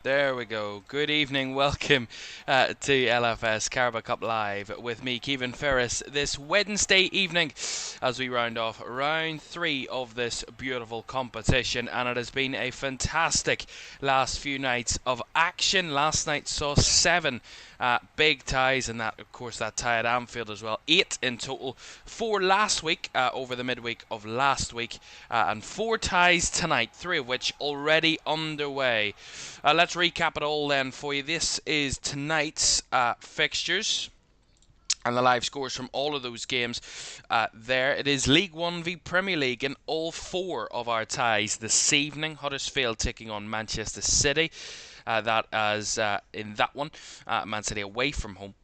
There we go. Good evening. Welcome to LFS Carabao Cup Live with me, Caoimhan Ferris, this Wednesday evening as we round off round 3 of this beautiful competition. And it has been a fantastic last few nights of action. Last night saw 7 big ties, and that, of course, that tie at Anfield as well. 8 in total. 4 last week over the midweek of last week, and 4 ties tonight, 3 of which already underway. Let's recap it all then for you. This is tonight's fixtures and the live scores from all of those games. There it is, League One v Premier League in all 4 of our ties this evening. Huddersfield taking on Manchester City. That as in that one, Man City away from home.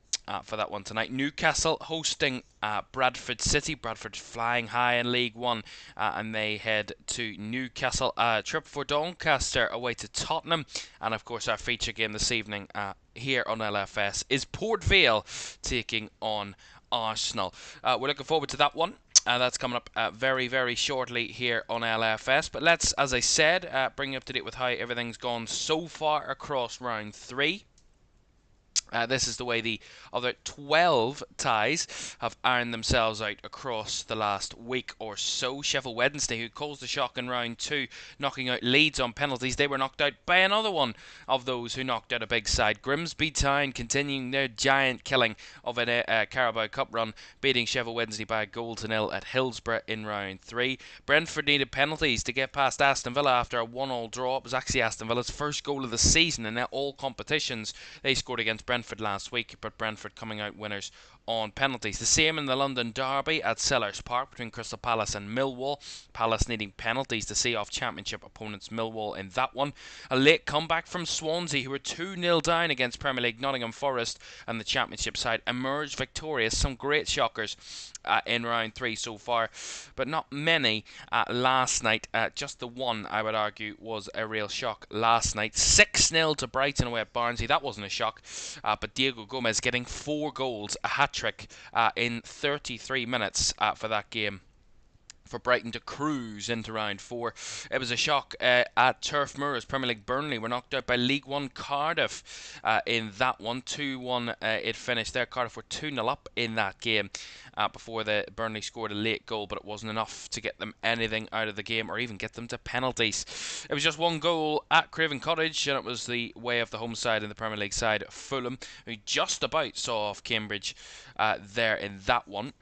For that one tonight. Newcastle hosting Bradford City. Bradford flying high in League One, and they head to Newcastle. Trip for Doncaster away to Tottenham, and of course our feature game this evening here on LFS is Port Vale taking on Arsenal. We're looking forward to that one. That's coming up very, very shortly here on LFS. But let's, as I said, bring you up to date with how everything's gone so far across round 3. This is the way the other 12 ties have ironed themselves out across the last week or so. Sheffield Wednesday, who caused the shock in round 2, knocking out Leeds on penalties, they were knocked out by another one of those who knocked out a big side. Grimsby Town continuing their giant killing of a Carabao Cup run, beating Sheffield Wednesday by a goal to nil at Hillsborough in round 3. Brentford needed penalties to get past Aston Villa after a 1-1 draw. It was actually Aston Villa's first goal of the season in all competitions. They scored against Brentford last week, but Brentford coming out winners on penalties. The same in the London derby at Sellers Park between Crystal Palace and Millwall. Palace needing penalties to see off championship opponents Millwall in that one. A late comeback from Swansea, who were 2-0 down against Premier League Nottingham Forest, and the championship side emerged victorious. Some great shockers in round 3 so far, but not many last night. Just the one, I would argue, was a real shock last night. 6-0 to Brighton away at Barnsley. That wasn't a shock, but Diego Gomez getting 4 goals, a hat-trick in 33 minutes for that game, for Brighton to cruise into round 4. It was a shock at Turf Moor as Premier League Burnley were knocked out by League One Cardiff in that one. 2-1 it finished there. Cardiff were 2-0 up in that game before the Burnley scored a late goal, but it wasn't enough to get them anything out of the game or even get them to penalties. It was just 1 goal at Craven Cottage, and it was the way of the home side in the Premier League side, Fulham, who just about saw off Cambridge there in that one.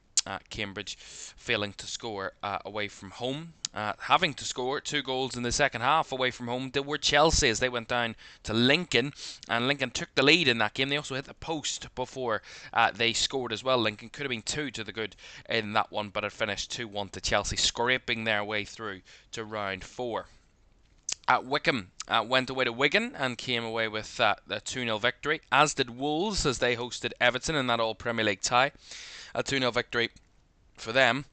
Cambridge failing to score away from home. Having to score 2 goals in the second half away from home, they were Chelsea as they went down to Lincoln, and Lincoln took the lead in that game. They also hit the post before they scored as well. Lincoln could have been 2 to the good in that one, but it finished 2-1 to Chelsea, scraping their way through to round 4. Wickham went away to Wigan and came away with the 2-0 victory, as did Wolves as they hosted Everton in that all-Premier League tie. A 2-0 victory for them.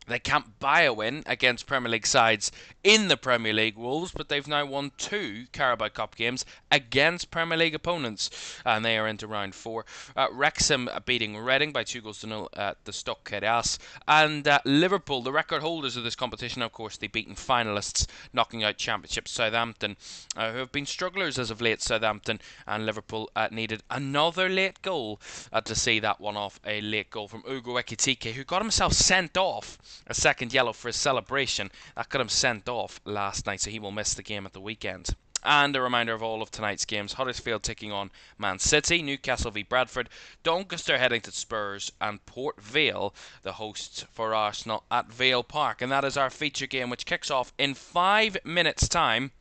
They can't buy a win against Premier League sides in the Premier League, Wolves, but they've now won 2 Carabao Cup games against Premier League opponents, and they are into round 4. Wrexham beating Reading by 2-0 at the Stockhead Ass, and Liverpool, the record holders of this competition, of course, they beaten finalists, knocking out Championship Southampton, who have been strugglers as of late. Southampton and Liverpool needed another late goal to see that one off, a late goal from Ugo Ekitike, who got himself sent off. A second yellow for his celebration. That got him sent off last night, so he will miss the game at the weekend. And a reminder of all of tonight's games: Huddersfield taking on Man City, Newcastle v Bradford, Doncaster heading to Spurs, and Port Vale, the hosts for Arsenal, at Vale Park. And that is our feature game, which kicks off in 5 minutes' time.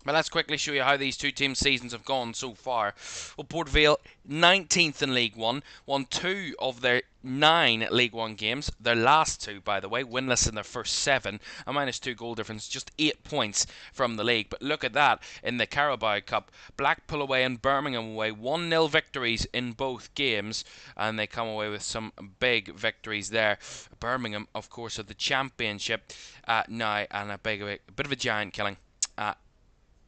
But let's quickly show you how these 2 teams' seasons have gone so far. Well, Port Vale, 19th in League One, won 2 of their 9 League One games. Their last 2, by the way, winless in their first 7. A -2 goal difference, just 8 points from the league. But look at that in the Carabao Cup. Blackpool away and Birmingham away. 1-0 victories in both games, and they come away with some big victories there. Birmingham, of course, of the Championship now, and a bit of a giant killing.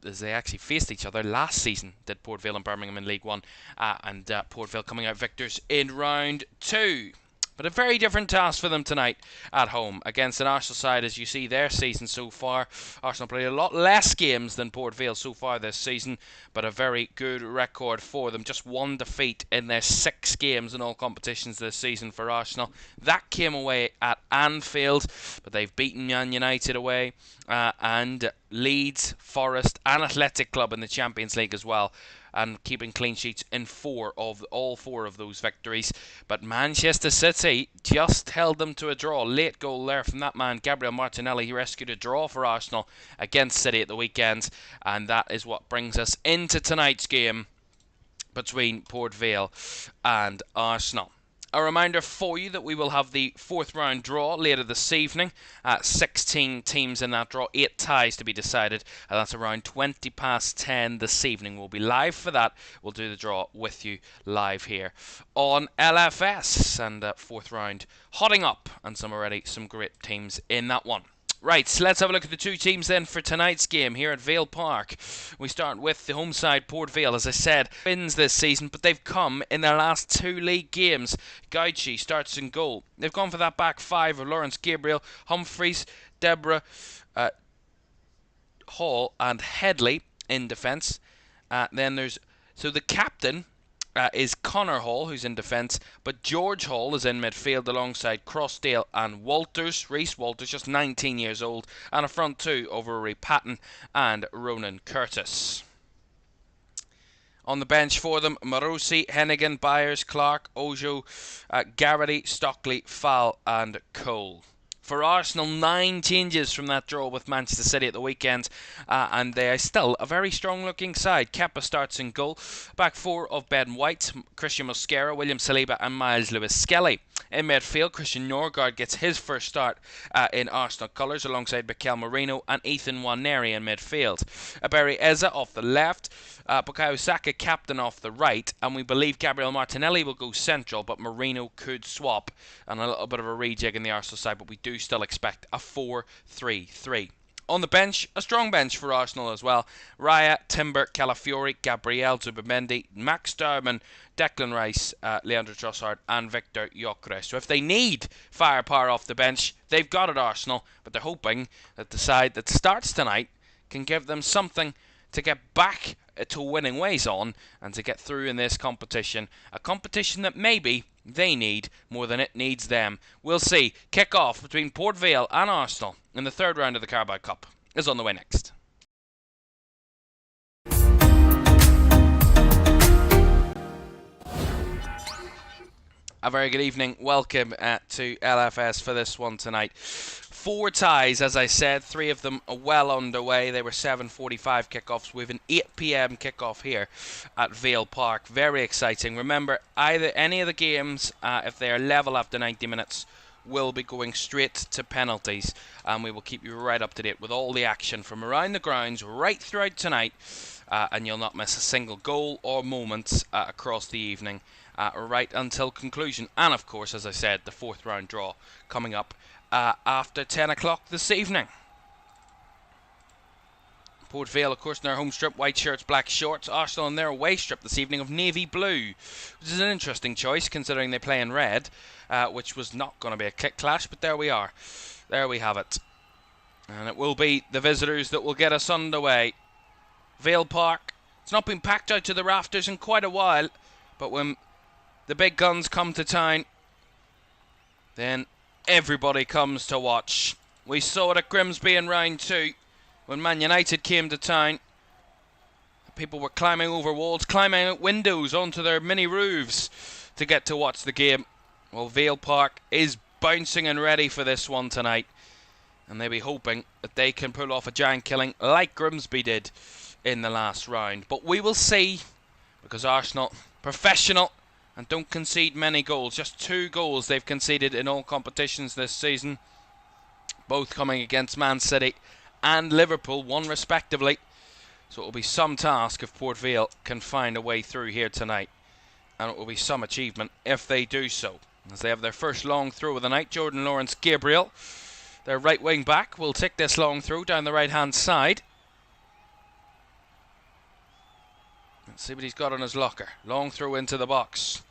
As they actually faced each other last season, did Port Vale and Birmingham in League One, and Port Vale coming out victors in round 2. But But a very different task for them tonight at home against an Arsenal side. As you see their season so far, Arsenal played a lot less games than Port Vale so far this season, but a very good record for them. Just one defeat in their 6 games in all competitions this season for Arsenal. That came away at Anfield, but they've beaten Man United away and Leeds, Forest and Athletic Club in the Champions League as well, and keeping clean sheets in all four of those victories. But Manchester City just held them to a draw. Late goal there from that man, Gabriel Martinelli. He rescued a draw for Arsenal against City at the weekend, and that is what brings us into tonight's game between Port Vale and Arsenal. A reminder for you that we will have the 4th round draw later this evening. 16 teams in that draw, 8 ties to be decided, and that's around 20 past 10 this evening. We'll be live for that. We'll do the draw with you live here on LFS, and 4th round hotting up, and some great teams in that one. Right, so let's have a look at the 2 teams then for tonight's game here at Vale Park. We start with the home side, Port Vale. As I said, wins this season, but they've come in their last 2 league games. Gauchi starts in goal. They've gone for that back 5 of Lawrence Gabriel, Humphreys, Deborah, Hall and Headley in defence. Then there's the captain is Connor Hall, who's in defence, but George Hall is in midfield alongside Crossdale and Walters. Reese Walters, just 19 years old, and a front 2 of Rory Patton and Ronan Curtis. On the bench for them, Marosi, Hennigan, Byers, Clark, Ojo, Garrity, Stockley, Fall and Cole. For Arsenal, 9 changes from that draw with Manchester City at the weekend, and they are still a very strong-looking side. Kepa starts in goal. Back 4 of Ben White, Christian Mosquera, William Saliba and Miles Lewis-Skelly. In midfield, Christian Norgard gets his first start in Arsenal colours alongside Mikel Merino and Ethan Nwaneri in midfield. Aberi Eza off the left, Bukayo Saka captain off the right, and we believe Gabriel Martinelli will go central, but Merino could swap, and a little bit of a rejig in the Arsenal side, but we do still expect a 4-3-3. On the bench, a strong bench for Arsenal as well. Raya, Timber, Calafiori, Gabriel Zubimendi, Max Darman, Declan Rice, Leandro Trossard and Victor Gyökeres. So if they need firepower off the bench, they've got it, Arsenal, but they're hoping that the side that starts tonight can give them something to get back to winning ways on and to get through in this competition. A competition that maybe they need more than it needs them. We'll see. Kick-off between Port Vale and Arsenal in the 3rd round of the Carabao Cup is on the way next. A very good evening. Welcome to LFS for this one tonight. 4 ties, as I said, 3 of them are well underway. They were 7:45 kickoffs with an 8 p.m. kickoff here at Vale Park. Very exciting. Remember, any of the games, if they are level after 90 minutes, will be going straight to penalties, and we will keep you right up to date with all the action from around the grounds right throughout tonight, and you'll not miss a single goal or moment across the evening right until conclusion. And of course, as I said, the 4th round draw coming up after 10 o'clock this evening. Port Vale, of course, in their home strip, white shirts, black shorts. Arsenal in their away strip this evening of navy blue, which is an interesting choice considering they play in red, which was not going to be a kick clash, but there we are. There we have it. And it will be the visitors that will get us underway. Vale Park, it's not been packed out to the rafters in quite a while, but when the big guns come to town, then everybody comes to watch. We saw it at Grimsby in round 2 when Man United came to town. People were climbing over walls, climbing out windows onto their mini roofs to get to watch the game. Well, Vale Park is bouncing and ready for this one tonight, and they'll be hoping that they can pull off a giant killing like Grimsby did in the last round. But we will see, because Arsenal, professional, and don't concede many goals. Just 2 goals they've conceded in all competitions this season, both coming against Man City and Liverpool, 1 respectively. So it will be some task if Port Vale can find a way through here tonight, and it will be some achievement if they do so, as they have their first long throw of the night. Jordan Lawrence Gabriel, their right wing back, will take this long throw down the right hand side. Let's see what he's got on his locker. Long throw into the box.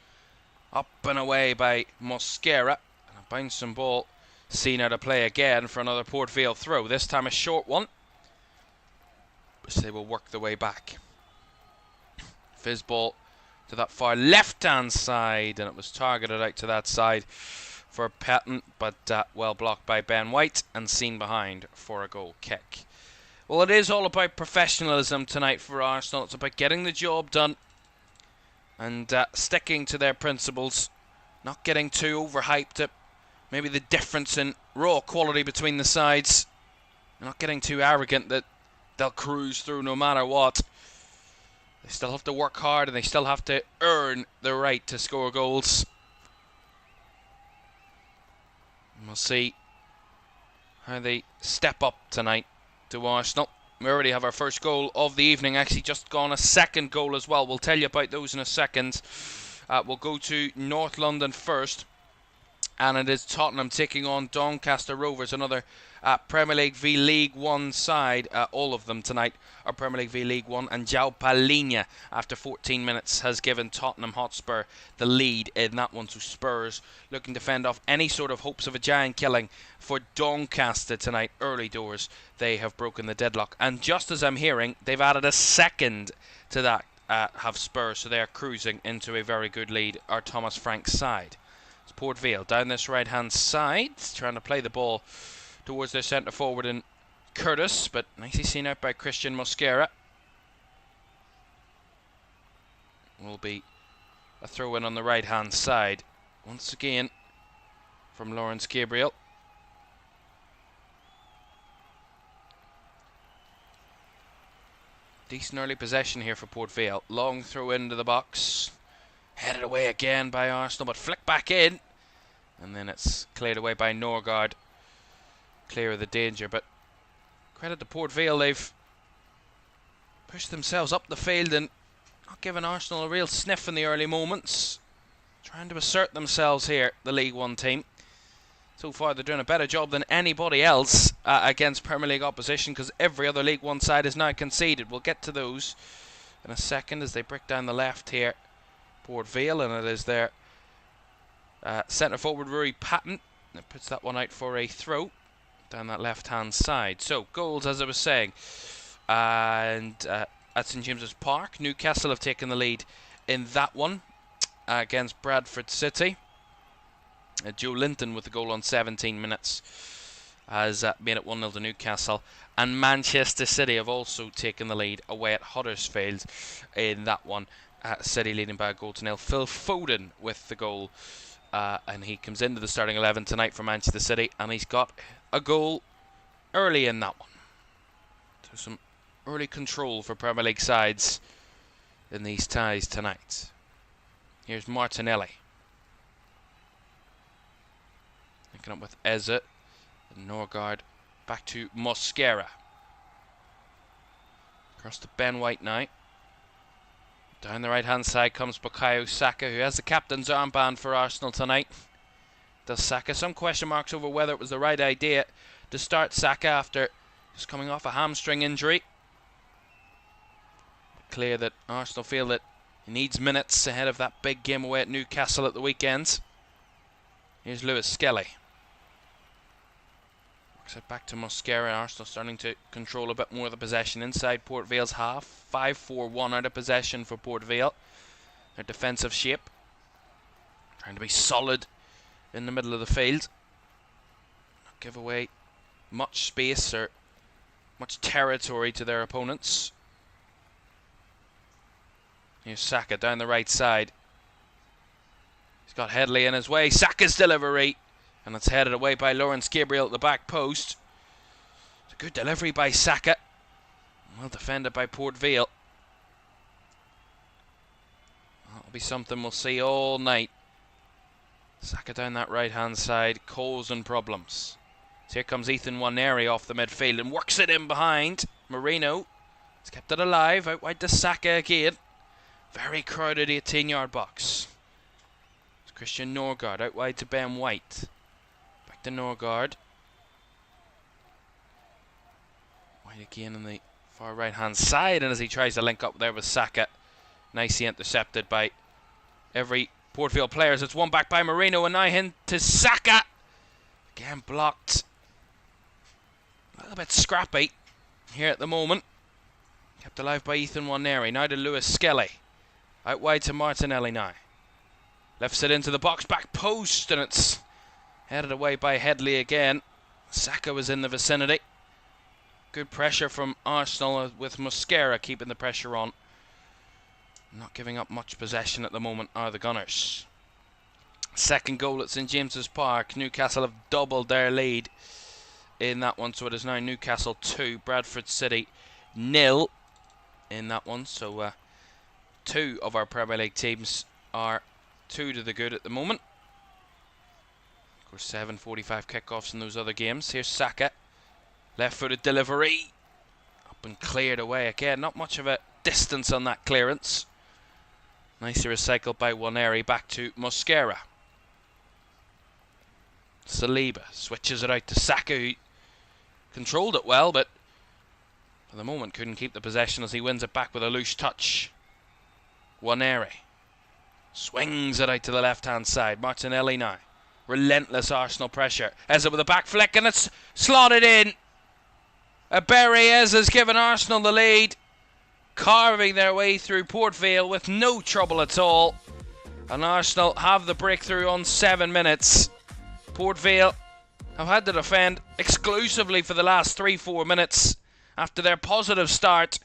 Up and away by Mosquera. And a bouncing ball seen out of play again for another Port Vale throw. This time a short one, which they will work their way back. Fizz ball to that far left-hand side, and it was targeted out to that side for Patton, but well blocked by Ben White and seen behind for a goal kick. Well, it is all about professionalism tonight for Arsenal. It's about getting the job done and sticking to their principles, not getting too overhyped at maybe the difference in raw quality between the sides, not getting too arrogant that they'll cruise through no matter what. They still have to work hard and they still have to earn the right to score goals. And we'll see how they step up tonight to Arsenal. We already have our first goal of the evening, actually just gone a second goal as well. We'll tell you about those in a second. We'll go to North London first, and it is Tottenham taking on Doncaster Rovers, another Premier League v League One side. All of them tonight are Premier League v League One, and João Palhinha, after 14 minutes, has given Tottenham Hotspur the lead in that one. So Spurs looking to fend off any sort of hopes of a giant killing for Doncaster tonight. Early doors, they have broken the deadlock, and just as I'm hearing, they've added a second to that have Spurs, so they are cruising into a very good lead, our Thomas Frank's side. It's Port Vale down this right hand side, trying to play the ball towards their centre forward in Curtis, but nicely seen out by Christian Mosquera. Will be a throw in on the right hand side once again from Lawrence Gabriel. Decent early possession here for Port Vale. Long throw into the box, headed away again by Arsenal, but flicked back in, and then it's cleared away by Norgard. Clear of the danger, but credit to Port Vale, they've pushed themselves up the field and not given Arsenal a real sniff in the early moments. Trying to assert themselves here, the League One team. So far they're doing a better job than anybody else against Premier League opposition, because every other League One side is now conceded. We'll get to those in a second as they break down the left here. Port Vale, and it is their centre forward Rui Patton that puts that one out for a throw down that left hand side. So goals, as I was saying, and at St James's Park, Newcastle have taken the lead in that one against Bradford City. Joe Linton with the goal on 17 minutes has made it 1-0 to Newcastle, and Manchester City have also taken the lead away at Huddersfield in that one. City leading by a goal to nil. Phil Foden with the goal, and he comes into the starting 11 tonight for Manchester City, and he's got a goal early in that one. So some early control for Premier League sides in these ties tonight. Here's Martinelli linking up with Eze and Norgard. Back to Mosquera. Across to Ben White now. Down the right hand side comes Bukayo Saka, who has the captain's armband for Arsenal tonight. Does Saka? Some question marks over whether it was the right idea to start Saka after just coming off a hamstring injury. Clear that Arsenal feel that he needs minutes ahead of that big game away at Newcastle at the weekend. Here's Lewis Skelly. Works it back to Mosquera. Arsenal starting to control a bit more of the possession inside Port Vale's half. 5-4-1 out of possession for Port Vale. Their defensive shape, trying to be solid in the middle of the field, not give away much space or much territory to their opponents. Here's Saka down the right side. He's got Headley in his way. Saka's delivery, and it's headed away by Lawrence Gabriel at the back post. It's a good delivery by Saka. Well defended by Port Vale. That'll be something we'll see all night. Saka down that right hand side, causing problems. So here comes Ethan Nwaneri off the midfield and works it in behind. Marino has kept it alive, out wide to Saka again. Very crowded 18-yard box. It's Christian Norgard out wide to Ben White. Back to Norgard. White again on the far right hand side, and as he tries to link up there with Saka, nicely intercepted by every Port Vale players. It's won back by Marino and now into Saka. Again blocked. A little bit scrappy here at the moment. Kept alive by Ethan Waneri. Now to Lewis Skelly. Out wide to Martinelli now. Lefts it into the box, back post, and it's headed away by Headley again. Saka was in the vicinity. Good pressure from Arsenal with Mosquera keeping the pressure on. Not giving up much possession at the moment are the Gunners. Second goal at St James's Park. Newcastle have doubled their lead in that one, so it is now Newcastle 2, Bradford City 0 in that one. So two of our Premier League teams are 2 to the good at the moment. Of course, 7:45 kickoffs in those other games. Here's Saka. Left-footed delivery. Up and cleared away again. Not much of a distance on that clearance. Nicely recycled by Waneri. Back to Mosquera. Saliba switches it out to Saka, who controlled it well, but for the moment couldn't keep the possession as he wins it back with a loose touch. Waneri swings it out to the left-hand side. Martinelli now. Relentless Arsenal pressure. Eza with a back flick and it's slotted in. Berries has given Arsenal the lead. Carving their way through Port Vale with no trouble at all. And Arsenal have the breakthrough on 7 minutes. Port Vale have had to defend exclusively for the last 3-4 minutes after their positive start.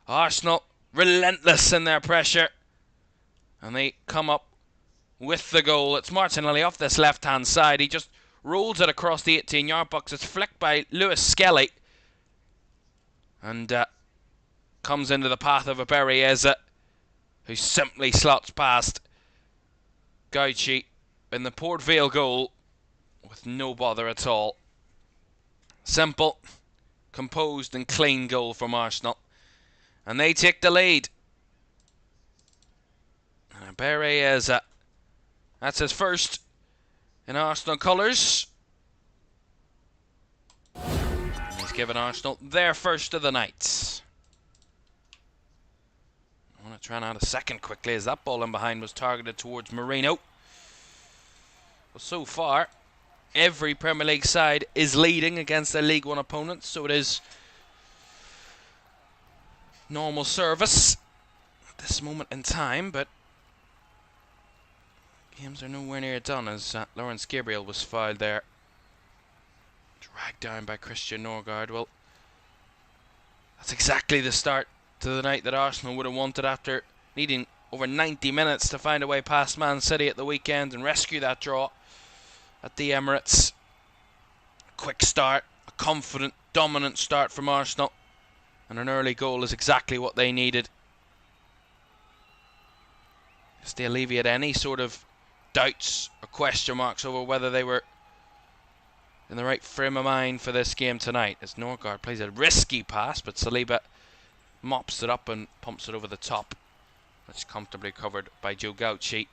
Arsenal relentless in their pressure. And they come up with the goal. It's Martinelli off this left-hand side. He just rolls it across the 18-yard box. It's flicked by Lewis Skelly. And comes into the path of Berries, who simply slots past Gauchi in the Port Vale goal with no bother at all. Simple, composed and clean goal from Arsenal. And they take the lead. Berries, that's his first in Arsenal colours. And he's given Arsenal their first of the night. I want to try and add a second quickly as that ball in behind was targeted towards Marino. Well, so far, every Premier League side is leading against their League One opponents, so it is normal service at this moment in time, but games are nowhere near done as Lawrence Gabriel was fouled there. Dragged down by Christian Norgard. Well, that's exactly the start to the night that Arsenal would have wanted after needing over 90 minutes to find a way past Man City at the weekend and rescue that draw at the Emirates. A quick start, a confident, dominant start from Arsenal, and an early goal is exactly what they needed. Just to alleviate any sort of doubts or question marks over whether they were in the right frame of mind for this game tonight, as Norgard plays a risky pass, but Saliba mops it up and pumps it over the top. It's comfortably covered by Joe Gauchi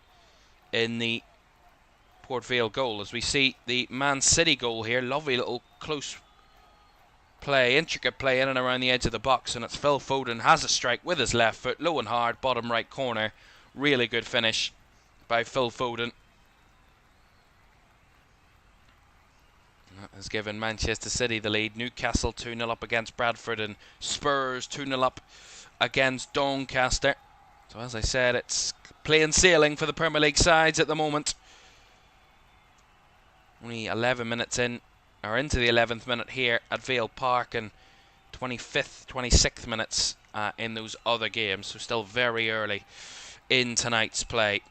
in the Port Vale goal. As we see the Man City goal here, lovely little close play, intricate play in and around the edge of the box, and it's Phil Foden has a strike with his left foot, low and hard, bottom right corner. Really good finish by Phil Foden. That has given Manchester City the lead. Newcastle 2-0 up against Bradford, and Spurs 2-0 up against Doncaster. So as I said, it's plain sailing for the Premier League sides at the moment. Only 11 minutes in, or into the 11th minute here at Vale Park, and 25th, 26th minutes in those other games. So still very early in tonight's play.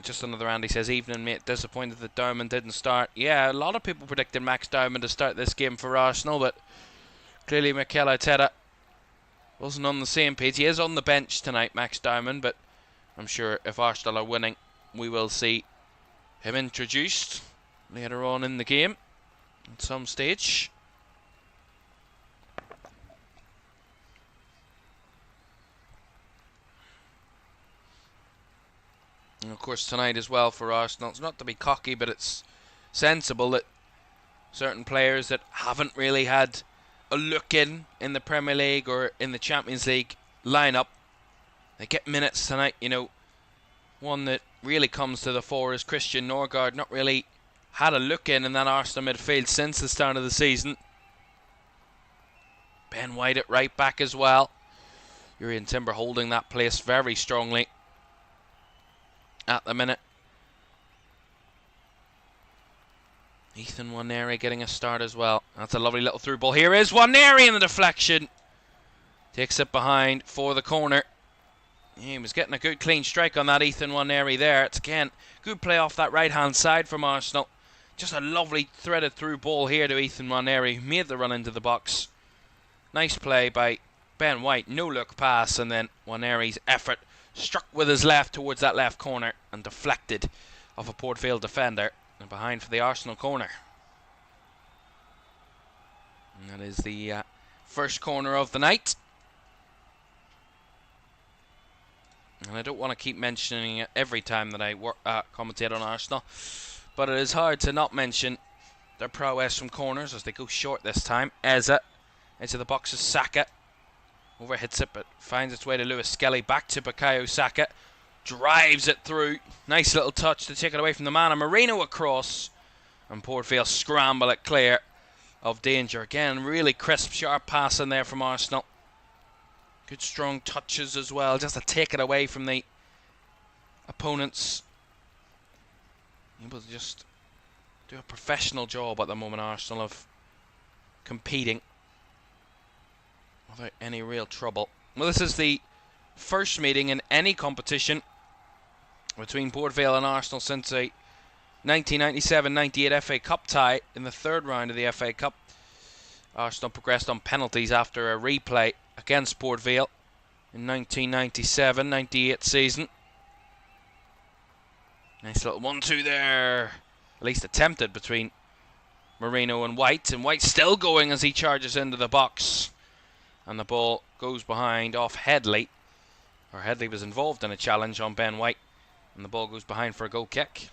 Just another Andy says, evening mate, disappointed that Diamond didn't start. Yeah, a lot of people predicted Max Diamond to start this game for Arsenal, but clearly Mikel Arteta wasn't on the same page. He is on the bench tonight, Max Diamond, but I'm sure if Arsenal are winning, we will see him introduced later on in the game at some stage. And of course tonight as well for Arsenal, it's not to be cocky, but it's sensible that certain players that haven't really had a look in the Premier League or in the Champions League lineup They get minutes tonight, you know. One that really comes to the fore is Christian Norgard. Not really had a look in that Arsenal midfield since the start of the season. Ben White at right back as well. Urian Timber holding that place very strongly at the minute. Ethan Waneri getting a start as well. That's a lovely little through ball. Here is Waneri in the deflection. Takes it behind for the corner. He was getting a good clean strike on that Ethan Waneri there. It's again good play off that right hand side from Arsenal. Just a lovely threaded through ball here to Ethan Waneri, who made the run into the box. Nice play by Ben White, no look pass, and then Waneri's effort struck with his left towards that left corner and deflected off a Port Vale defender and behind for the Arsenal corner. And that is the first corner of the night. And I don't want to keep mentioning it every time that I commentate on Arsenal, but it is hard to not mention their prowess from corners as they go short this time. Eza into the box of Saka. Overhits it, but finds its way to Lewis Skelly. Back to Bukayo Saka. Drives it through. Nice little touch to take it away from the man. And Marino across. And Port Vale scramble it clear of danger. Again, really crisp, sharp pass in there from Arsenal. Good strong touches as well, just to take it away from the opponents. Able to just do a professional job at the moment, Arsenal, of competing without any real trouble. Well, this is the first meeting in any competition between Port Vale and Arsenal since a 1997-98 FA Cup tie in the third round of the FA Cup. Arsenal progressed on penalties after a replay against Port Vale in 1997-98 season. Nice little 1-2 there, at least attempted, between Marino and White White's still going as he charges into the box, and the ball goes behind off Headley, or Headley was involved in a challenge on Ben White, and the ball goes behind for a goal kick.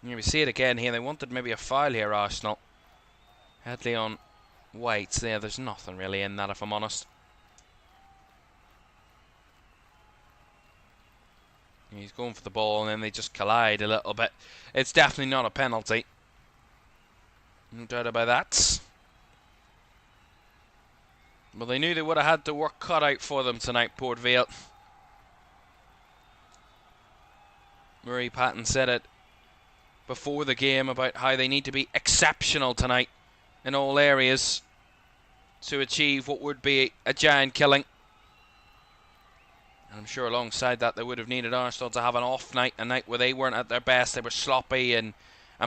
And here we see it again here. They wanted maybe a foul here, Arsenal. Headley on White there. There's nothing really in that, if I'm honest. He's going for the ball and then they just collide a little bit. It's definitely not a penalty. No doubt about that. Well, they knew they would have had the work cut out for them tonight, Port Vale. Murray Patton said it before the game about how they need to be exceptional tonight in all areas to achieve what would be a giant killing. And I'm sure alongside that they would have needed Arsenal to have an off night, a night where they weren't at their best. They were sloppy and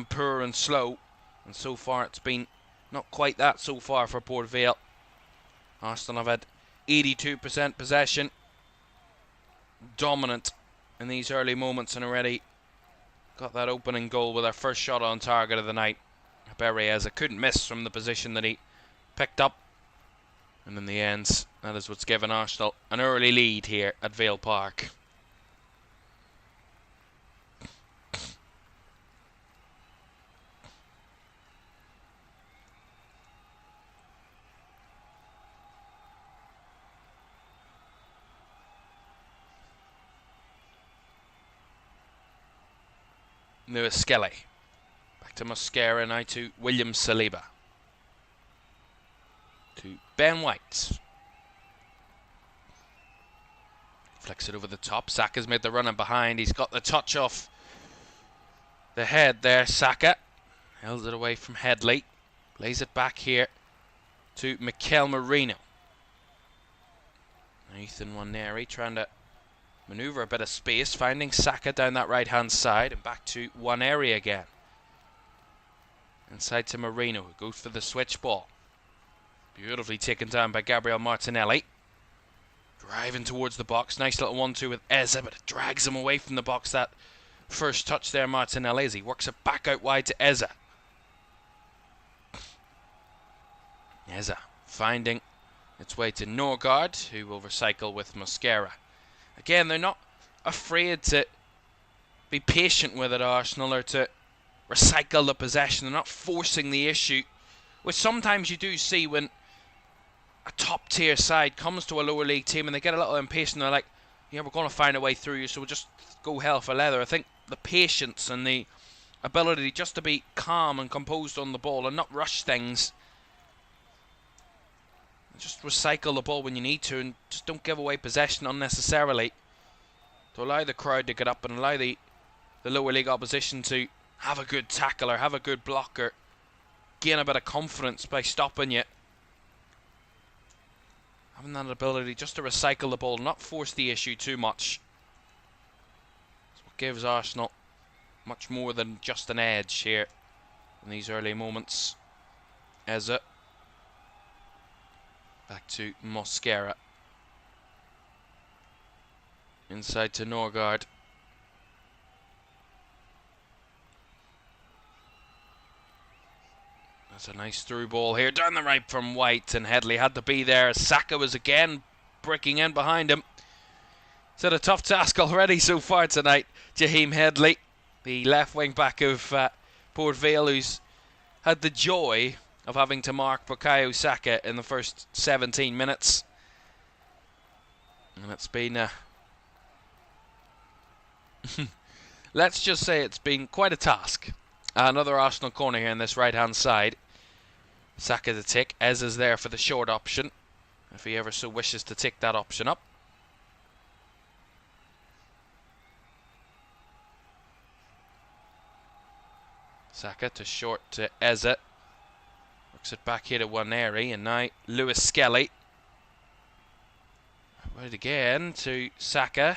poor and slow. And so far it's been not quite that so far for Port Vale. Arsenal have had 82% possession. Dominant in these early moments and already got that opening goal with their first shot on target of the night. Berrieza couldn't miss from the position that he picked up. And in the end, that is what's given Arsenal an early lead here at Vale Park. Lewis Skelly. Back to Mosquera, now to William Saliba. To Ben White. Flicks it over the top. Saka's made the run in behind. He's got the touch off the head there. Saka held it away from Headley. Lays it back here to Mikel Merino. Ethan Waneri trying to manoeuvre a bit of space, finding Saka down that right hand side, and back to Waneri again. Inside to Merino, who goes for the switch ball. Beautifully taken down by Gabriel Martinelli. Driving towards the box. Nice little 1-2 with Eza, but it drags him away from the box. That first touch there, Martinelli, as he works it back out wide to Eza. Eza finding its way to Norgard, who will recycle with Mosquera. Again, they're not afraid to be patient with it, Arsenal, or to recycle the possession. They're not forcing the issue, which sometimes you do see when a top tier side comes to a lower league team and they get a little impatient. They're like, yeah, we're going to find a way through you, so we'll just go hell for leather. I think the patience and the ability just to be calm and composed on the ball and not rush things. Just recycle the ball when you need to, and just don't give away possession unnecessarily. To allow the crowd to get up and allow the lower league opposition to have a good tackler, have a good blocker, gain a bit of confidence by stopping you. Having that ability just to recycle the ball, not force the issue too much. That's what gives Arsenal much more than just an edge here in these early moments. Eze. Back to Mosquera. Inside to Norgard. That's a nice through ball here. Down the right from White, and Headley had to be there. Saka was again breaking in behind him. He's had a tough task already so far tonight, Jaheim Headley, the left wing back of Port Vale, who's had the joy of having to mark Bukayo Saka in the first 17 minutes. And it's been let's just say it's been quite a task. Another Arsenal corner here on this right hand side. Saka to tick. Ez is there for the short option, if he ever so wishes to tick that option up. Saka to short to Eze. Works it back here to Waneri, and now Lewis Skelly. Right again to Saka.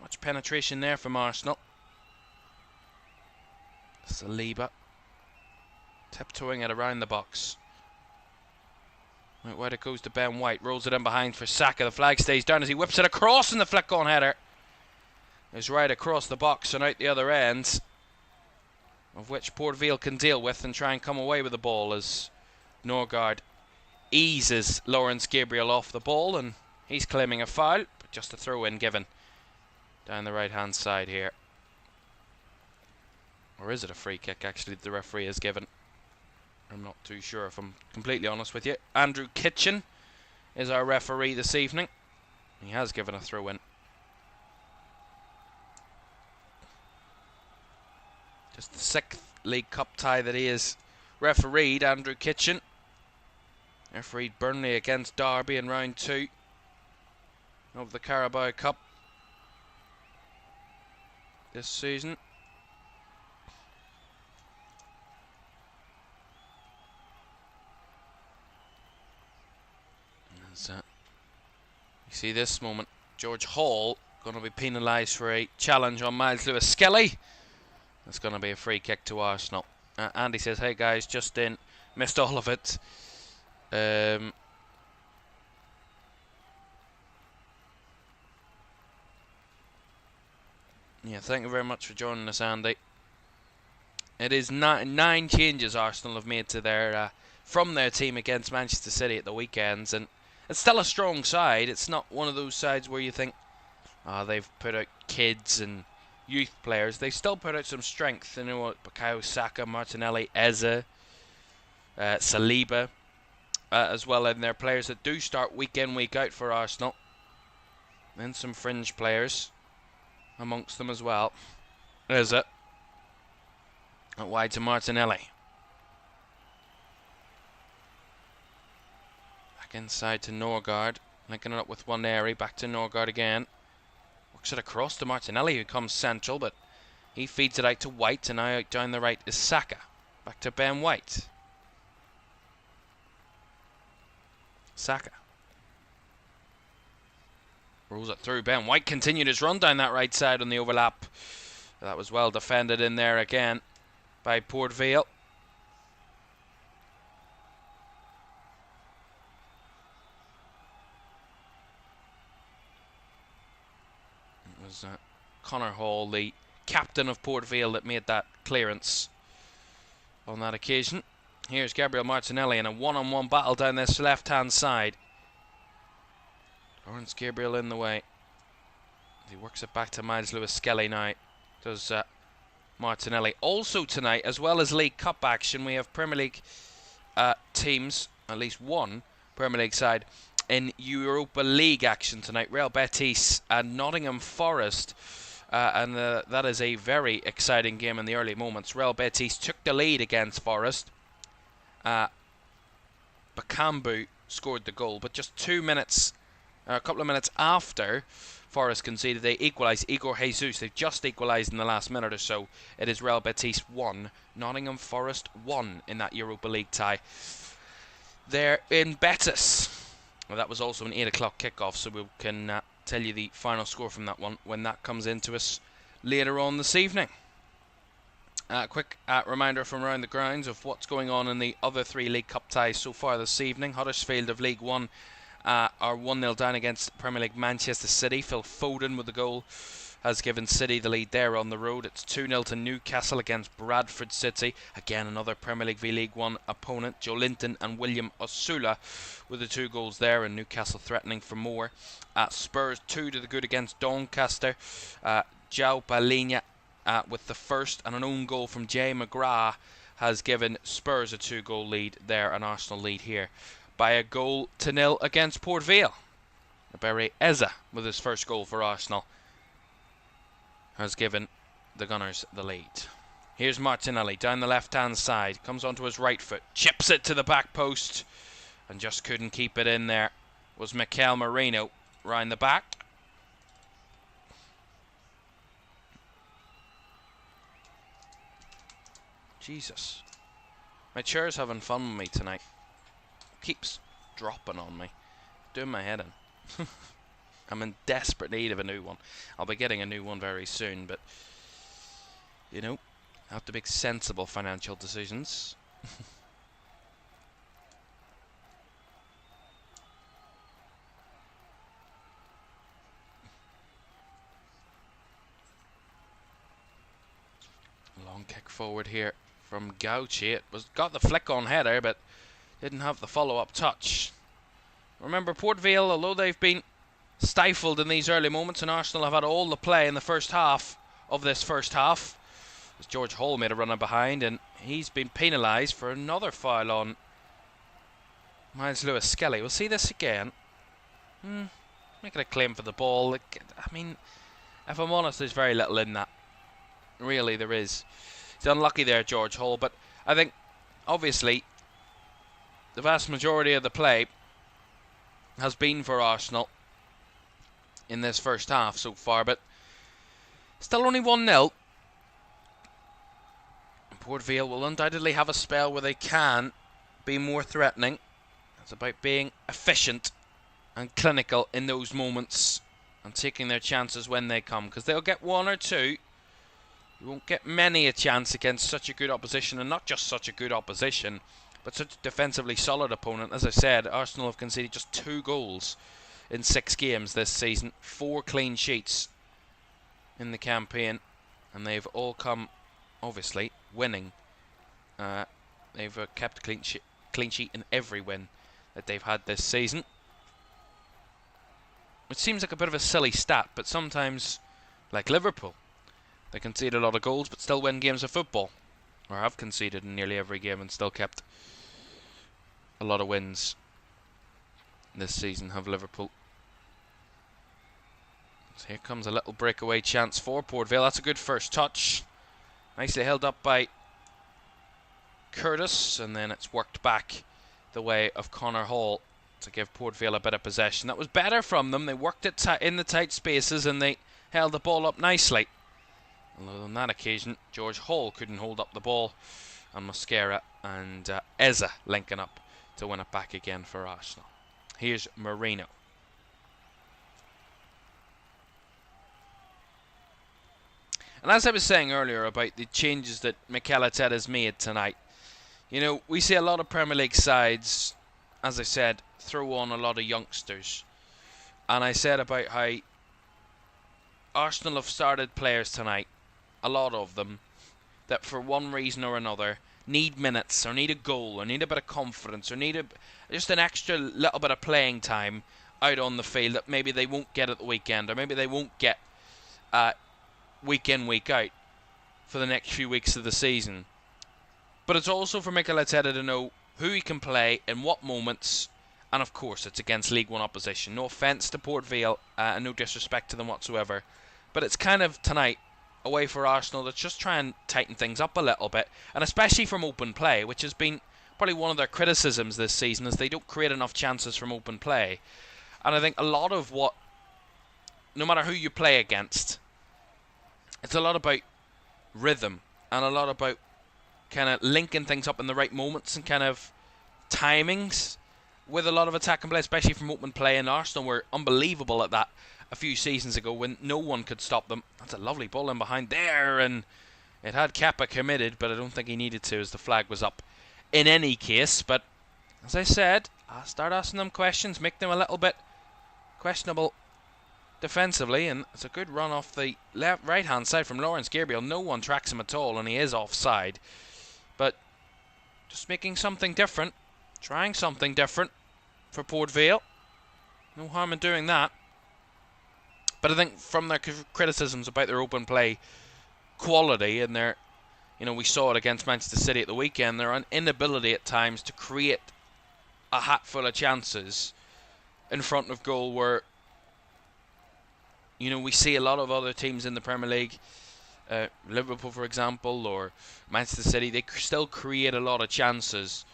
Much penetration there from Arsenal. Saliba tiptoeing it around the box. Right wide it goes to Ben White. Rolls it in behind for Saka. The flag stays down as he whips it across, and the flick-on header is right across the box and out the other end, of which Port Vale can deal with and try and come away with the ball as Norgard eases Lawrence Gabriel off the ball, and he's claiming a foul, but just a throw-in given down the right-hand side here. Or is it a free kick, actually, that the referee has given? I'm not too sure, if I'm completely honest with you. Andrew Kitchen is our referee this evening. He has given a throw-in. Just the 6th League Cup tie that he has refereed, Andrew Kitchen. Refereed Burnley against Derby in round 2 of the Carabao Cup this season. You see this moment, George Hall going to be penalised for a challenge on Miles Lewis Skelly. That's going to be a free kick to Arsenal. Andy says, hey guys, just in, missed all of it. Yeah, thank you very much for joining us, Andy. It is nine changes Arsenal have made to their from their team against Manchester City at the weekends, and it's still a strong side. It's not one of those sides where you think, oh, they've put out kids and youth players. They still put out some strength. You know what? Bukayo Saka, Martinelli, Eze, Saliba, as well, and they're players that do start week in, week out for Arsenal. And some fringe players amongst them as well. Eze. Out wide to Martinelli. Inside to Norgard, linking it up with Waneri, back to Norgard again. Works it across to Martinelli, who comes central, but he feeds it out to White, and now out down the right is Saka. Back to Ben White. Saka. Rolls it through. Ben White continued his run down that right side on the overlap. That was well defended in there again by Port Vale. Was Connor Hall, the captain of Port Vale, that made that clearance on that occasion. Here's Gabriel Martinelli in a one-on-one battle down this left-hand side. Lawrence Gabriel in the way. He works it back to Miles Lewis Skelly now. Does Martinelli. Also tonight, as well as League Cup action, we have Premier League teams, at least one Premier League side, in Europa League action tonight. Real Betis and Nottingham Forest. And that is a very exciting game in the early moments. Real Betis took the lead against Forest. Bakambu scored the goal, but just a couple of minutes after Forest conceded, they equalised. Igor Jesus, they've just equalised in the last minute or so. It is Real Betis 1, Nottingham Forest 1 in that Europa League tie. They're in Betis. Well, that was also an 8 o'clock kickoff, so we can tell you the final score from that one when that comes into us later on this evening. Quick reminder from around the grounds of what's going on in the other 3 League Cup ties so far this evening. Huddersfield of League 1 are 1-0 down against Premier League Manchester City. Phil Foden with the goal has given City the lead there on the road. It's 2-0 to Newcastle against Bradford City. Again, another Premier League v League 1 opponent. Joe Linton and William Osula with the 2 goals there, and Newcastle threatening for more. Spurs 2 to the good against Doncaster. João Palhinha with the first, and an own goal from Jay McGrath has given Spurs a 2-goal lead there, an Arsenal lead here by a 1-0 against Port Vale. Barry Eza with his first goal for Arsenal has given the Gunners the lead. Here's Martinelli down the left hand side, comes onto his right foot, chips it to the back post and just couldn't keep it in there. Was Mikel Merino round the back. Jesus, my chair's having fun with me tonight. Keeps dropping on me, doing my head in. I'm in desperate need of a new one. I'll be getting a new one very soon, but you know, I have to make sensible financial decisions. Long kick forward here from Gauchi. It got the flick on header, but didn't have the follow-up touch. Remember, Port Vale, although they've been stifled in these early moments, and Arsenal have had all the play in the first half of this first half, as George Hall made a run in behind, and he's been penalised for another foul on Miles Lewis Skelly. We'll see this again. Making a claim for the ball. I mean, if I'm honest, there's very little in that. Really, there is. He's unlucky there, George Hall, but I think, obviously, the vast majority of the play has been for Arsenal in this first half so far, but still only 1-0. Port Vale will undoubtedly have a spell where they can be more threatening. It's about being efficient and clinical in those moments and taking their chances when they come, because they'll get 1 or 2. You won't get many a chance against such a good opposition, and not just such a good opposition, but such a defensively solid opponent. As I said, Arsenal have conceded just 2 goals in 6 games this season, 4 clean sheets in the campaign, and they've all come, obviously, winning. They've kept a clean sheet in every win that they've had this season. Which seems like a bit of a silly stat, but sometimes, like Liverpool, they concede a lot of goals but still win games of football. Or have conceded in nearly every game and still kept a lot of wins this season, have Liverpool. So here comes a little breakaway chance for Port Vale. That's a good first touch. Nicely held up by Curtis, and then it's worked back the way of Connor Hall to give Port Vale a bit of possession. That was better from them. They worked it in the tight spaces and they held the ball up nicely. Although on that occasion, George Hall couldn't hold up the ball, and Mosquera and Eza linking up to win it back again for Arsenal. Here's Marino. And as I was saying earlier about the changes that Mikel Arteta's made tonight, you know, we see a lot of Premier League sides, as I said, throw on a lot of youngsters. And I said about how Arsenal have started players tonight, a lot of them, that for one reason or another need minutes or need a goal or need a bit of confidence or need just an extra little bit of playing time out on the field that maybe they won't get at the weekend, or maybe they won't get week in, week out for the next few weeks of the season. But it's also for Mikel Arteta to know who he can play in what moments And of course, it's against League One opposition. No offence to Port Vale, and no disrespect to them whatsoever. But it's kind of tonight away for Arsenal to just try and tighten things up a little bit. And especially from open play, which has been probably one of their criticisms this season, is they don't create enough chances from open play. And I think a lot of what, no matter who you play against, it's a lot about rhythm and a lot about kind of linking things up in the right moments and kind of timings with a lot of attack and play, especially from open play. And Arsenal were unbelievable at that a few seasons ago when no one could stop them. That's a lovely ball in behind there, and it had Kepa committed, but I don't think he needed to as the flag was up in any case. But as I said, I'll start asking them questions, make them a little bit questionable defensively, and it's a good run off the right hand side from Lawrence Gabriel. No one tracks him at all, and he is offside. But just making something different, trying something different for Port Vale. No harm in doing that. But I think from their criticisms about their open play quality and their, we saw it against Manchester City at the weekend, their inability at times to create a hatful of chances in front of goal where, we see a lot of other teams in the Premier League, Liverpool for example, or Manchester City, they still create a lot of chances.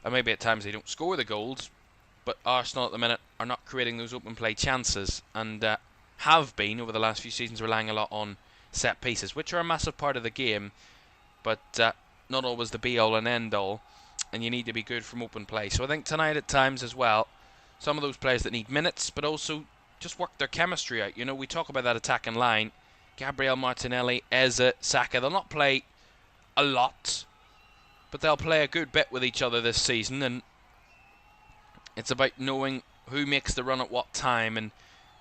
And maybe at times they don't score the goals, but Arsenal at the minute are not creating those open play chances, and have been over the last few seasons relying a lot on set pieces, which are a massive part of the game, but not always the be all and end all, and you need to be good from open play. So I think tonight at times as well, some of those players that need minutes, but also just work their chemistry out. We talk about that attacking line, Gabriel, Martinelli, Eze, Saka, they'll not play a lot, but they'll play a good bit with each other this season, and it's about knowing who makes the run at what time and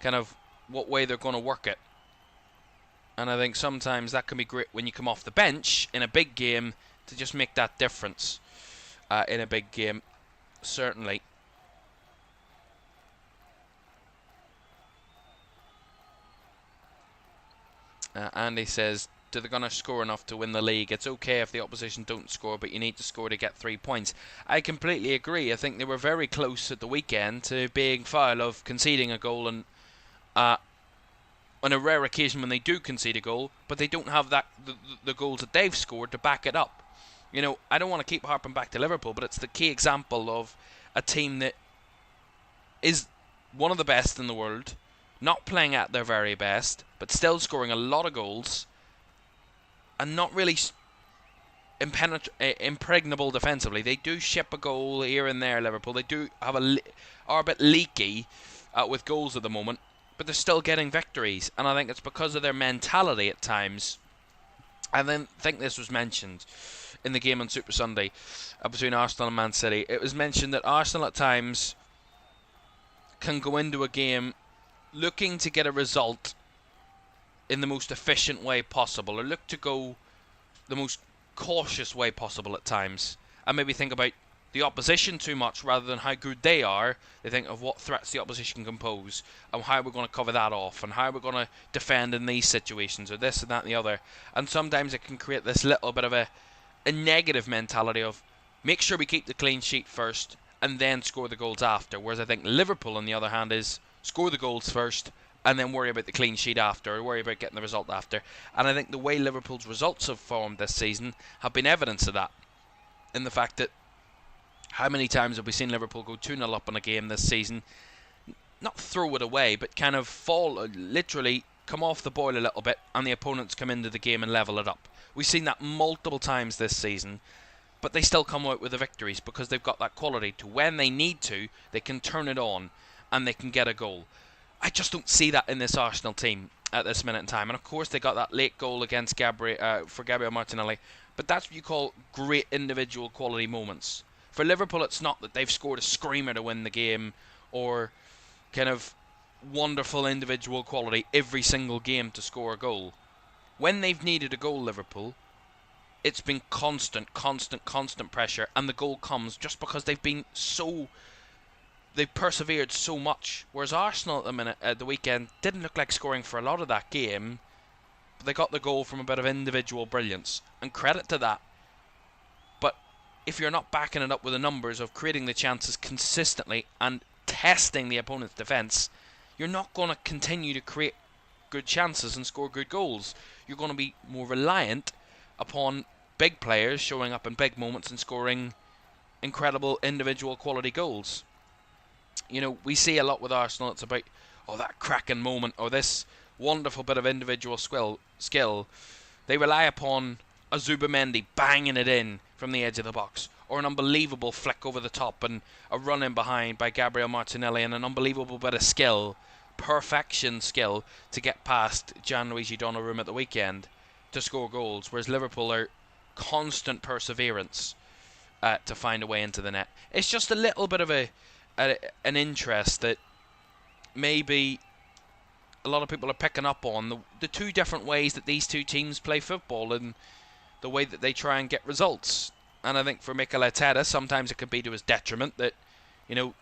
kind of what way they're going to work it. And I think sometimes that can be great when you come off the bench in a big game to just make that difference in a big game, certainly. Andy says, they're going to score enough to win the league. It's okay if the opposition don't score, but you need to score to get 3 points. I completely agree. I think they were very close at the weekend to being foul of conceding a goal, and on a rare occasion when they do concede a goal, but they don't have the goals that they've scored to back it up. I don't want to keep harping back to Liverpool, but it's the key example of a team that is one of the best in the world, not playing at their very best, but still scoring a lot of goals, and not really impregnable defensively. They do ship a goal here and there, Liverpool. They do have are a bit leaky with goals at the moment, but they're still getting victories, and I think it's because of their mentality at times. I then think this was mentioned in the game on Super Sunday between Arsenal and Man City. It was mentioned that Arsenal at times can go into a game looking to get a result in the most efficient way possible, or look to go the most cautious way possible at times, and maybe think about the opposition too much rather than how good they are. They think of what threats the opposition can pose and how we're going to cover that off and how we're going to defend in these situations, or this and that and the other. And sometimes it can create this little bit of a negative mentality of make sure we keep the clean sheet first and then score the goals after. Whereas I think Liverpool, on the other hand, is score the goals first and then worry about the clean sheet after, or worry about getting the result after. And I think the way Liverpool's results have formed this season have been evidence of that, in the fact that how many times have we seen Liverpool go 2-0 up in a game this season, not throw it away, but kind of fall, literally come off the boil a little bit, and the opponents come into the game and level it up. We've seen that multiple times this season, but they still come out with the victories because they've got that quality to, when they need to, they can turn it on and they can get a goal. I just don't see that in this Arsenal team at this minute in time. And of course they got that late goal against for Gabriel Martinelli, but that's what you call great individual quality moments. For Liverpool, it's not that they've scored a screamer to win the game or kind of wonderful individual quality every single game to score a goal. When they've needed a goal, Liverpool, it's been constant pressure, and the goal comes just because they've persevered so much. Whereas Arsenal at the weekend didn't look like scoring for a lot of that game, but they got the goal from a bit of individual brilliance, and credit to that. But if you're not backing it up with the numbers of creating the chances consistently and testing the opponent's defence, you're not going to continue to create good chances and score good goals. You're going to be more reliant upon big players showing up in big moments and scoring incredible individual quality goals. You know, we see a lot with Arsenal, it's about, oh, that cracking moment, or this wonderful bit of individual skill. They rely upon a Zubamendi banging it in from the edge of the box, or an unbelievable flick over the top and a run in behind by Gabriel Martinelli, and an unbelievable bit of skill, perfection skill, to get past Gianluigi Donnarumma at the weekend to score goals, whereas Liverpool are constant perseverance to find a way into the net. It's just a little bit of an interest that maybe a lot of people are picking up on, the two different ways that these two teams play football and the way that they try and get results. And I think for Mikel Arteta, sometimes it can be to his detriment that, you know,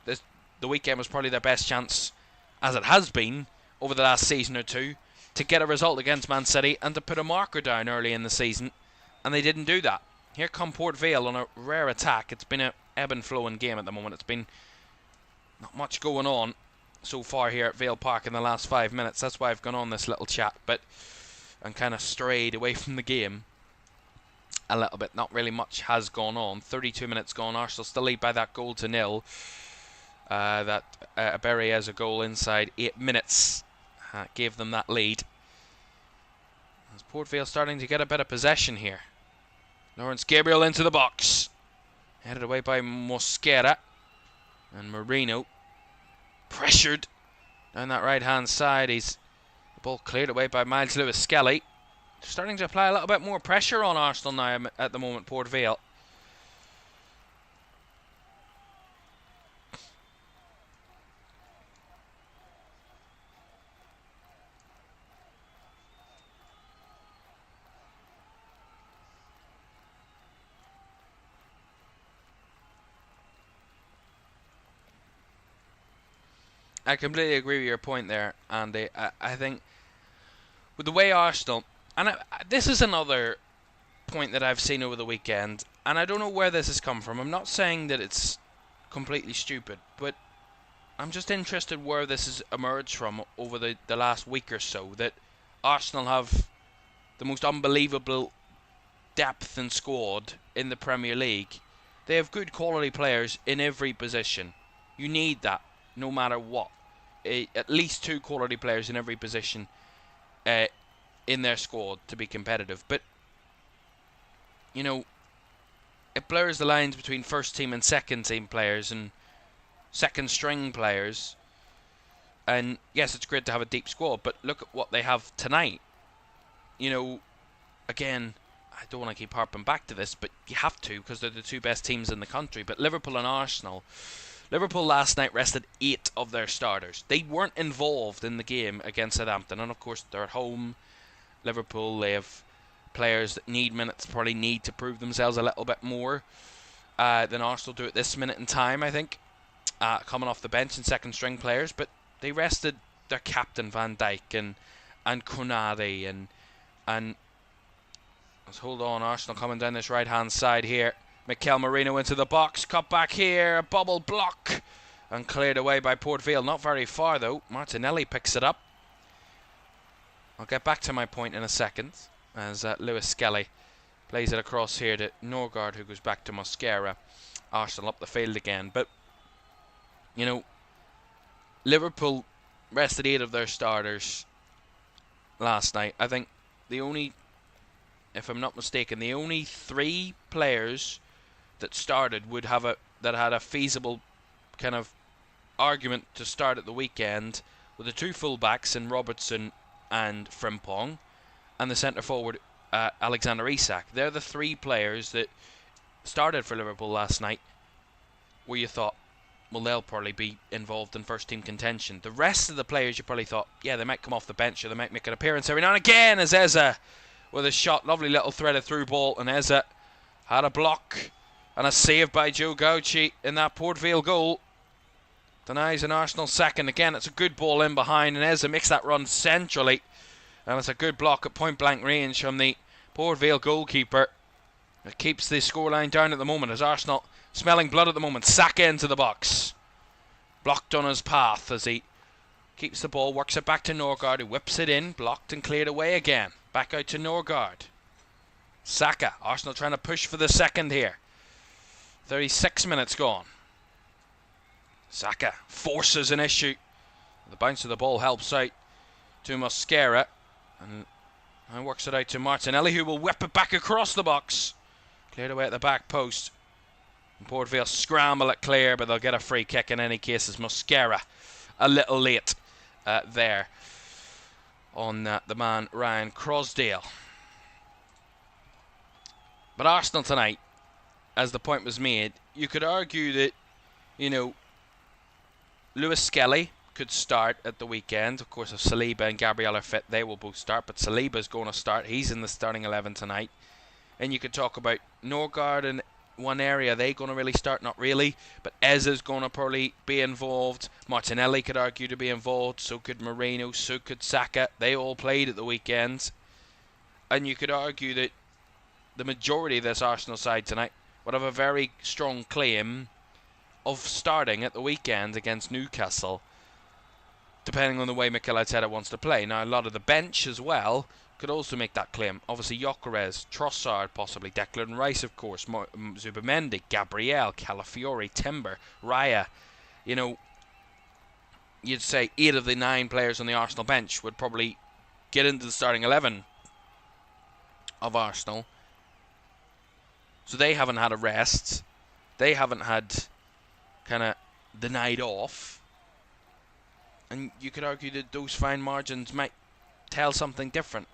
the weekend was probably their best chance, as it has been over the last season or two, to get a result against Man City and to put a marker down early in the season, and they didn't do that. Here come Port Vale on a rare attack. It's been an ebb and flowing game at the moment. It's been not much going on so far here at Vale Park in the last 5 minutes. That's why I've gone on this little chat, and kind of strayed away from the game a little bit. Not really much has gone on. 32 minutes gone. Arsenal still lead by that goal to nil. Berry has a goal inside 8 minutes. Gave them that lead. As Port Vale starting to get a bit of possession here. Lawrence Gabriel into the box. Headed away by Mosquera. And Marino pressured down that right hand side. The ball cleared away by Miles Lewis-Skelly. Starting to apply a little bit more pressure on Arsenal now at the moment, Port Vale. I completely agree with your point there, Andy. I think with the way Arsenal, and this is another point that I've seen over the weekend, and I don't know where this has come from. I'm not saying that it's completely stupid, but I'm just interested where this has emerged from over the last week or so, that Arsenal have the most unbelievable depth and squad in the Premier League. They have good quality players in every position. You need that no matter what. At least two quality players in every position in their squad to be competitive. But, you know, it blurs the lines between first team and second team players and second string players. And yes, it's great to have a deep squad, but look at what they have tonight. You know, again, I don't want to keep harping back to this, but you have to, because they're the two best teams in the country. But Liverpool and Arsenal, Liverpool last night rested 8 of their starters. They weren't involved in the game against Southampton, and of course they're at home. Liverpool, they have players that need minutes, probably need to prove themselves a little bit more than Arsenal do at this minute in time, I think, coming off the bench and second string players. But they rested their captain Van Dijk and Konate and let's hold on. Arsenal coming down this right hand side here. Mikel Merino into the box, cut back here, a bubble block, and cleared away by Port Vale. Not very far though. Martinelli picks it up. I'll get back to my point in a second, as Lewis-Skelly plays it across here to Norgard, who goes back to Mosquera. Arsenal up the field again. But, you know, Liverpool rested 8 of their starters last night. I think the only, if I'm not mistaken, the only 3 players that started that had a feasible kind of argument to start at the weekend were the 2 fullbacks in Robertson and Frimpong, and the centre forward Alexander Isak. They're the 3 players that started for Liverpool last night where you thought, well, they'll probably be involved in first team contention. The rest of the players you probably thought, yeah, they might come off the bench or they might make an appearance every now and again, as Eze with a shot, lovely little threaded through ball, and Eze had a block and a save by Joe Gauchi in that Port Vale goal. Denies an Arsenal second. Again, it's a good ball in behind, and Eze makes that run centrally, and it's a good block at point blank range from the Port Vale goalkeeper. It keeps the scoreline down at the moment as Arsenal smelling blood at the moment. Saka into the box. Blocked on his path as he keeps the ball, works it back to Norgard, who whips it in, blocked and cleared away again. Back out to Norgard. Saka, Arsenal trying to push for the second here. 36 minutes gone. Saka forces an issue. The bounce of the ball helps out to Mosquera. And works it out to Martinelli, who will whip it back across the box. Cleared away at the back post. And Port Vale scramble it clear, but they'll get a free kick in any case as Mosquera a little late there on the man Ryan Crosdale. But Arsenal tonight, as the point was made, you could argue that, you know, Lewis Skelly could start at the weekend. Of course, if Saliba and Gabriel are fit, they will both start. But Saliba's going to start. He's in the starting 11 tonight. And you could talk about Norgard in one area. Are they going to really start? Not really. But Eza's going to probably be involved. Martinelli could argue to be involved. So could Moreno. So could Saka. They all played at the weekend. And you could argue that the majority of this Arsenal side tonight would have a very strong claim of starting at the weekend against Newcastle, depending on the way Mikel Arteta wants to play. Now, a lot of the bench as well could also make that claim. Obviously, Gyökeres, Trossard, possibly Declan Rice, of course, Zubimendi, Gabriel, Calafiori, Timber, Raya. You know, you'd say 8 of the 9 players on the Arsenal bench would probably get into the starting 11 of Arsenal. So they haven't had a rest. They haven't had kind of the night off. And you could argue that those fine margins might tell something different.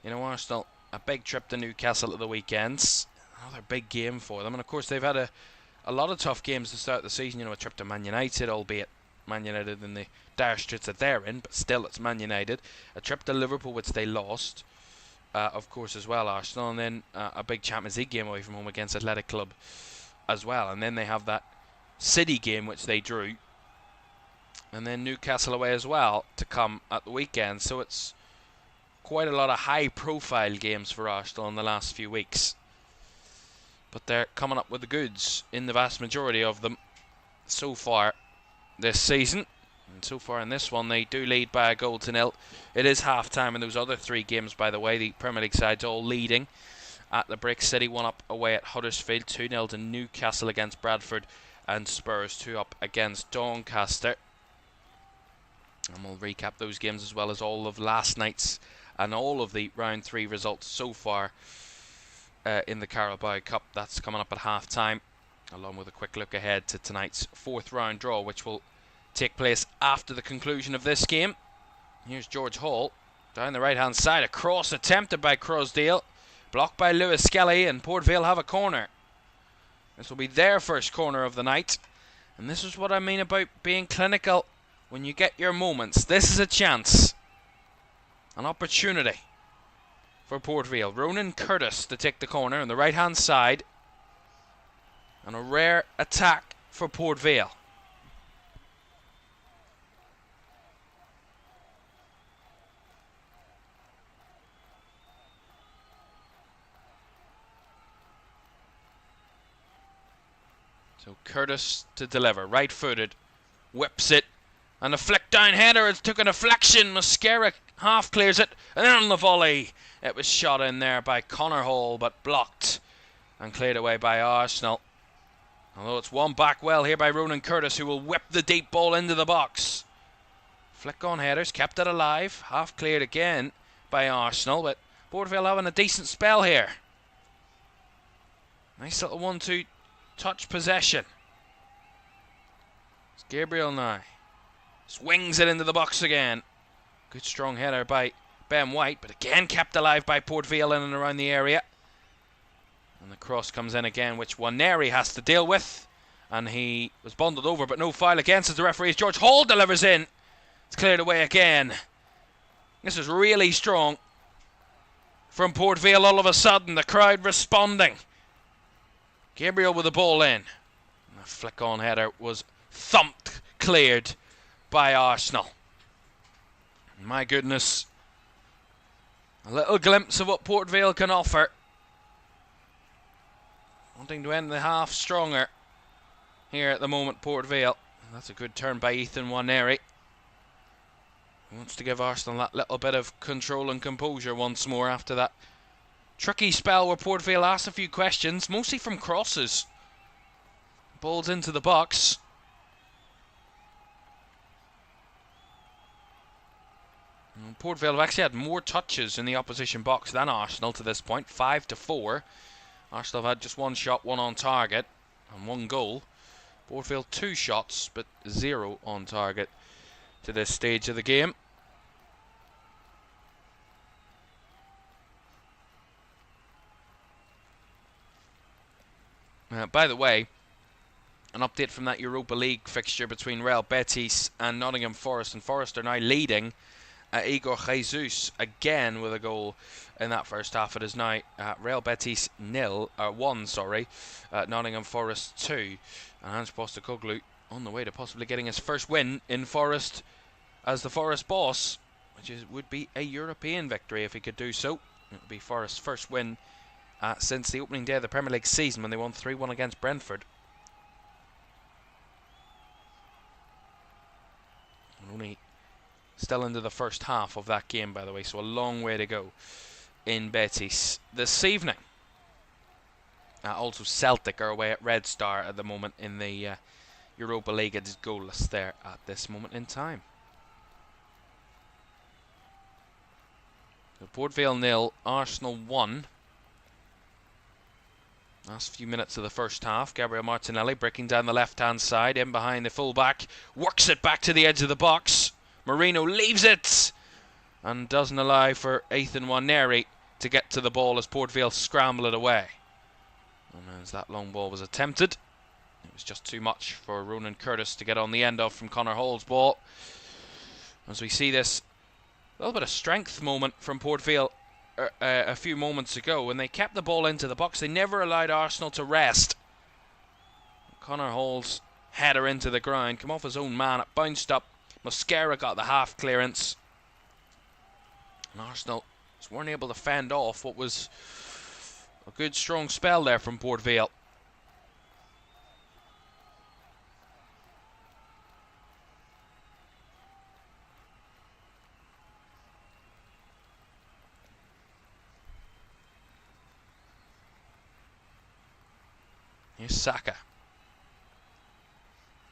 You know, Arsenal, a big trip to Newcastle at the weekends. Another big game for them. And of course, they've had a lot of tough games to start the season. You know, a trip to Man United, albeit Man United in the dire straits that they're in, but still it's Man United. A trip to Liverpool, which they lost, of course, as well, Arsenal. And then a big Champions League game away from home against Athletic Club as well. And then they have that City game, which they drew. And then Newcastle away as well to come at the weekend. So it's quite a lot of high-profile games for Arsenal in the last few weeks. But they're coming up with the goods in the vast majority of them so far this season. And so far in this one, they do lead by 1-0. It is half-time in those other 3 games, by the way. The Premier League sides all leading at the break. City 1 up away at Huddersfield. 2-0 to Newcastle against Bradford. And Spurs 2 up against Doncaster. And we'll recap those games as well as all of last night's and all of the round 3 results so far in the Carabao Cup. That's coming up at half-time, along with a quick look ahead to tonight's 4th round draw, which will take place after the conclusion of this game. Here's George Hall down the right-hand side. A cross attempted by Crosdale, blocked by Lewis Skelly, and Port Vale have a corner. This will be their first corner of the night. And this is what I mean about being clinical. When you get your moments, this is a chance, an opportunity for Port Vale. Ronan Curtis to take the corner on the right-hand side. And a rare attack for Port Vale. So Curtis to deliver, right-footed, whips it. And a flick down header, it took a deflection. Mosquera half clears it. And then on the volley, it was shot in there by Connor Hall, but blocked and cleared away by Arsenal. Although it's won back well here by Ronan Curtis, who will whip the deep ball into the box. Flick on headers, kept it alive. Half cleared again by Arsenal, but Port Vale having a decent spell here. Nice little 1-2 touch possession. It's Gabriel now. Swings it into the box again. Good strong header by Ben White, but again kept alive by Port Vale in and around the area. And the cross comes in again, which Waneri has to deal with. And he was bundled over, but no foul against as the referee. George Hall delivers in. It's cleared away again. This is really strong from Port Vale all of a sudden. The crowd responding. Gabriel with the ball in. And the flick on header was thumped, cleared by Arsenal. My goodness. A little glimpse of what Port Vale can offer. wanting to end the half stronger here at the moment, Port Vale. That's a good turn by Ethan Waneri. He wants to give Arsenal that little bit of control and composure once more after that tricky spell where Port Vale asked a few questions, mostly from crosses. Balls into the box. And Port Vale have actually had more touches in the opposition box than Arsenal to this point, 5-4. Arsenal have had just one shot, one on target, and one goal. Port Vale 2 shots, but 0 on target to this stage of the game. By the way, an update from that Europa League fixture between Real Betis and Nottingham Forest. And Forest are now leading. Igor Jesus again with a goal in that first half. It is now Real Betis 1, Nottingham Forest 2. And Ange Postecoglou on the way to possibly getting his first win in Forest as the Forest boss, which would be a European victory if he could do so. It would be Forest's first win since the opening day of the Premier League season when they won 3-1 against Brentford. And only still into the first half of that game, by the way, so a long way to go in Betis this evening. Also Celtic are away at Red Star at the moment in the Europa League. It is goalless there at this moment in time. So Port Vale 0, Arsenal 1. Last few minutes of the first half. Gabriel Martinelli breaking down the left-hand side, in behind the full-back, works it back to the edge of the box. Marino leaves it and doesn't allow for Ethan Waneri to get to the ball as Port Vale scramble it away. And as that long ball was attempted, it was just too much for Ronan Curtis to get on the end of from Connor Hall's ball. As we see this little bit of strength moment from Port Vale a few moments ago when they kept the ball into the box. They never allowed Arsenal to rest. Connor Hall's header into the ground, come off his own man, it bounced up. Mosquera got the half clearance. And Arsenal just weren't able to fend off what was a good strong spell there from Port Vale. Here's Saka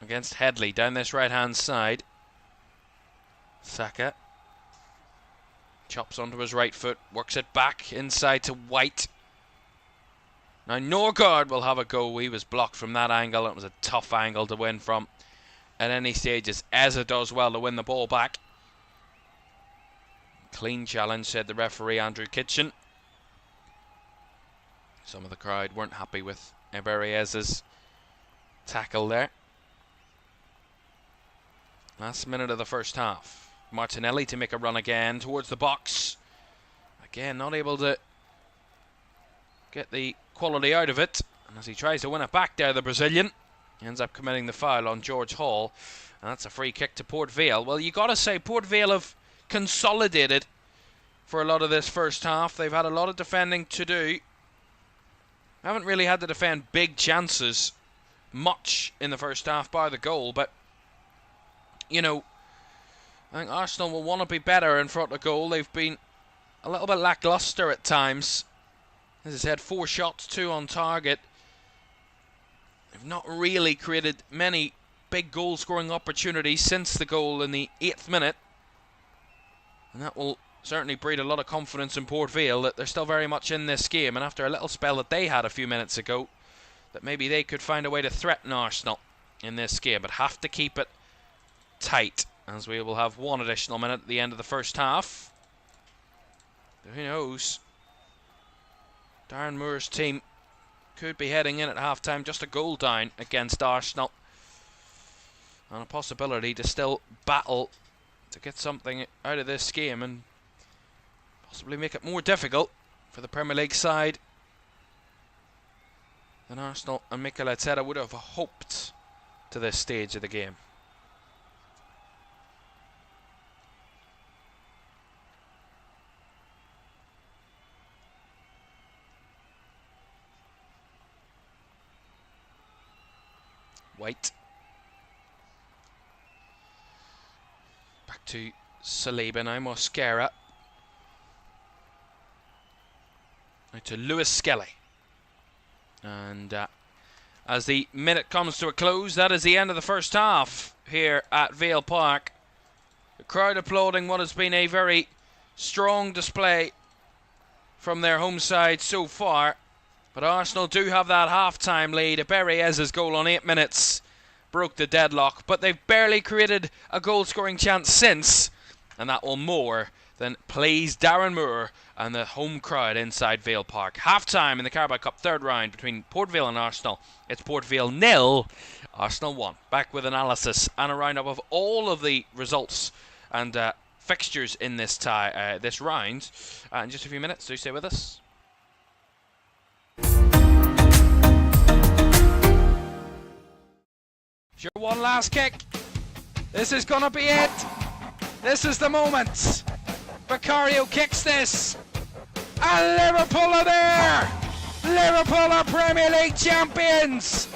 against Headley down this right hand side. Saka chops onto his right foot, works it back inside to White. Now Norgard will have a go. He was blocked from that angle. It was a tough angle to win from at any stage, as Eza does well to win the ball back. Clean challenge, said the referee Andrew Kitchen. Some of the crowd weren't happy with Eze's tackle there. Last minute of the first half. Martinelli to make a run again towards the box. Again, not able to get the quality out of it. And as he tries to win it back there, the Brazilian ends up committing the foul on George Hall. And that's a free kick to Port Vale. Well, you got to say, Port Vale have consolidated for a lot of this first half. They've had a lot of defending to do. Haven't really had to defend big chances much in the first half by the goal, but you know, I think Arsenal will want to be better in front of goal. They've been a little bit lacklustre at times. As I said, 4 shots, 2 on target. They've not really created many big goal scoring opportunities since the goal in the 8th minute, and that will certainly breed a lot of confidence in Port Vale that they're still very much in this game, and after a little spell that they had a few minutes ago, that maybe they could find a way to threaten Arsenal in this game, but have to keep it tight, as we will have 1 additional minute at the end of the first half. Who knows? Darren Moore's team could be heading in at half-time just a goal down against Arsenal, and a possibility to still battle to get something out of this game and possibly make it more difficult for the Premier League side than Arsenal and Mikel Arteta would have hoped to this stage of the game. White. Back to Saliba now, Mosquera. Now to Lewis Skelly. And as the minute comes to a close, that is the end of the first half here at Vale Park. The crowd applauding what has been a very strong display from their home side so far. But Arsenal do have that half-time lead. Berriez's goal on 8 minutes broke the deadlock, but they've barely created a goal-scoring chance since, and that will more than please Darren Moore and the home crowd inside Vale Park. Half-time in the Carabao Cup third round between Port Vale and Arsenal. It's Port Vale 0, Arsenal 1. Back with analysis and a roundup of all of the results and fixtures in this this round in just a few minutes. Do stay with us. Sure, one last kick. This is gonna be it. This is the moment. Vicario kicks this, and Liverpool are there. Liverpool are Premier League champions,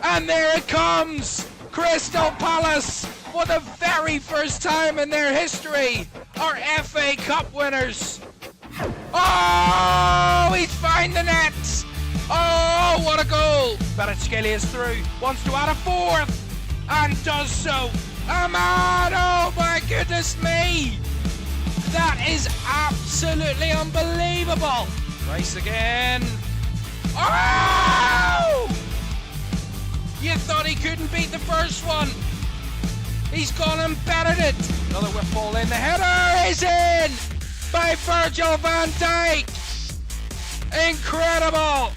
and there it comes. Crystal Palace, for the very first time in their history, are FA Cup winners. Oh, he's found the net. Oh, what a goal! Kvaratskhelia is through, wants to add a fourth, and does so. Ahmad, oh my goodness me! That is absolutely unbelievable. Race again. Oh! You thought he couldn't beat the first one. He's gone and bettered it. Another whip ball in. The header is in by Virgil van Dijk. Incredible.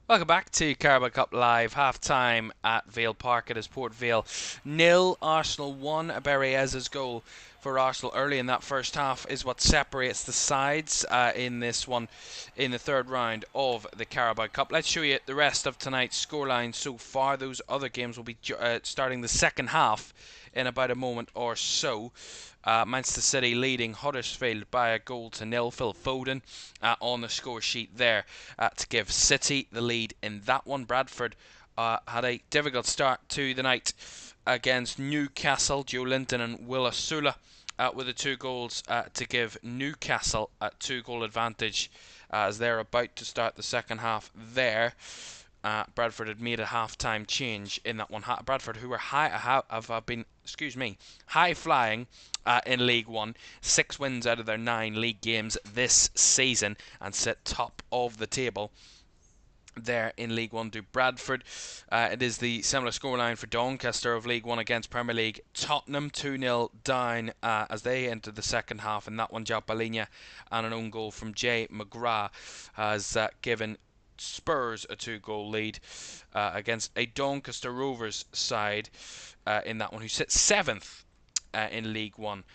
Welcome back to Carabao Cup Live. Half-time at Vale Park. It is Port Vale 0, Arsenal 1. Berriez's goal for Arsenal early in that first half is what separates the sides in this one in the third round of the Carabao Cup. Let's show you the rest of tonight's scoreline so far. Those other games will be starting the second half in about a moment or so. Manchester City leading Huddersfield by 1-0. Phil Foden on the score sheet there to give City the lead in that one. Bradford had a difficult start to the night against Newcastle. Joe Linton and Will Asula with the 2 goals to give Newcastle a 2-goal advantage as they're about to start the second half there. Bradford had made a half-time change in that one. Bradford, who were have been high-flying in League One, 6 wins out of their 9 league games this season, and sit top of the table there in League One to Bradford. It is the similar scoreline for Doncaster of League One against Premier League Tottenham, 2-0 down as they enter the second half. In that one, João Palhinha and an own goal from Jay McGrath has given Spurs a 2-goal lead against a Doncaster Rovers side in that one, who sits 7th in League One.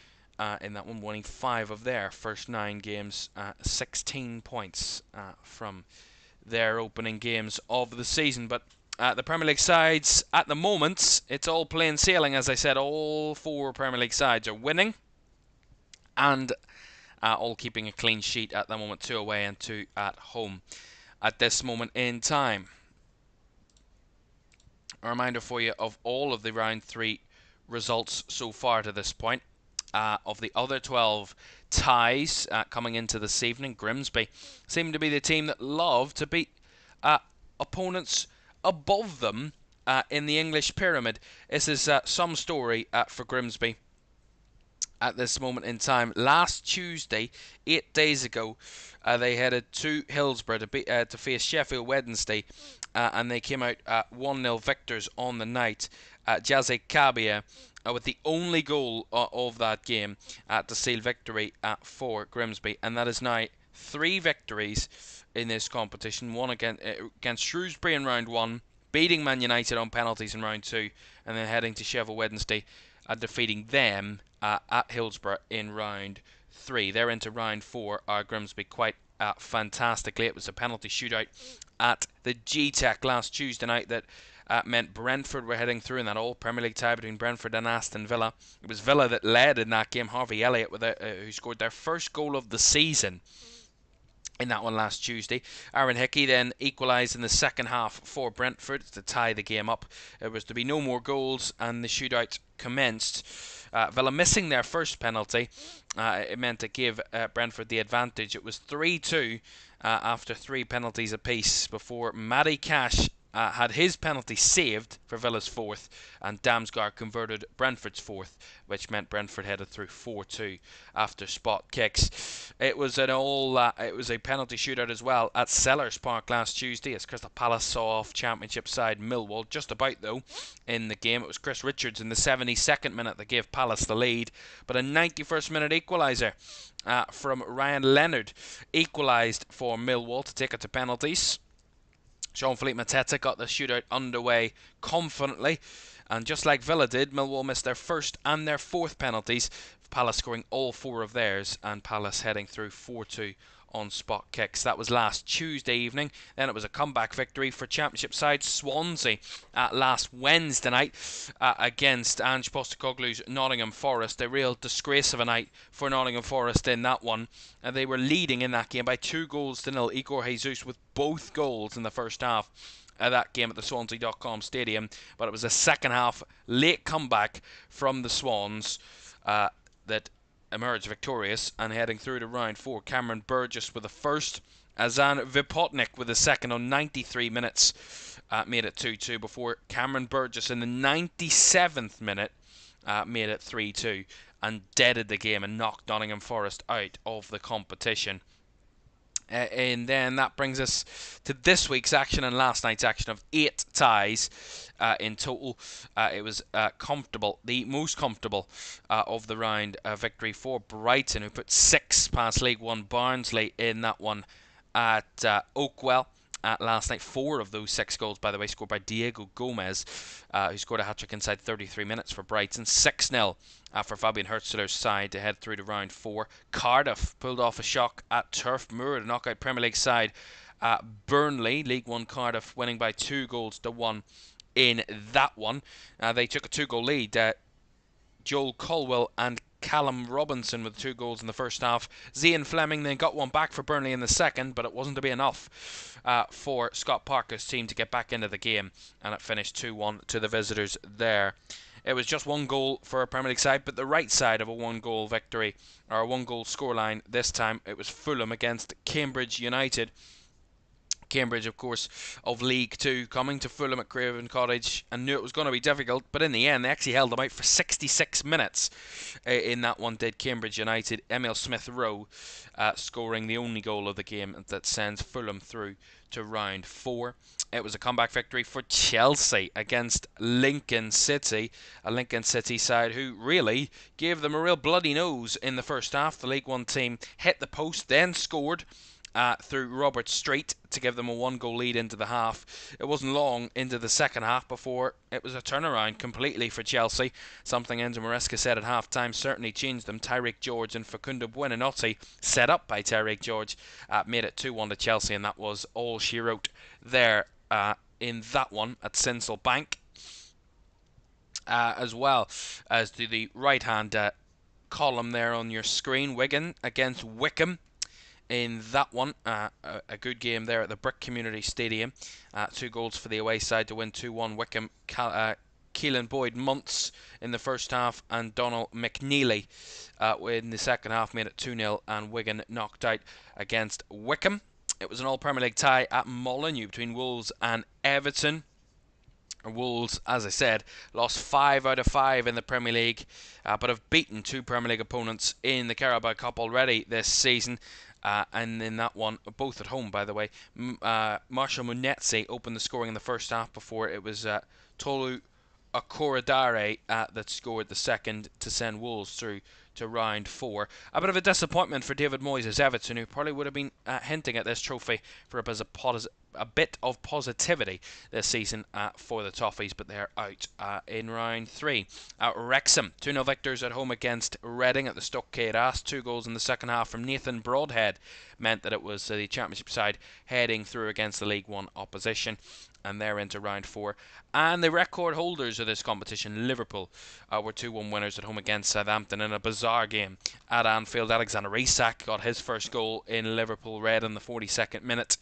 In that one, winning 5 of their first 9 games, 16 points from their opening games of the season. But the Premier League sides, at the moment, it's all plain sailing. As I said, all 4 Premier League sides are winning and all keeping a clean sheet at the moment, 2 away and 2 at home at this moment in time. A reminder for you of all of the round 3 results so far to this point. Of the other 12 ties coming into this evening, Grimsby seem to be the team that love to beat opponents above them in the English pyramid. This is some story for Grimsby at this moment in time. Last Tuesday, 8 days ago, they headed to Hillsborough to face Sheffield Wednesday, and they came out 1-0 victors on the night. Jazzy Kabia with the only goal of that game to seal victory for Grimsby, and that is now 3 victories in this competition. One against Shrewsbury in round 1, beating Man United on penalties in round 2, and then heading to Sheffield Wednesday defeating them at Hillsborough in round 3. They're into round 4, Grimsby, quite fantastically. It was a penalty shootout at the G-Tech last Tuesday night that meant Brentford were heading through in that all-Premier League tie between Brentford and Aston Villa. It was Villa that led in that game. Harvey Elliott, who scored their first goal of the season in that one last Tuesday. Aaron Hickey then equalised in the second half for Brentford to tie the game up. There was to be no more goals, and the shootout commenced. Villa missing their first penalty. It meant to give Brentford the advantage. It was 3-2 after 3 penalties apiece before Matty Cash had his penalty saved for Villa's 4th, and Damsgaard converted Brentford's 4th, which meant Brentford headed through 4-2 after spot kicks. It was a penalty shootout as well at Sellers Park last Tuesday as Crystal Palace saw off Championship side Millwall. Just about though in the game, it was Chris Richards in the 72nd minute that gave Palace the lead, but a 91st minute equaliser from Ryan Leonard equalised for Millwall to take it to penalties. Jean-Philippe Mateta got the shootout underway confidently, and just like Villa did, Millwall missed their first and their 4th penalties, Palace scoring all 4 of theirs, and Palace heading through 4-2 on spot kicks. That was last Tuesday evening. Then it was a comeback victory for Championship side Swansea last Wednesday night against Ange Postecoglou's Nottingham Forest. A real disgrace of a night for Nottingham Forest in that one. They were leading in that game by 2-0. Igor Jesus with both goals in the first half of that game at the Swansea.com stadium, but it was a second half late comeback from the Swans that emerged victorious, and heading through to round 4, Cameron Burgess with the first, Azan Vipotnik with the second on 93 minutes made it 2-2 before Cameron Burgess in the 97th minute made it 3-2 and deaded the game and knocked Nottingham Forest out of the competition. And then that brings us to this week's action and last night's action of 8 ties in total. It was comfortable, the most comfortable of the round victory for Brighton, who put 6 past League One Barnsley in that one at Oakwell. Last night, 4 of those 6 goals, by the way, scored by Diego Gomez, who scored a hat-trick inside 33 minutes for Brighton. 6-0 for Fabian Hurtzler's side to head through to round 4. Cardiff pulled off a shock at Turf Moor to knock out Premier League side Burnley. League One Cardiff winning by 2-1 in that one. They took a 2-goal lead. Joel Colwell and Callum Robinson with 2 goals in the first half. Zian Fleming then got one back for Burnley in the second, but it wasn't to be enough for Scott Parker's team to get back into the game, and it finished 2-1 to the visitors there. It was just 1 goal for a Premier League side, but the right side of a 1-goal victory, or a 1-goal scoreline this time. It was Fulham against Cambridge United. Cambridge, of course, of League 2, coming to Fulham at Craven Cottage, and knew it was going to be difficult, but in the end they actually held them out for 66 minutes in that one, did Cambridge United. Emil Smith-Rowe scoring the only goal of the game that sends Fulham through to round 4. It was a comeback victory for Chelsea against Lincoln City, a Lincoln City side who really gave them a real bloody nose in the first half. The League 1 team hit the post, then scored through Robert Street to give them a 1-goal lead into the half. It wasn't long into the second half before it was a turnaround completely for Chelsea. Something Enzo Maresca said at half-time certainly changed them. Tyreek George and Facundo Buonanotte, set up by Tyreek George, made it 2-1 to Chelsea, and that was all she wrote there in that one at Sinsel Bank. As well as to the right-hand column there on your screen, Wigan against Wycombe. In that one, a good game there at the Brick Community Stadium. 2 goals for the away side to win 2-1. Wycombe, Keelan Boyd Muntz in the first half, and Donald McNeely in the second half made it 2-0, and Wigan knocked out against Wycombe. It was an all-Premier League tie at Molineux between Wolves and Everton. Wolves, as I said, lost 5 out of 5 in the Premier League, but have beaten 2 Premier League opponents in the Carabao Cup already this season. And in that one, both at home by the way, Marshall Munetsi opened the scoring in the first half before it was Tolu a Corridare that scored the second to send Wolves through to round 4. A bit of a disappointment for David Moyes' Everton, who probably would have been hinting at this trophy for a bit of positivity this season for the Toffees, but they're out in round 3. Wrexham, 2-0 victors at home against Reading at the Stockade Ass. 2 goals in the second half from Nathan Broadhead meant that it was the Championship side heading through against the League One opposition, and they're into round 4. And the record holders of this competition, Liverpool, were 2-1 winners at home against Southampton in a bizarre game at Anfield. Alexander Isak got his first goal in Liverpool Red in the 42nd minute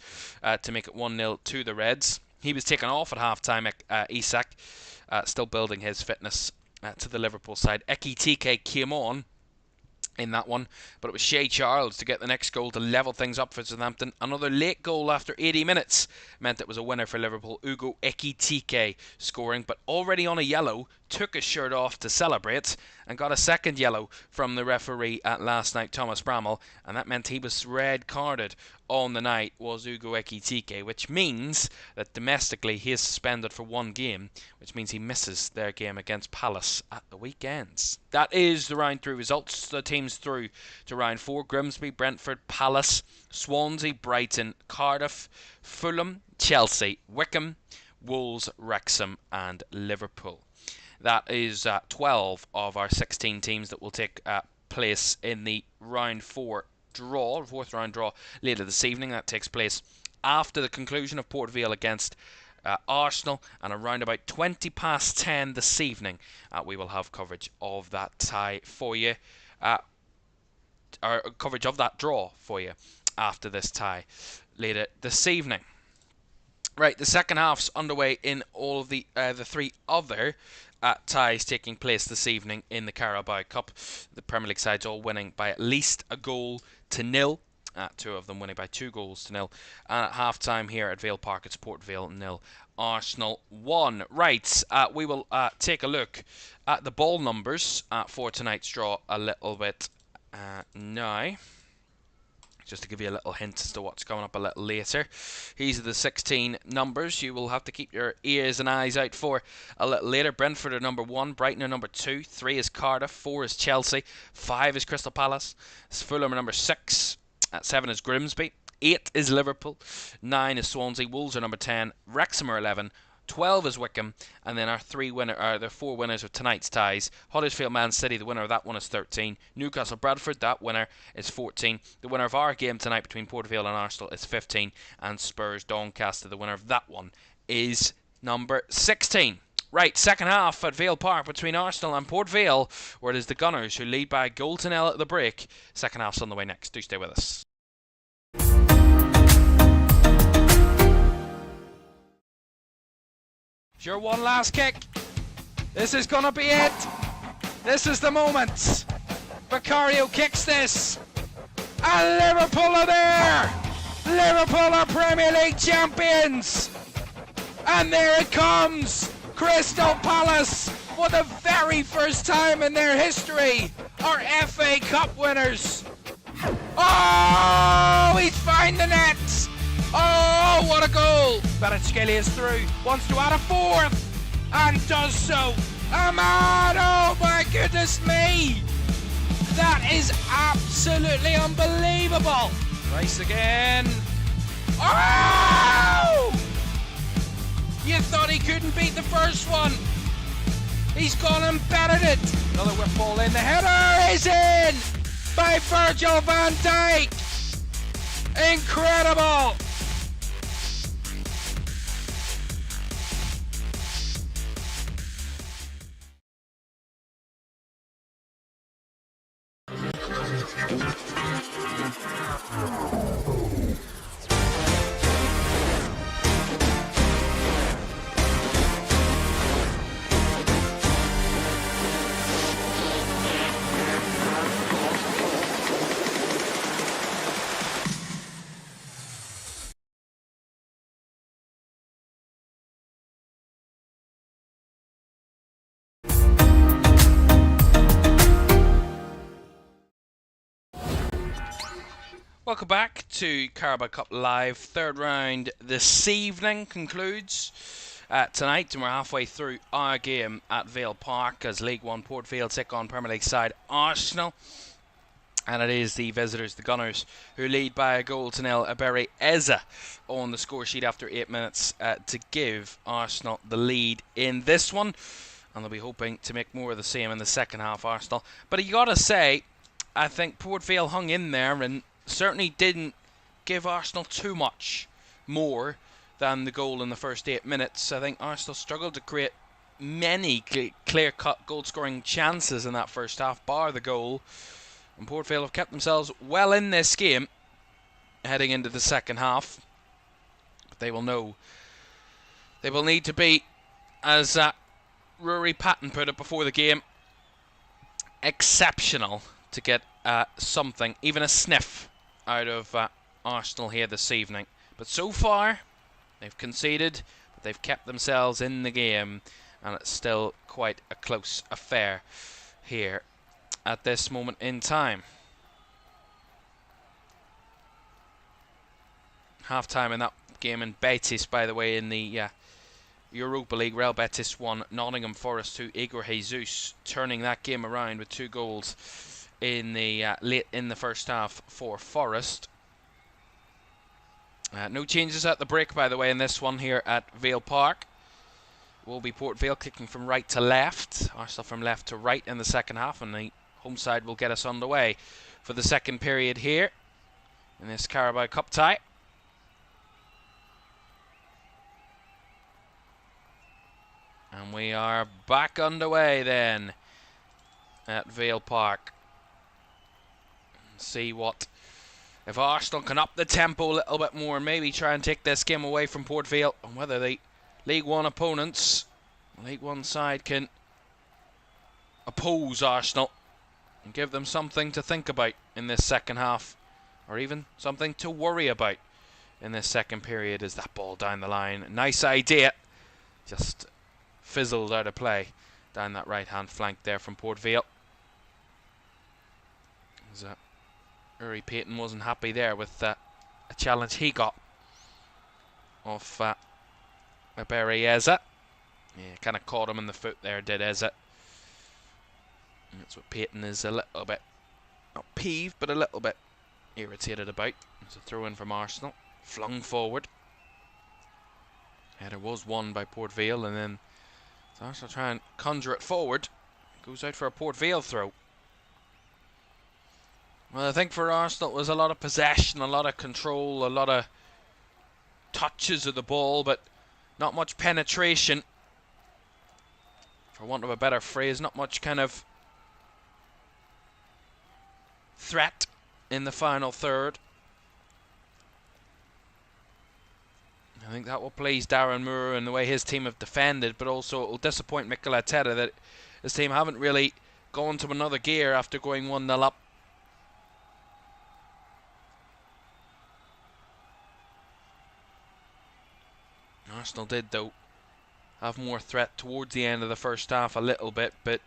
to make it 1-0 to the Reds. He was taken off at half-time, Isak, still building his fitness to the Liverpool side. Ekitike came on in that one, but it was Shea Charles to get the next goal to level things up for Southampton. Another late goal after 80 minutes meant it was a winner for Liverpool. Ugo Ekitike scoring, but already on a yellow, took his shirt off to celebrate and got a second yellow from the referee at last night, Thomas Bramall, and that meant he was red carded on the night, was Ugo Ekitike, which means that domestically he is suspended for 1 game, which means he misses their game against Palace at the weekends. That is the round 3 results. The teams through to round 4: Grimsby, Brentford, Palace, Swansea, Brighton, Cardiff, Fulham, Chelsea, Wycombe, Wolves, Wrexham and Liverpool. That is 12 of our 16 teams that will take place in the round 4 draw, fourth round draw later this evening. That takes place after the conclusion of Port Vale against Arsenal, and around about 20 past 10 this evening we will have coverage of that tie for you, or coverage of that draw for you after this tie later this evening. Right, the second half's underway in all of the 3 other ties taking place this evening in the Carabao Cup. The Premier League sides all winning by at least a goal to nil. 2 of them winning by 2 goals to nil. And at half-time here at Vale Park, it's Port Vale 0, Arsenal 1. Right, we will take a look at the ball numbers for tonight's draw a little bit now, just to give you a little hint as to what's coming up a little later. These are the 16 numbers you will have to keep your ears and eyes out for a little later. Brentford are number 1, Brighton are number 2, 3 is Cardiff, 4 is Chelsea, 5 is Crystal Palace, Fulham are number 6, 7 is Grimsby, 8 is Liverpool, 9 is Swansea, Wolves are number 10, Wrexham are 11, 12 is Wycombe, and then our 4 winners of tonight's ties: Huddersfield Man City, the winner of that one is 13, Newcastle Bradford, that winner is 14, the winner of our game tonight between Port Vale and Arsenal is 15, and Spurs Doncaster, the winner of that one, is number 16. Right, second half at Vale Park between Arsenal and Port Vale, where it is the Gunners who lead by a goal to nil at the break. Second half's on the way next. Do stay with us. Sure, one last kick. This is gonna be it. This is the moment. Vicario kicks this, and Liverpool are there. Liverpool are Premier League champions, and there it comes. Crystal Palace, for the very first time in their history, are FA Cup winners. Oh, he's found the net. Oh, what a goal! Kvaratskhelia is through, wants to add a 4th, and does so. Ahmad, oh my goodness me! That is absolutely unbelievable! Rice again. Oh! You thought he couldn't beat the first one. He's gone and battered it. Another whip ball in. The header is in by Virgil van Dijk. Incredible! Welcome back to Carabao Cup Live. Third round this evening concludes tonight, and we're halfway through our game at Vale Park as League One Port Vale take on Premier League side Arsenal. And it is the visitors, the Gunners, who lead by a goal to nil. Aberi Eza on the score sheet after 8 minutes to give Arsenal the lead in this one. And they'll be hoping to make more of the same in the second half, Arsenal. But you got to say, I think Port Vale hung in there and certainly didn't give Arsenal too much more than the goal in the first 8 minutes. I think Arsenal struggled to create many clear-cut goal-scoring chances in that first half, bar the goal. And Port Vale have kept themselves well in this game heading into the second half. But they will know. They will need to be, as Rory Patton put it before the game, exceptional to get something, even a sniff, out of Arsenal here this evening. But so far, they've conceded, but they've kept themselves in the game. And it's still quite a close affair here at this moment in time. Half-time in that game in Betis, by the way, in the Europa League. Real Betis won, Nottingham Forest 2. Igor Jesus turning that game around with 2 goals in the late in the first half for Forest. No changes at the break, by the way, in this one here at Vale Park. Will be Port Vale kicking from right to left, Arsenal from left to right in the second half, and the home side will get us underway for the second period here in this Carabao Cup tie. And we are back underway then at Vale Park. See what, if Arsenal can up the tempo a little bit more, maybe try and take this game away from Port Vale, and whether the League One opponents, League One side, can oppose Arsenal and give them something to think about in this second half, or even something to worry about in this second period. Is that ball down the line? Nice idea, just fizzled out of play down that right hand flank there from Port Vale. Uri Payton wasn't happy there with a challenge he got off Aberi Eza. Yeah, kind of caught him in the foot there, did Eza. And that's what Payton is a little bit, not peeved, but a little bit irritated about. It's a throw in from Arsenal, flung forward. Header was won by Port Vale, and then Arsenal try and conjure it forward. Goes out for a Port Vale throw. Well, I think for Arsenal it was a lot of possession, a lot of control, a lot of touches of the ball, but not much penetration, for want of a better phrase. Not much kind of threat in the final third. I think that will please Darren Moore and the way his team have defended, but also it will disappoint Mikel Arteta that his team haven't really gone to another gear after going 1-0 up. Arsenal did, though, have more threat towards the end of the first half a little bit, but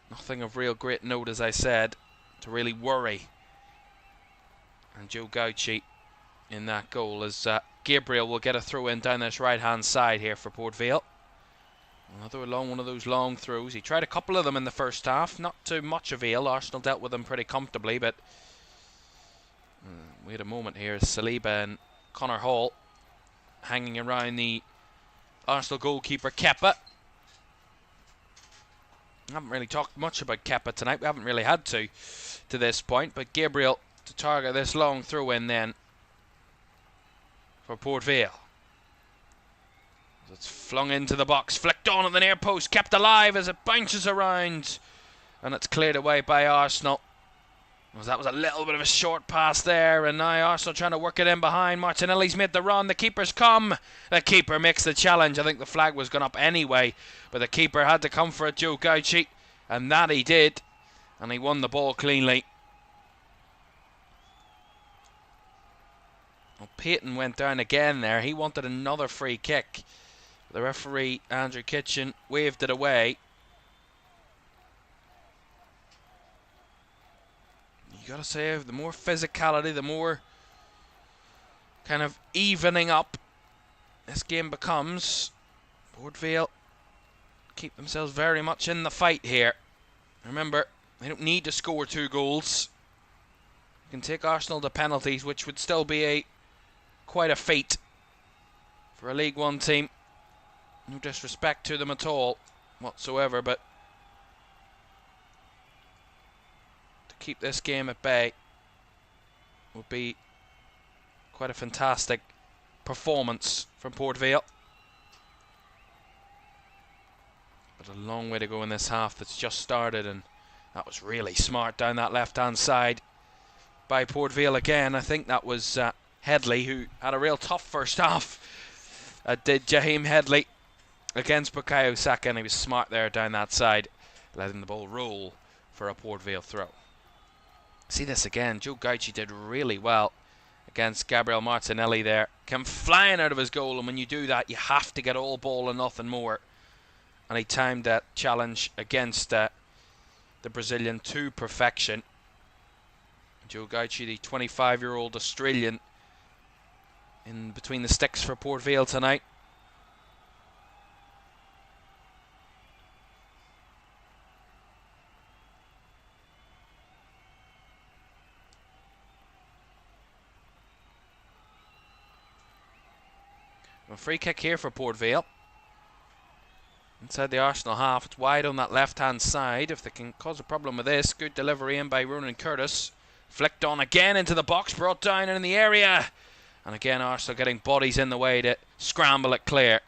nothing of real great note, as I said, to really worry. And Joe Gauci in that goal, as Gabriel will get a throw in down this right hand side here for Port Vale. Another one of those long throws. He tried a couple of them in the first half, not too much avail. Arsenal dealt with them pretty comfortably, but wait a moment here. Saliba and Connor Hall hanging around the Arsenal goalkeeper Kepa. I haven't really talked much about Kepa tonight. We haven't really had to this point, but Gabriel to target this long throw in then for Port Vale. It's flung into the box, flicked on at the near post, kept alive as it bounces around, and it's cleared away by Arsenal. That was a little bit of a short pass there, and now Arsenal trying to work it in behind. Martinelli's made the run, the keeper's come. The keeper makes the challenge. I think the flag was gone up anyway, but the keeper had to come for it, Joe Gauci, and that he did, and he won the ball cleanly. Well, Payton went down again there. He wanted another free kick. The referee, Andrew Kitchen, waved it away. You got to say, the more physicality, the more kind of evening up this game becomes. Port Vale keep themselves very much in the fight here. Remember, they don't need to score 2 goals. You can take Arsenal to penalties, which would still be quite a feat for a League One team. No disrespect to them at all whatsoever, but to keep this game at bay would be quite a fantastic performance from Port Vale. But a long way to go in this half that's just started, and that was really smart down that left-hand side by Port Vale again. I think that was Headley, who had a real tough first half. Did Jaheim Headley against Bukayo Saka, and he was smart there down that side, letting the ball roll for a Port Vale throw. See this again. Joe Gauci did really well against Gabriel Martinelli there. Came flying out of his goal, and when you do that, you have to get all ball and nothing more. And he timed that challenge against the Brazilian to perfection. Joe Gauci, the 25-year-old Australian, in between the sticks for Port Vale tonight. A free kick here for Port Vale. Inside the Arsenal half, it's wide on that left-hand side. If they can cause a problem with this, good delivery in by Ronan Curtis. Flicked on again into the box, brought down in the area. And again, Arsenal getting bodies in the way to scramble it clear.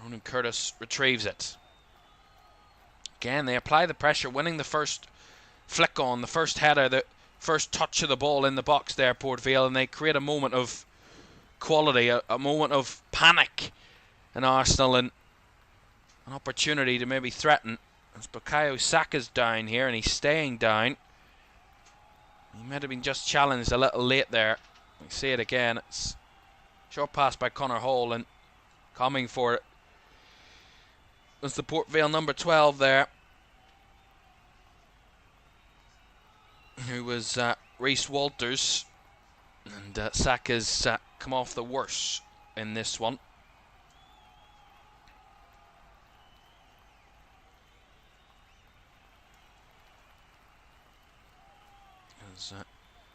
Ronan Curtis retrieves it. Again, they apply the pressure, winning the first flick on, the first header, the first touch of the ball in the box there, Port Vale, and they create a moment of quality, a moment of panic in Arsenal, and an opportunity to maybe threaten. As Bukayo Saka's down here, and he's staying down. He might have been just challenged a little late there. We see it again. It's short pass by Connor Hall, and coming for it was the Port Vale number 12 there, who was Reece Walters. And Saka's come off the worse in this one.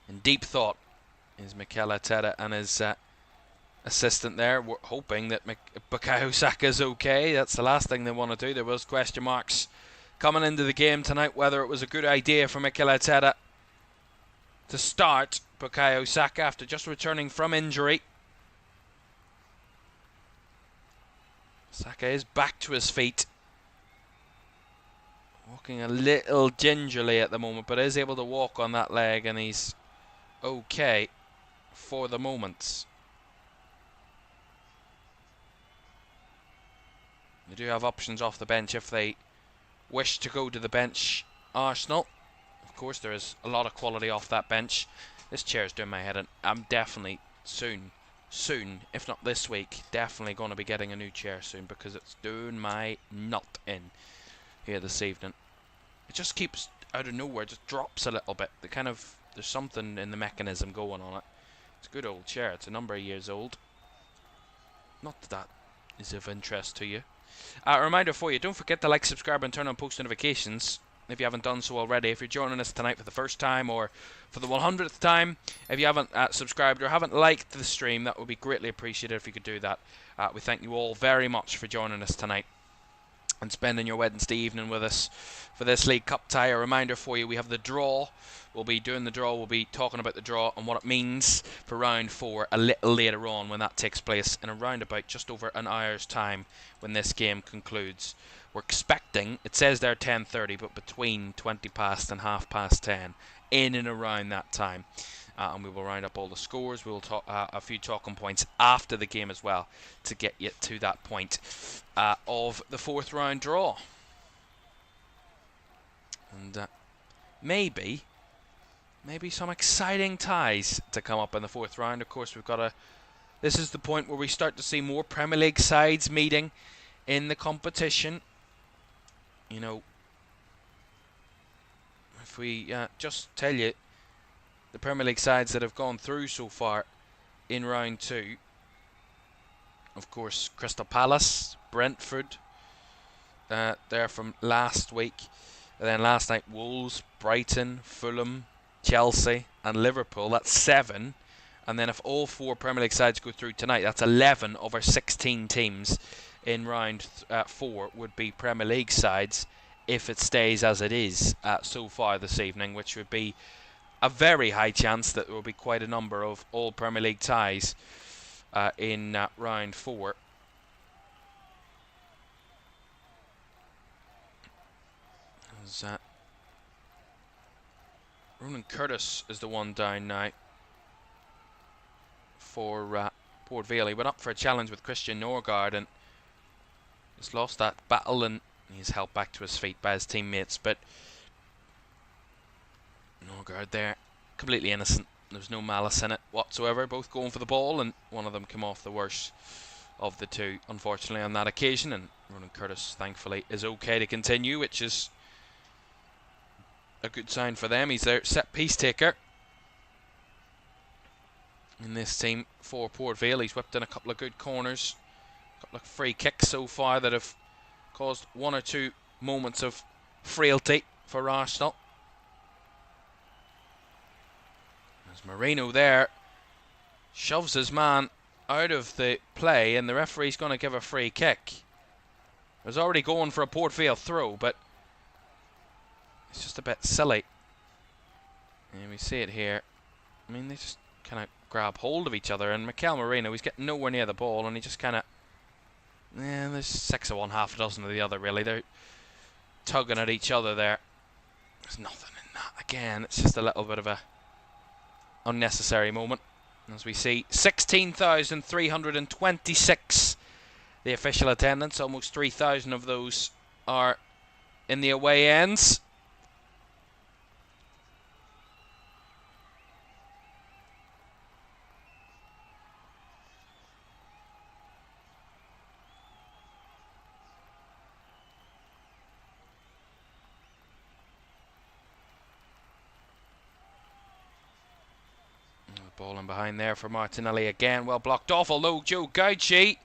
In deep thought is Mikel Arteta and his assistant there. We're hoping that Bukayo Saka's okay. That's the last thing they want to do. There was question marks coming into the game tonight whether it was a good idea for Mikel Arteta to start Bukayo Saka after just returning from injury. Saka is back to his feet. Walking a little gingerly at the moment, but is able to walk on that leg, and he's okay for the moment. They do have options off the bench if they wish to go to the bench, Arsenal. Of course, there is a lot of quality off that bench. This chair's doing my head in. I'm definitely soon, if not this week, definitely going to be getting a new chair soon, because it's doing my nut in here this evening. It just keeps out of nowhere, just drops a little bit. There's something in the mechanism going on it. It's a good old chair. It's a number of years old. Not that is of interest to you. A reminder for you, don't forget to like, subscribe and turn on post notifications if you haven't done so already. If you're joining us tonight for the first time or for the 100th time, if you haven't subscribed or haven't liked the stream, that would be greatly appreciated if you could do that. We thank you all very much for joining us tonight and spending your Wednesday evening with us for this League Cup tie. A reminder for you, we have the draw. We'll be doing the draw. We'll be talking about the draw and what it means for round 4 a little later on when that takes place in around about just over an hour's time when this game concludes. We're expecting, it says there 10:30, but between 20 past and 10:30, in and around that time. And we will round up all the scores. We will talk a few talking points after the game as well to get you to that point of the 4th round draw. And maybe some exciting ties to come up in the 4th round. Of course, this is the point where we start to see more Premier League sides meeting in the competition. You know, if we just tell you the Premier League sides that have gone through so far in round 2. Of course, Crystal Palace, Brentford, there from last week. And then last night, Wolves, Brighton, Fulham, Chelsea and Liverpool. That's 7. And then if all 4 Premier League sides go through tonight, that's 11 of our 16 teams in round 4 would be Premier League sides if it stays as it is so far this evening, which would be a very high chance that there will be quite a number of all Premier League ties in round 4. As, Ronan Curtis is the one down now for Port Vale. He went up for a challenge with Christian Norgard and he's lost that battle, and he's helped back to his feet by his teammates. But Norgard there, completely innocent. There's no malice in it whatsoever. Both going for the ball, and one of them came off the worst of the two, unfortunately, on that occasion. And Ronan Curtis, thankfully, is okay to continue, which is a good sign for them. He's their set piece taker in this team for Port Vale. He's whipped in a couple of good corners, a couple of free kicks so far that have caused 1 or 2 moments of frailty for Arsenal. As Moreno there shoves his man out of the play, and the referee's going to give a free kick. It was already going for a Port Vale throw, but it's just a bit silly. And we see it here. I mean, they just kind of grab hold of each other, and Mikel Moreno, he's getting nowhere near the ball, and he just kind of, there's 6 of one, half a dozen of the other, really. They're tugging at each other there. There's nothing in that. Again, it's just a little bit of a unnecessary moment. As we see, 16,326 the official attendance. Almost 3,000 of those are in the away ends. Ball in behind there for Martinelli again. Well blocked off, although Joe Gauchi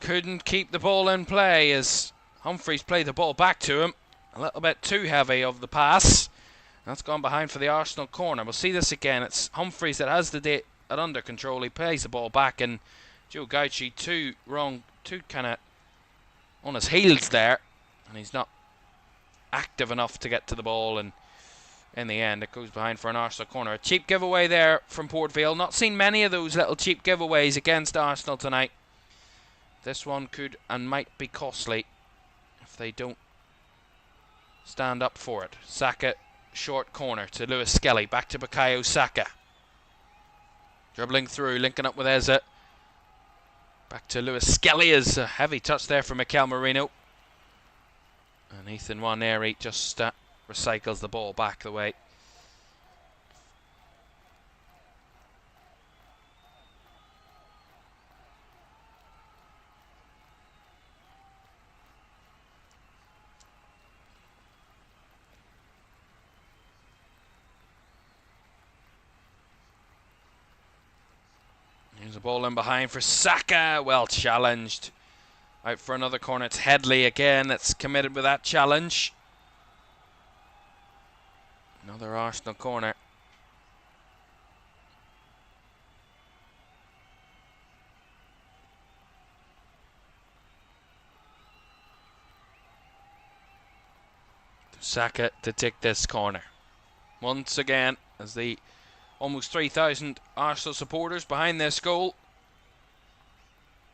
couldn't keep the ball in play as Humphreys played the ball back to him. A little bit too heavy of the pass. That's gone behind for the Arsenal corner. We'll see this again. It's Humphreys that has the under control. He plays the ball back, and Joe Gauchi too kind of on his heels there, and he's not active enough to get to the ball, and in the end, it goes behind for an Arsenal corner. A cheap giveaway there from Port Vale. Not seen many of those little cheap giveaways against Arsenal tonight. This one could and might be costly if they don't stand up for it. Saka, short corner to Lewis Skelly. Back to Bukayo Saka. Dribbling through, linking up with Eze. Back to Lewis Skelly. Is a heavy touch there from Mikel Moreno. And Ethan Nwaneri just recycles the ball back the way. Here's a ball in behind for Saka. Well challenged. Out for another corner. It's Headley again that's committed with that challenge. Another Arsenal corner. Saka to take this corner. Once again, as the almost 3,000 Arsenal supporters behind this goal,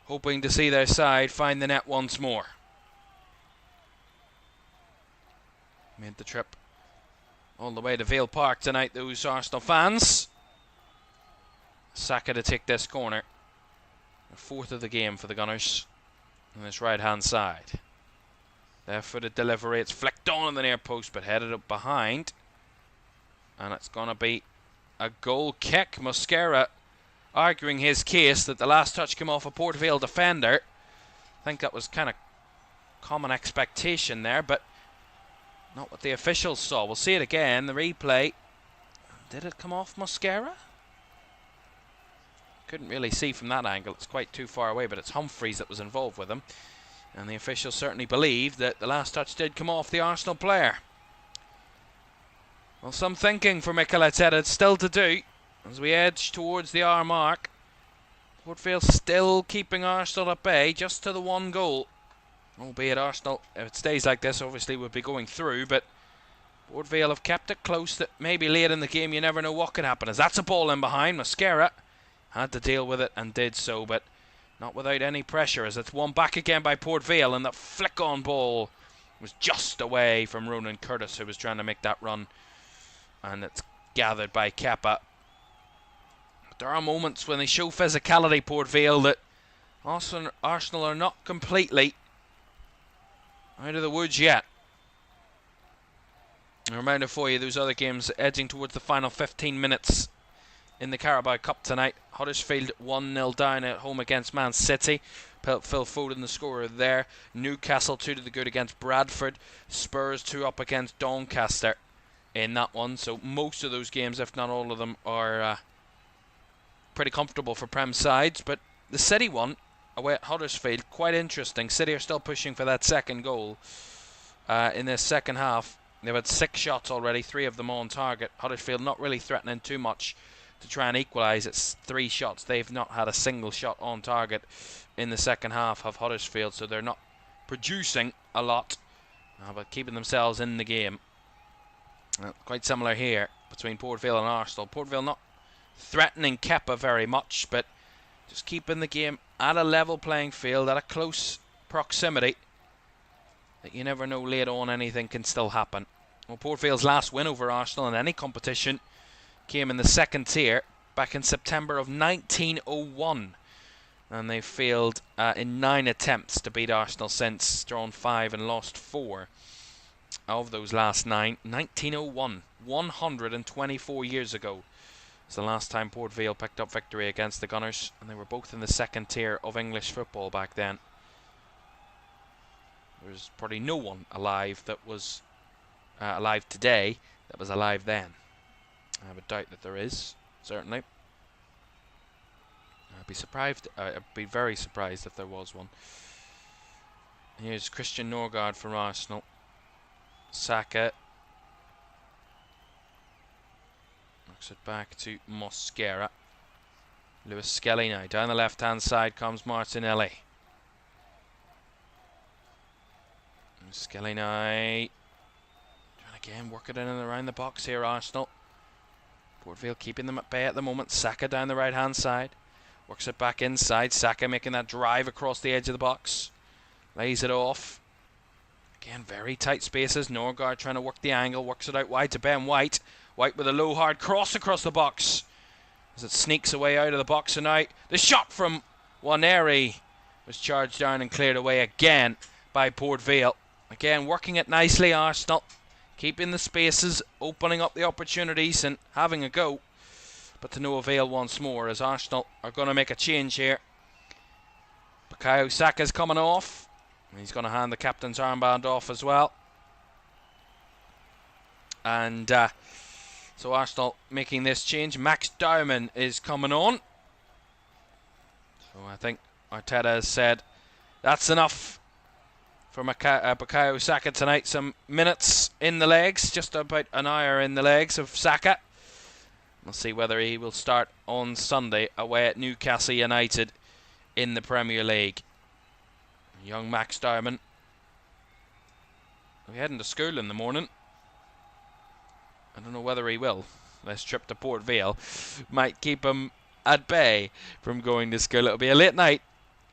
hoping to see their side find the net once more. Made the trip all the way to Vale Park tonight, those Arsenal fans. Saka to take this corner. The 4th of the game for the Gunners on this right-hand side. There for the delivery. It's flicked on the near post, but headed up behind. And it's going to be a goal kick. Mosquera arguing his case that the last touch came off a Port Vale defender. I think that was kind of common expectation there, but not what the officials saw. We'll see it again, the replay. Did it come off Mosquera? couldn't really see from that angle. It's quite too far away, but it's Humphreys that was involved with him. And the officials certainly believed that the last touch did come off the Arsenal player. Well, some thinking for Mikel Arteta still to do as we edge towards the hour mark. Port Vale still keeping Arsenal at bay, just to the 1 goal. Albeit Arsenal, if it stays like this, obviously would be going through, but Port Vale have kept it close. That maybe late in the game you never know what can happen. As that's a ball in behind, Mosquera had to deal with it and did so, but not without any pressure, as it's won back again by Port Vale, and the flick-on ball was just away from Ronan Curtis, who was trying to make that run, and it's gathered by Kepa. There are moments when they show physicality, Port Vale, that Arsenal are not completely out of the woods yet. A reminder for you, those other games edging towards the final 15 minutes in the Carabao Cup tonight. Huddersfield 1-0 down at home against Man City. Phil Foden the scorer there. Newcastle 2 to the good against Bradford. Spurs 2 up against Doncaster in that one. So most of those games, if not all of them, are pretty comfortable for Prem sides. But the City one away at Huddersfield, quite interesting. City are still pushing for that second goal in this second half. They've had 6 shots already, 3 of them on target. Huddersfield not really threatening too much to try and equalise. It's 3 shots. They've not had a single shot on target in the second half of Huddersfield, so they're not producing a lot, but keeping themselves in the game. Quite similar here between Port Vale and Arsenal. Port Vale not threatening Kepa very much, but just keeping the game at a level playing field, at a close proximity, that you never know late on anything can still happen. Well, Port Vale's last win over Arsenal in any competition came in the second tier back in September of 1901, and they've failed in 9 attempts to beat Arsenal since, drawn 5 and lost 4 of those last 9. 1901, 124 years ago, was the last time Port Vale picked up victory against the Gunners, and they were both in the second tier of English football back then. There's probably no one alive that was alive today that was alive then. I would doubt that there is, certainly. I'd be very surprised if there was one. Here's Christian Norgard from Arsenal. Saka knocks it back to Mosquera. Lewis Skelly now. Down the left-hand side comes Martinelli. Skelly now. Trying again, work it in and around the box here, Arsenal. Port Vale keeping them at bay at the moment. Saka down the right-hand side. Works it back inside. Saka making that drive across the edge of the box. Lays it off. Again, very tight spaces. Norgard trying to work the angle. Works it out wide to Ben White. White with a low, hard cross across the box as it sneaks away out of the box. And now the shot from Waneri was charged down and cleared away again by Port Vale. Again, working it nicely, Arsenal. Keeping the spaces, opening up the opportunities and having a go. But to no avail once more, as Arsenal are going to make a change here. Bukayo Saka's coming off. He's going to hand the captain's armband off as well. And so Arsenal making this change. Max Dowman is coming on. So I think Arteta has said that's enough for Bukayo Saka tonight. Some minutes in the legs, just about an hour in the legs of Saka. We'll see whether he will start on Sunday away at Newcastle United in the Premier League. Young Max Dowman. We're heading to school in the morning. I don't know whether he will. This trip to Port Vale might keep him at bay from going to school. It'll be a late night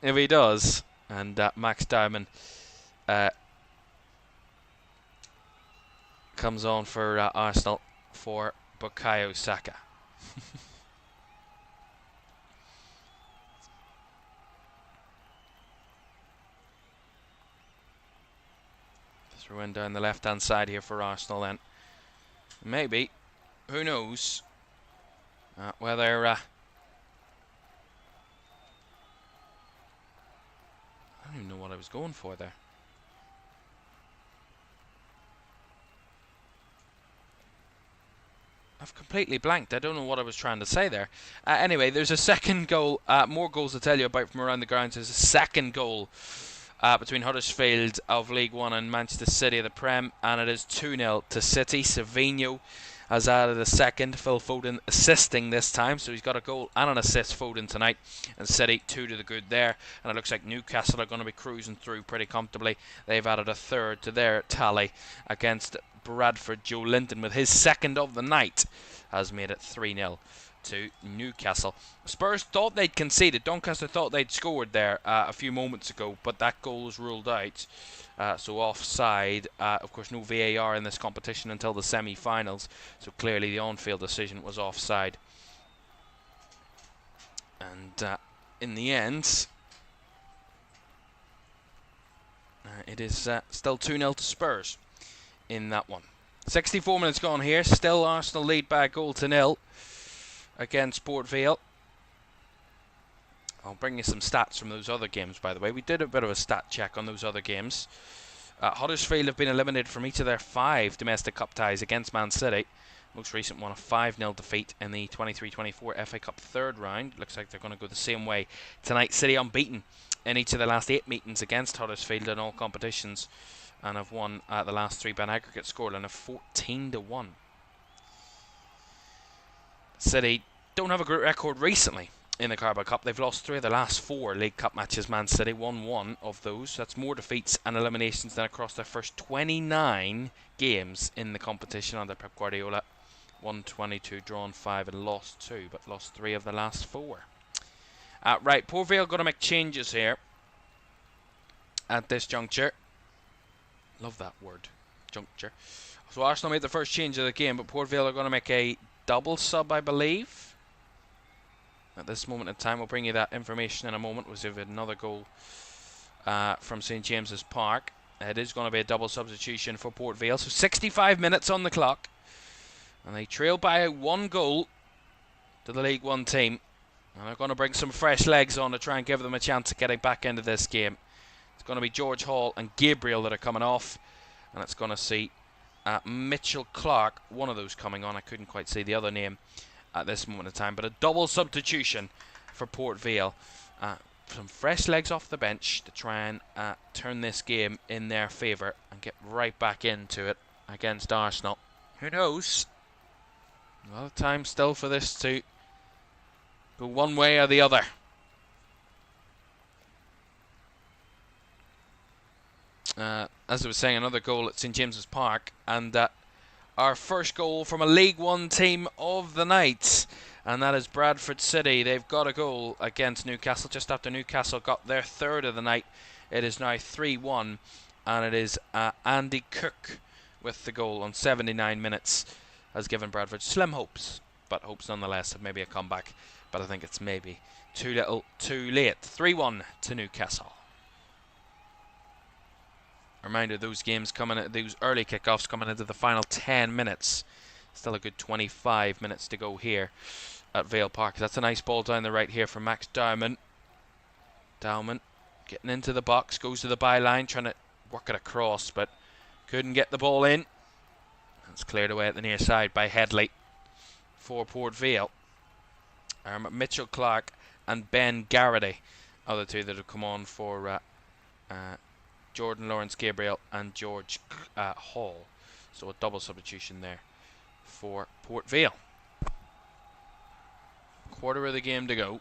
if he does. And Max Dowman comes on for Arsenal for Bukayo Saka. Throw in down the left hand side here for Arsenal then. Maybe, who knows, whether I don't even know what I was going for there. I've completely blanked. I don't know what I was trying to say there. Anyway, there's a second goal. More goals to tell you about from around the grounds. There's a second goal between Huddersfield of League One and Manchester City of the Prem, and it is 2-0 to City. Savinho has added a second. Phil Foden assisting this time, so he's got a goal and an assist, Foden, tonight. And City 2 to the good there. And it looks like Newcastle are going to be cruising through pretty comfortably. They've added a third to their tally against Bradford. Joe Linton, with his second of the night, has made it 3-0 to Newcastle. Spurs thought they'd conceded. Doncaster thought they'd scored there a few moments ago, but that goal was ruled out. So offside. Of course, no VAR in this competition until the semi-finals. So clearly the on-field decision was offside. And in the end, it is still 2-0 to Spurs in that one. 64 minutes gone here. Still Arsenal lead by a goal to nil against Port Vale. I'll bring you some stats from those other games, by the way. We did a bit of a stat check on those other games. Huddersfield have been eliminated from each of their 5 domestic cup ties against Man City. Most recent one, a 5-0 defeat in the 23-24 FA Cup third round. Looks like they're going to go the same way tonight. City unbeaten in each of the last 8 meetings against Huddersfield in all competitions, and have won the last 3 by an aggregate scoreline of 14-1. City don't have a great record recently in the Carabao Cup. They've lost 3 of the last 4 League Cup matches. Man City won 1 of those. That's more defeats and eliminations than across their first 29 games in the competition under Pep Guardiola. Won 22, drawn 5 and lost 2, but lost 3 of the last 4. Right, Port Vale got to make changes here at this juncture. Love that word, juncture. So Arsenal made the first change of the game, but Port Vale are going to make a double sub, I believe. At this moment in time, we'll bring you that information in a moment. We've had another goal from St James's Park. It is going to be a double substitution for Port Vale. So 65 minutes on the clock. And they trail by 1 goal to the League One team. And they're going to bring some fresh legs on to try and give them a chance of getting back into this game. It's going to be George Hall and Gabriel that are coming off. And it's going to see Mitchell Clark, one of those coming on. I couldn't quite see the other name at this moment in time, but a double substitution for Port Vale. Some fresh legs off the bench to try and turn this game in their favour and get right back into it against Arsenal. Who knows? A lot of time still for this to go one way or the other. As I was saying, another goal at St James's Park, and our first goal from a League One team of the night, and that is Bradford City. They've got a goal against Newcastle just after Newcastle got their third of the night. It is now 3-1, and it is Andy Cook with the goal on 79 minutes. Has given Bradford slim hopes, but hopes nonetheless of maybe a comeback. But I think it's maybe too little, too late. 3-1 to Newcastle. Reminder, those games coming at those early kickoffs coming into the final 10 minutes. Still a good 25 minutes to go here at Vale Park. That's a nice ball down the right here from Max Dowman. Dowman getting into the box, goes to the byline, trying to work it across, but couldn't get the ball in. It's cleared away at the near side by Headley for Port Vale. Mitchell Clark and Ben Garrity are the two that have come on for Jordan Lawrence Gabriel and George Hall. So a double substitution there for Port Vale. Quarter of the game to go.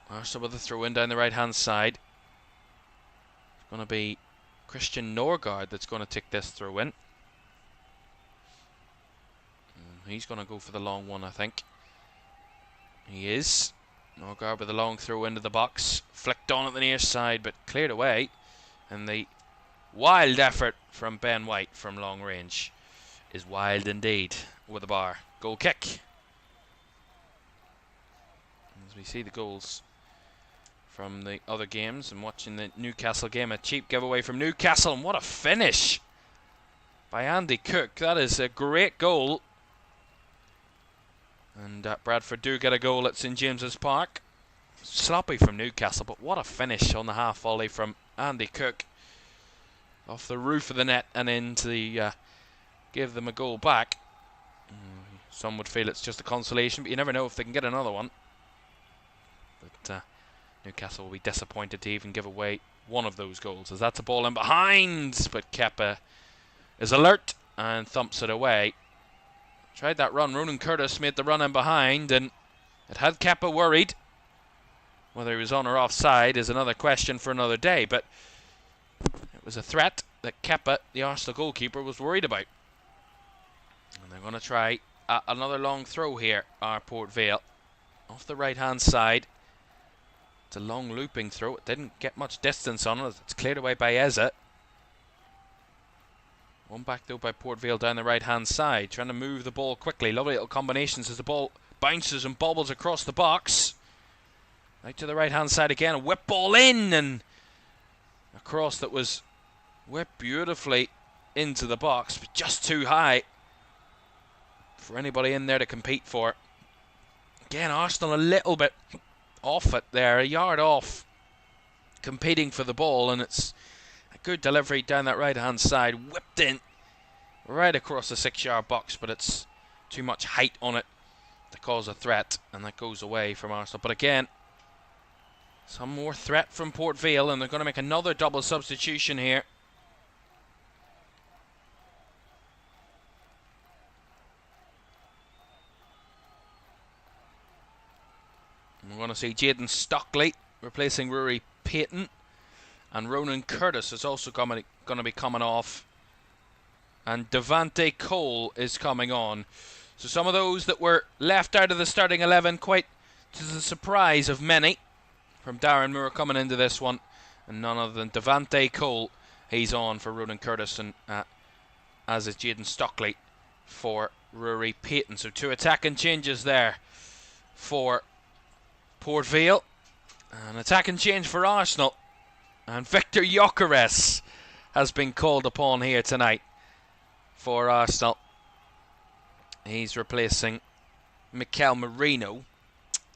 Arsenal with a throw in down the right hand side. It's going to be Christian Norgard that's going to take this throw in. He's going to go for the long one, I think. He is. Norgard with a long throw into the box. Flicked on at the near side, but cleared away. And the wild effort from Ben White from long range is wild indeed with a bar. Goal kick. As we see the goals from the other games and watching the Newcastle game, a cheap giveaway from Newcastle, and what a finish by Andy Cook. That is a great goal. And Bradford do get a goal at St James's Park. Sloppy from Newcastle, but what a finish on the half volley from Andy Cook. Off the roof of the net and into the give them a goal back. Some would feel it's just a consolation, but you never know if they can get another one. But Newcastle will be disappointed to even give away one of those goals, as that's a ball in behind. But Kepa is alert and thumps it away. Tried that run. Ronan Curtis made the run in behind, and it had Kepa worried. Whether he was on or offside is another question for another day, but it was a threat that Kepa, the Arsenal goalkeeper, was worried about. And they're going to try another long throw here, Port Vale. Off the right-hand side. It's a long looping throw. It didn't get much distance on it. It's cleared away by Eza. One back though by Port Vale down the right-hand side. Trying to move the ball quickly. Lovely little combinations as the ball bounces and bobbles across the box. Right to the right-hand side again. A whip ball in, and a cross that was whipped beautifully into the box, but just too high for anybody in there to compete for. Again, Arsenal a little bit off it there, a yard off, competing for the ball, and it's a good delivery down that right-hand side, whipped in right across the 6-yard box, but it's too much height on it to cause a threat, and that goes away from Arsenal. But again, some more threat from Port Vale, and they're going to make another double substitution here. We're going to see Jaden Stockley replacing Rory Payton, and Ronan Curtis is also going to be coming off, and Devante Cole is coming on. So some of those that were left out of the starting 11, quite to the surprise of many, from Darren Moore coming into this one, and none other than Devante Cole. He's on for Ronan Curtis, and as is Jaden Stockley for Rory Payton. So 2 attacking changes there for Port Vale. An attacking change for Arsenal, and Victor Gyökeres has been called upon here tonight for Arsenal. He's replacing Mikel Merino.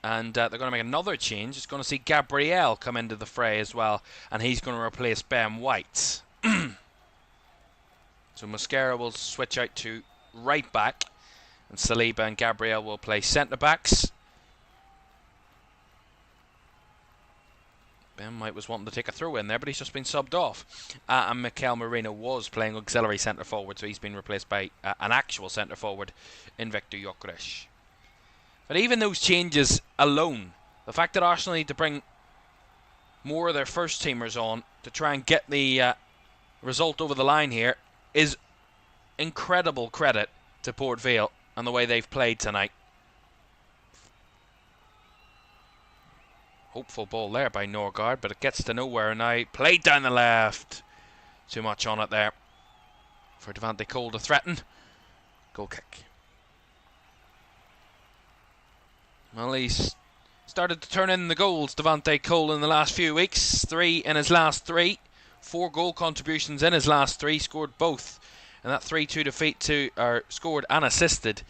And they're going to make another change. It's going to see Gabriel come into the fray as well, and he's going to replace Ben White. So Mosquera will switch out to right back, and Saliba and Gabriel will play centre backs. Ben White was wanting to take a throw in there, but he's just been subbed off. And Mikel Merino was playing auxiliary centre forward, so he's been replaced by an actual centre forward in Victor Gyökeres. But even those changes alone, the fact that Arsenal need to bring more of their first teamers on to try and get the result over the line here, is incredible credit to Port Vale and the way they've played tonight. Hopeful ball there by Norgard, but it gets to nowhere now. Played down the left. Too much on it there for Devante Cole to threaten. Goal kick. Well, he's started to turn in the goals, Devante Cole, in the last few weeks. 3 in his last 3. 4 goal contributions in his last 3. Scored both. And that 3-2 defeat scored and assisted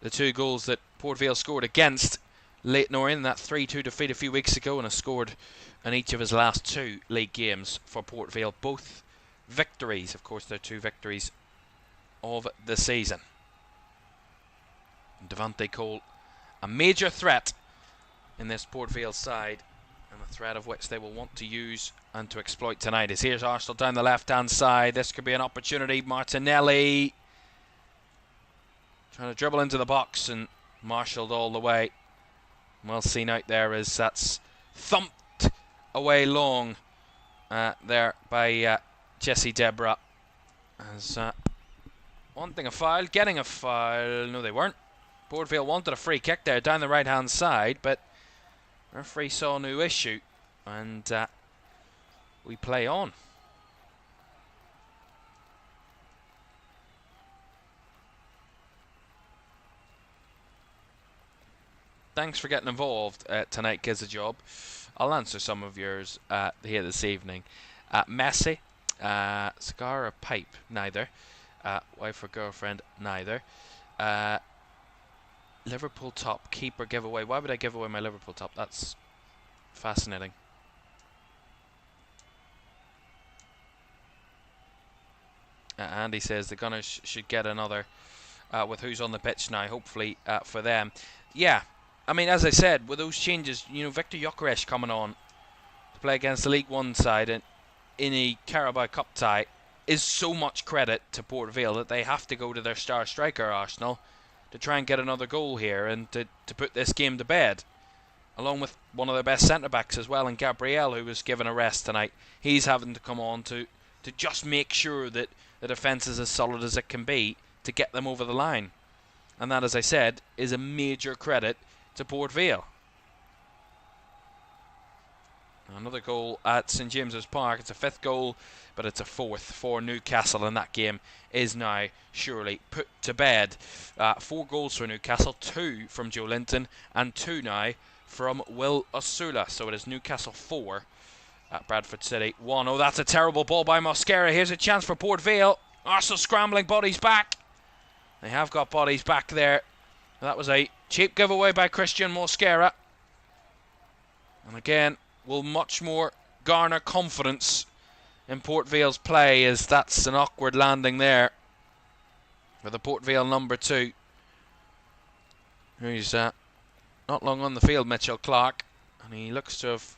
the 2 goals that Port Vale scored against Leyton Orient. That 3-2 defeat a few weeks ago, and has scored in each of his last 2 league games for Port Vale. Both victories, of course, they're 2 victories of the season. And Devante Cole, a major threat in this Port Vale side, and a threat of which they will want to use and to exploit tonight. As here's Arsenal down the left-hand side. This could be an opportunity. Martinelli trying to dribble into the box and marshalled all the way. Well seen out there as that's thumped away long there by Jesse Debra. As wanting a foul, getting a foul. No, they weren't. Port Vale wanted a free kick there down the right-hand side, but referee saw no issue, and we play on. Thanks for getting involved tonight, Gives a Job. I'll answer some of yours here this evening. Messi, cigar or pipe? Neither. Wife or girlfriend? Neither. Liverpool top keeper giveaway. Why would I give away my Liverpool top? That's fascinating. Andy says the Gunners should get another with who's on the pitch now, hopefully for them. Yeah, I mean, as I said, with those changes, you know, Victor Gyökeres coming on to play against the League One side in a Carabao Cup tie is so much credit to Port Vale that they have to go to their star striker, Arsenal, to try and get another goal here and to put this game to bed. Along with one of their best centre-backs as well, and Gabriel, who was given a rest tonight. He's having to come on to just make sure that the defence is as solid as it can be to get them over the line. And that, as I said, is a major credit to Port Vale. Another goal at St James's Park. It's a 5th goal, but it's a 4th for Newcastle, and that game is now surely put to bed. 4 goals for Newcastle, 2 from Joe Linton, and 2 now from Will Osula. So it is Newcastle 4 at Bradford City 1. Oh, that's a terrible ball by Mosquera. Here's a chance for Port Vale. Arsenal scrambling, bodies back. They have got bodies back there. That was a cheap giveaway by Christian Mosquera. And again, will much more garner confidence in Port Vale's play, as that's an awkward landing there for the Port Vale number 2. Who's not long on the field, Mitchell Clark, and he looks to have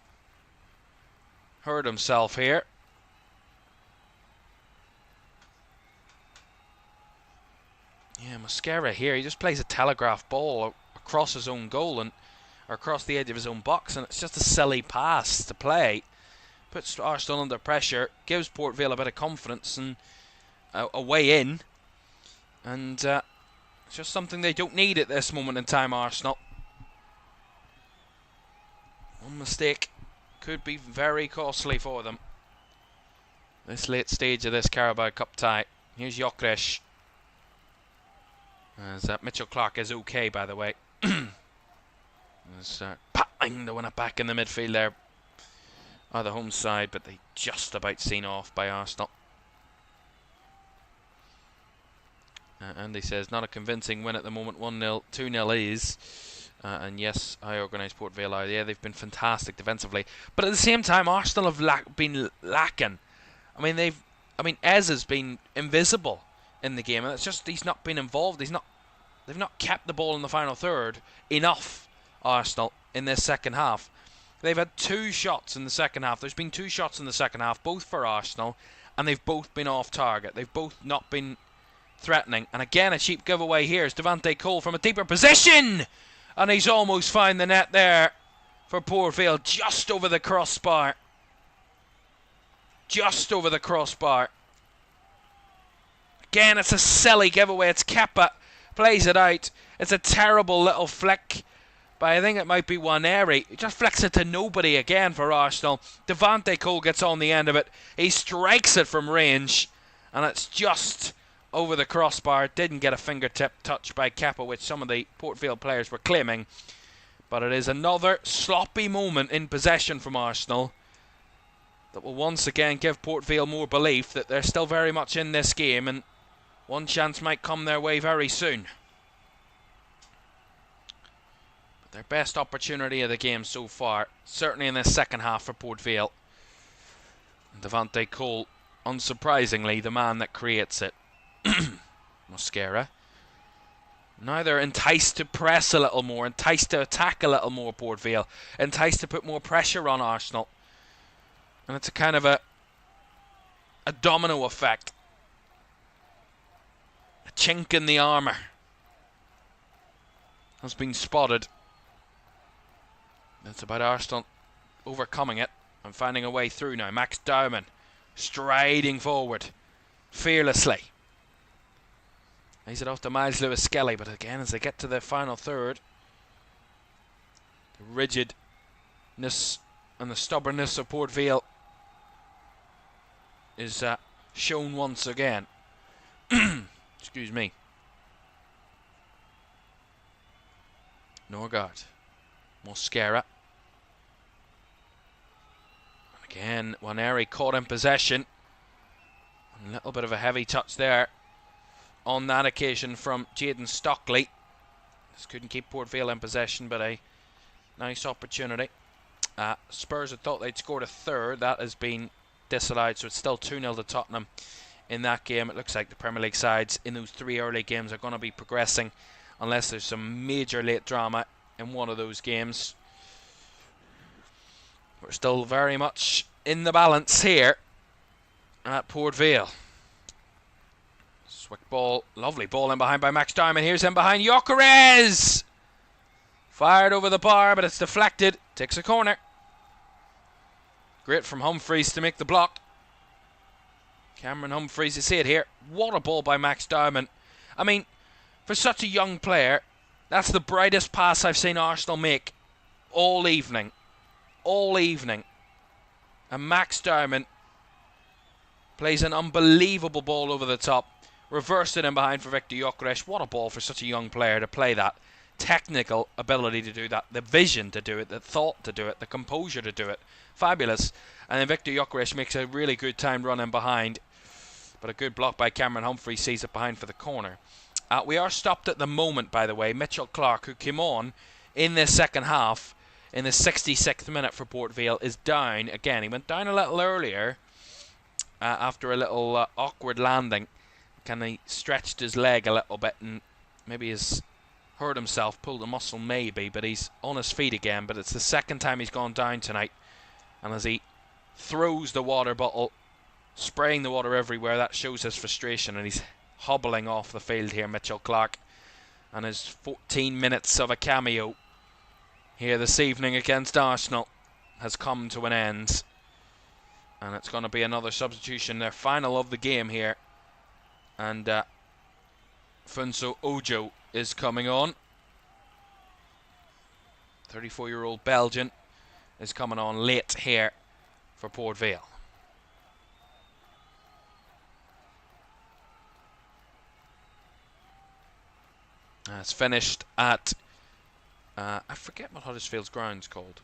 hurt himself here. Yeah, Mosquera here, he just plays a telegraph ball across his own goal and across the edge of his own box, and it's just a silly pass to play. Puts Arsenal under pressure, gives Port Vale a bit of confidence and a way in, and it's just something they don't need at this moment in time, Arsenal. One mistake could be very costly for them this late stage of this Carabao Cup tie. Here's Gyökeres. As Mitchell Clark is okay, by the way. There's Patling, the winner back in the midfield there. The home side, but they just about seen off by Arsenal. Andy says, not a convincing win at the moment. 1-0, 2-0 is. And yes, I organised Port Vale are. Yeah, they've been fantastic defensively. But at the same time, Arsenal have been lacking. I mean, Ez has been invisible in the game, and it's just he's not been involved. They've not kept the ball in the final third enough, Arsenal, in this second half. They've had 2 shots in the second half. There's been 2 shots in the second half, both for Arsenal, and they've both been off target. They've both not been threatening. And again, a cheap giveaway here is Devante Cole from a deeper position, and he's almost found the net there for Port Vale, just over the crossbar. Just over the crossbar. Again, it's a silly giveaway. It's Kepa, plays it out. It's a terrible little flick, but I think it might be Waneri. He just flicks it to nobody again for Arsenal. Devante Cole gets on the end of it. He strikes it from range, and it's just over the crossbar. Didn't get a fingertip touch by Kepa, which some of the Port Vale players were claiming. But it is another sloppy moment in possession from Arsenal that will once again give Port Vale more belief that they're still very much in this game, and one chance might come their way very soon. But their best opportunity of the game so far, certainly in this second half for Port Vale. And Devante Cole, unsurprisingly, the man that creates it. Mosquera. Now they're enticed to press a little more, enticed to attack a little more, Port Vale, enticed to put more pressure on Arsenal. And it's a kind of a domino effect. A chink in the armour has been spotted. It's about Arsenal overcoming it and finding a way through now. Max Dowman striding forward fearlessly. Lays it off to Miles Lewis-Skelly, but again, as they get to the final third, the rigidness and the stubbornness of Port Vale is shown once again. Excuse me. Norgard. Mosquera. And again, Waneri caught in possession. A little bit of a heavy touch there on that occasion from Jayden Stockley. Just couldn't keep Port Vale in possession, but a nice opportunity. Spurs had thought they'd scored a third. That has been disallowed, so it's still 2-0 to Tottenham in that game. It looks like the Premier League sides in those 3 early games are going to be progressing unless there's some major late drama in one of those games. We're still very much in the balance here at Port Vale. Swick ball, lovely ball in behind by Max Diamond. Here's in behind, Gyökeres! Fired over the bar, but it's deflected. Takes a corner. Great from Humphreys to make the block. Cameron Humphreys, you see it here. What a ball by Max Diamond. I mean, for such a young player, that's the brightest pass I've seen Arsenal make all evening. All evening. And Max Diamond plays an unbelievable ball over the top. Reversed it in behind for Victor Gyökeres. What a ball for such a young player to play that. Technical ability to do that. The vision to do it. The thought to do it. The composure to do it. Fabulous. And then Victor Gyökeres makes a really good time run in behind. But a good block by Cameron Humphrey sees it behind for the corner. We are stopped at the moment, by the way. Mitchell Clark, who came on in the second half, in the 66th minute for Port Vale, is down again. He went down a little earlier after a little awkward landing. He stretched his leg a little bit and maybe has hurt himself, pulled a muscle maybe, but he's on his feet again. But it's the second time he's gone down tonight. And as he throws the water bottle, spraying the water everywhere, that shows his frustration, and he's hobbling off the field here, Mitchell Clark. And his 14 minutes of a cameo here this evening against Arsenal has come to an end. And it's going to be another substitution, their final of the game here. And Funso Ojo is coming on. 34-year-old Belgian is coming on late here for Port Vale. It's finished at, I forget what Huddersfield's ground's called.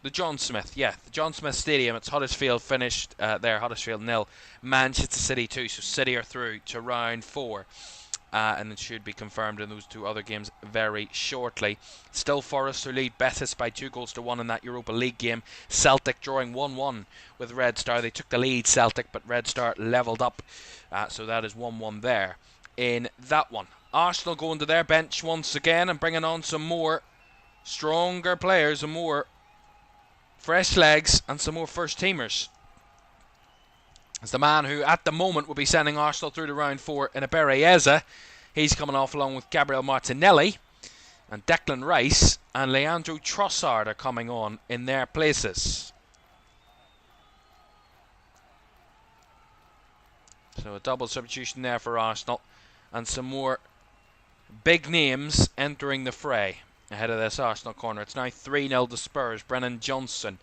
The John Smith, yeah, the John Smith Stadium. It's Huddersfield finished there, Huddersfield 0, Manchester City 2. So City are through to round 4. And it should be confirmed in those 2 other games very shortly. Still Forest who lead Betis by 2-1 in that Europa League game. Celtic drawing 1-1 with Red Star. They took the lead, Celtic, but Red Star levelled up. So that is 1-1 there in that one. Arsenal going to their bench once again and bringing on some more stronger players and more fresh legs and some more first teamers. As the man who at the moment will be sending Arsenal through to round 4 in Eze, he's coming off along with Gabriel Martinelli, and Declan Rice and Leandro Trossard are coming on in their places. So a double substitution there for Arsenal, and some more big names entering the fray ahead of this Arsenal corner. It's now 3-0 to Spurs. Brennan Johnson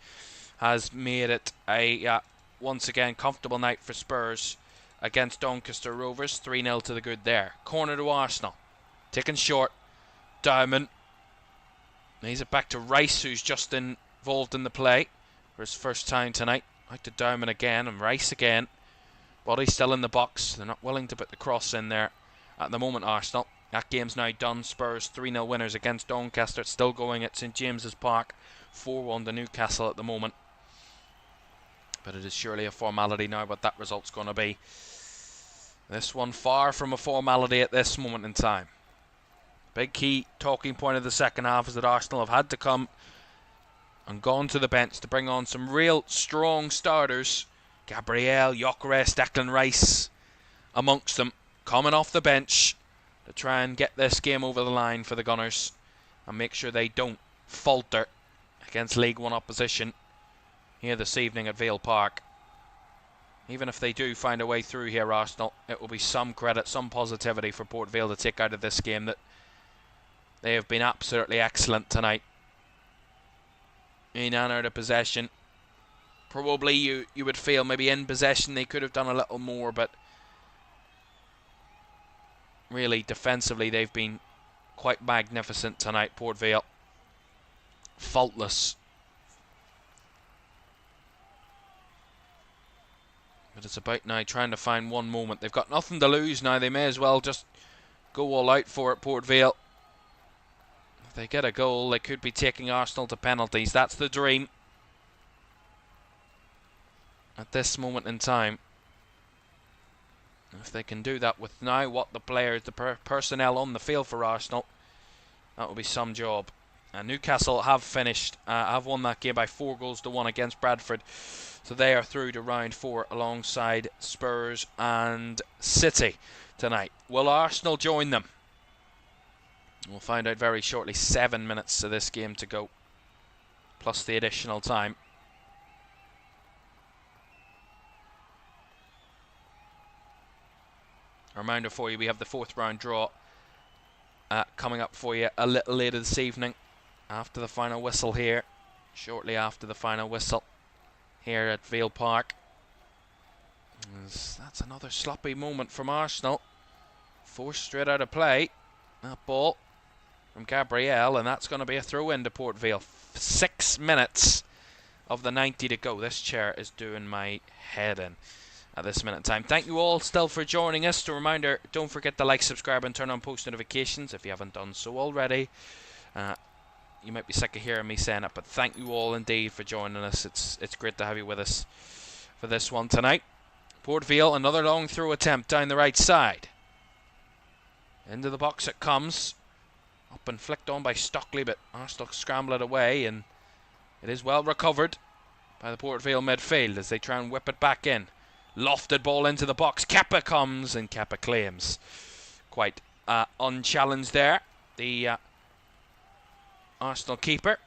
has made it a once again comfortable night for Spurs against Doncaster Rovers. 3-0 to the good there. Corner to Arsenal. Taken short. Diamond. He's it back to Rice, who's just involved in the play for his first time tonight. Back to Diamond again, and Rice again. Body still in the box. They're not willing to put the cross in there at the moment, Arsenal. That game's now done. Spurs 3-0 winners against Doncaster. It's still going at St James's Park. 4-1 to Newcastle at the moment. But it is surely a formality now what that result's going to be. This one far from a formality at this moment in time. Big key talking point of the second half is that Arsenal have had to come and gone to the bench to bring on some real strong starters. Gabriel, Gyökeres, Declan Rice amongst them, coming off the bench to try and get this game over the line for the Gunners and make sure they don't falter against League One opposition here this evening at Vale Park. Even if they do find a way through here, Arsenal, it will be some credit, some positivity for Port Vale to take out of this game, that they have been absolutely excellent tonight in and out of possession. Probably you would feel maybe in possession they could have done a little more, but really defensively they've been quite magnificent tonight, Port Vale. Faultless. But it's about now trying to find one moment. They've got nothing to lose now. They may as well just go all out for it, Port Vale. If they get a goal, they could be taking Arsenal to penalties. That's the dream at this moment in time. If they can do that with now what the players, the personnel on the field for Arsenal, that will be some job. Newcastle have won that game by 4-1 against Bradford. So they are through to round 4 alongside Spurs and City tonight. Will Arsenal join them? We'll find out very shortly. 7 minutes of this game to go, plus the additional time. A reminder for you, we have the 4th round draw coming up for you a little later this evening, after the final whistle here, shortly after the final whistle here at Vale Park. That's another sloppy moment from Arsenal. Forced straight out of play. That ball from Gabriel, and that's going to be a throw into Port Vale. 6 minutes of the 90 to go. This chair is doing my head in at this minute in time. Thank you all still for joining us. A reminder, don't forget to like, subscribe and turn on post notifications if you haven't done so already. You might be sick of hearing me saying it, but thank you all indeed for joining us. It's great to have you with us for this one tonight. Port Vale, another long throw attempt down the right side. Into the box it comes. Up and flicked on by Stockley, but Arsenal scramble it away, and it is well recovered by the Port Vale midfield as they try and whip it back in. Lofted ball into the box. Kepa comes, and Kepa claims. Quite unchallenged there. The Arsenal keeper.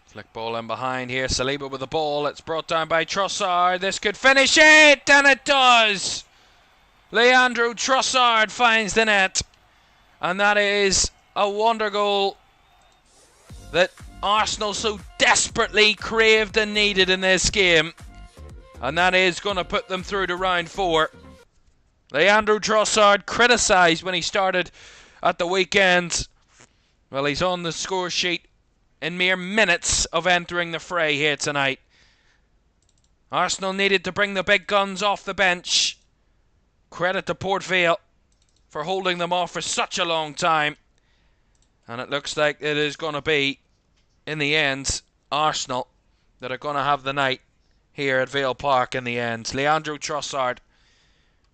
Flick ball in behind here. Saliba with the ball. It's brought down by Trossard. This could finish it, and it does. Leandro Trossard finds the net, and that is a wonder goal that Arsenal so desperately craved and needed in this game, and that is going to put them through to round 4. Leandro Trossard, criticised when he started at the weekend. Well, he's on the score sheet in mere minutes of entering the fray here tonight. Arsenal needed to bring the big guns off the bench. Credit to Port Vale for holding them off for such a long time. And it looks like it is going to be, in the end, Arsenal that are going to have the night here at Vale Park in the end. Leandro Trossard,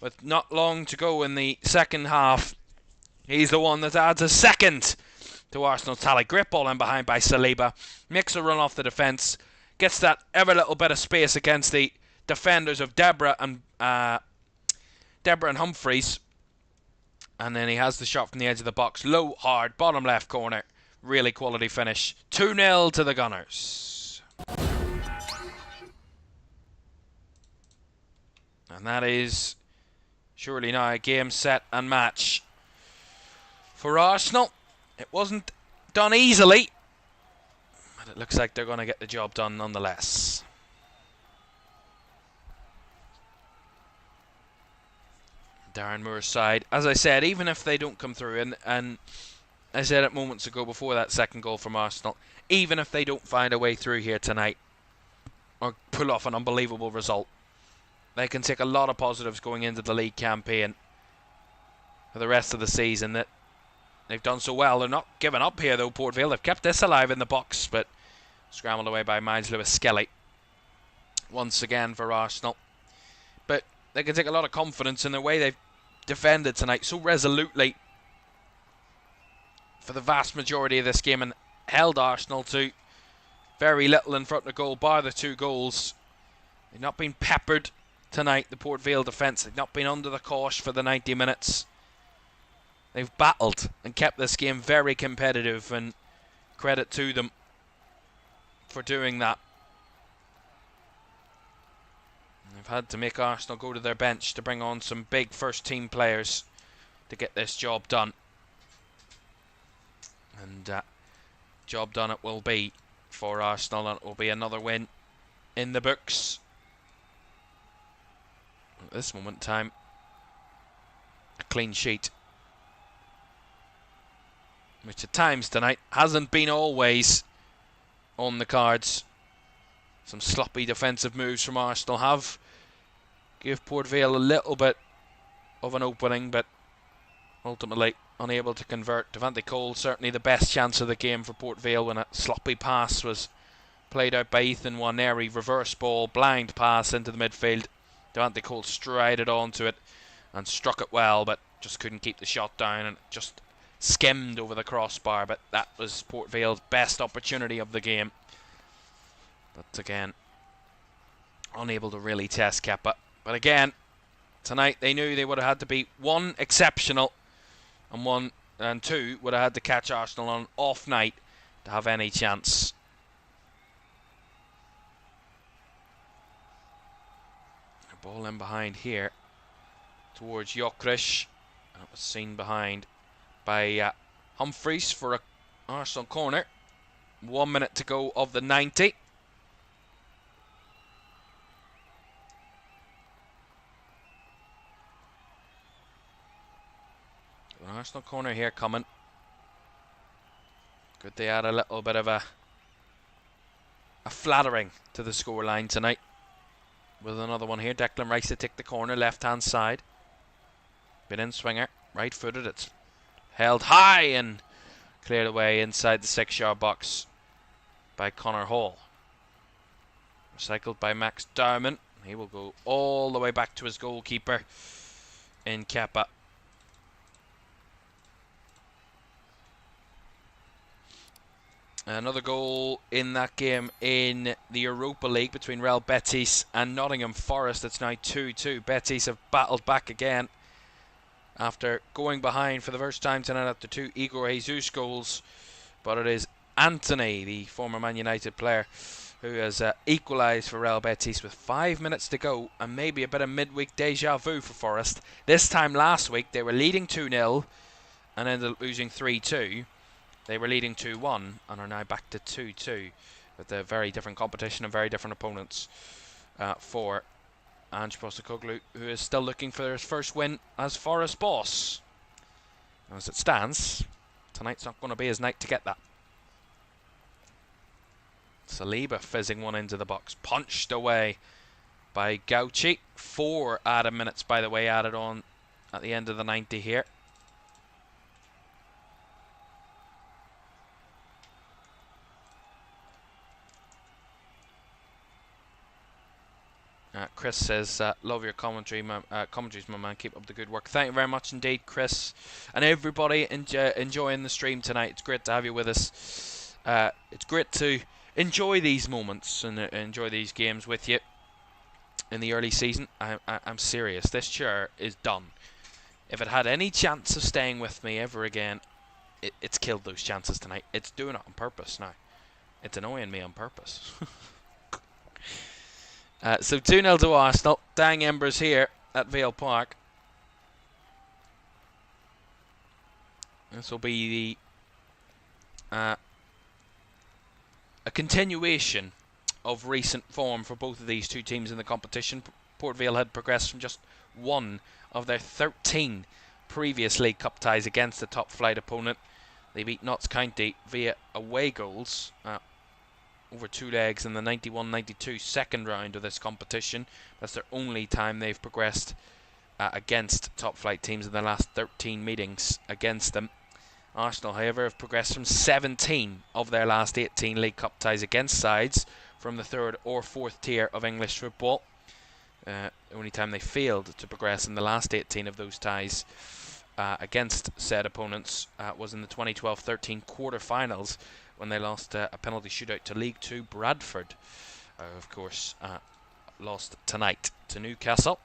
with not long to go in the second half, he's the one that adds a second to Arsenal's tally. Great ball in behind by Saliba. Makes a run off the defence. Gets that every little bit of space against the defenders of Deborah and Humphreys. And then he has the shot from the edge of the box. Low, hard, bottom left corner. Really quality finish. 2-0 to the Gunners. And that is surely now a game, set and match for Arsenal. It wasn't done easily, but it looks like they're going to get the job done nonetheless. Darren Moore's side, as I said, even if they don't come through, and I said it moments ago before that second goal from Arsenal, even if they don't find a way through here tonight or pull off an unbelievable result, they can take a lot of positives going into the league campaign for the rest of the season. That they've done so well. They're not giving up here though, Port Vale. They've kept this alive in the box, but scrambled away by Miles Lewis-Skelly once again for Arsenal. But they can take a lot of confidence in the way they've defended tonight so resolutely for the vast majority of this game and held Arsenal to very little in front of goal, bar the 2 goals. They've not been peppered tonight, the Port Vale defence. They've not been under the cosh for the 90 minutes. They've battled and kept this game very competitive, and credit to them for doing that. They've had to make Arsenal go to their bench to bring on some big first team players to get this job done. And job done it will be for Arsenal, and it will be another win in the books. At this moment in time, a clean sheet which at times tonight hasn't been always on the cards. Some sloppy defensive moves from Arsenal have give Port Vale a little bit of an opening, but ultimately unable to convert. Devante Cole certainly the best chance of the game for Port Vale when a sloppy pass was played out by Ethan Waneri. Reverse ball, blind pass into the midfield. Devante Cole strided onto it and struck it well, but just couldn't keep the shot down and just skimmed over the crossbar. But that was Port Vale's best opportunity of the game. But again, unable to really test Kepa. But again, tonight they knew they would have had to be one exceptional and two would have had to catch Arsenal on an off night to have any chance. A ball in behind here towards Jokrish. That was seen behind by Humphreys for a Arsenal corner. 1 minute to go of the 90. An Arsenal corner here coming. Could they add a little bit of a flattering to the scoreline tonight? With another one here. Declan Rice to take the corner, left hand side. Been in swinger, right footed. It's held high and cleared away inside the 6-yard box by Connor Hall. Recycled by Max Dowman. He will go all the way back to his goalkeeper in Kepa. Another goal in that game in the Europa League between Real Betis and Nottingham Forest. It's now 2-2. Betis have battled back again after going behind for the first time tonight after 2 Igor Jesus goals. But it is Anthony, the former Man United player, who has equalised for Real Betis with 5 minutes to go, and maybe a bit of midweek deja vu for Forest. This time last week they were leading 2-0 and ended up losing 3-2. They were leading 2-1 and are now back to 2-2 with a very different competition and very different opponents for Ange Postecoglou, who is still looking for his first win as Forest boss. As it stands, tonight's not going to be his night to get that. Saliba fizzing one into the box, punched away by Gauchi. 4 added minutes, by the way, added on at the end of the 90 here. Chris says, love your commentaries, my man. Keep up the good work. Thank you very much indeed, Chris. And everybody enjoying the stream tonight. It's great to have you with us. It's great to enjoy these moments and enjoy these games with you in the early season. I'm serious. This chair is done. If it had any chance of staying with me ever again, it's killed those chances tonight. It's doing it on purpose now. It's annoying me on purpose. So 2-0 to Arsenal. Dying embers here at Vale Park. This will be the a continuation of recent form for both of these two teams in the competition. Port Vale had progressed from just one of their 13 previous League Cup ties against the top flight opponent. They beat Notts County via away goals over 2 legs in the 91-92 second round of this competition. That's their only time they've progressed against top flight teams in the last 13 meetings against them. Arsenal, however, have progressed from 17 of their last 18 League Cup ties against sides from the 3rd or 4th tier of English football. The only time they failed to progress in the last 18 of those ties against said opponents was in the 2012-13 quarter-finals, when they lost a penalty shootout to League 2 Bradford. Of course, lost tonight to Newcastle.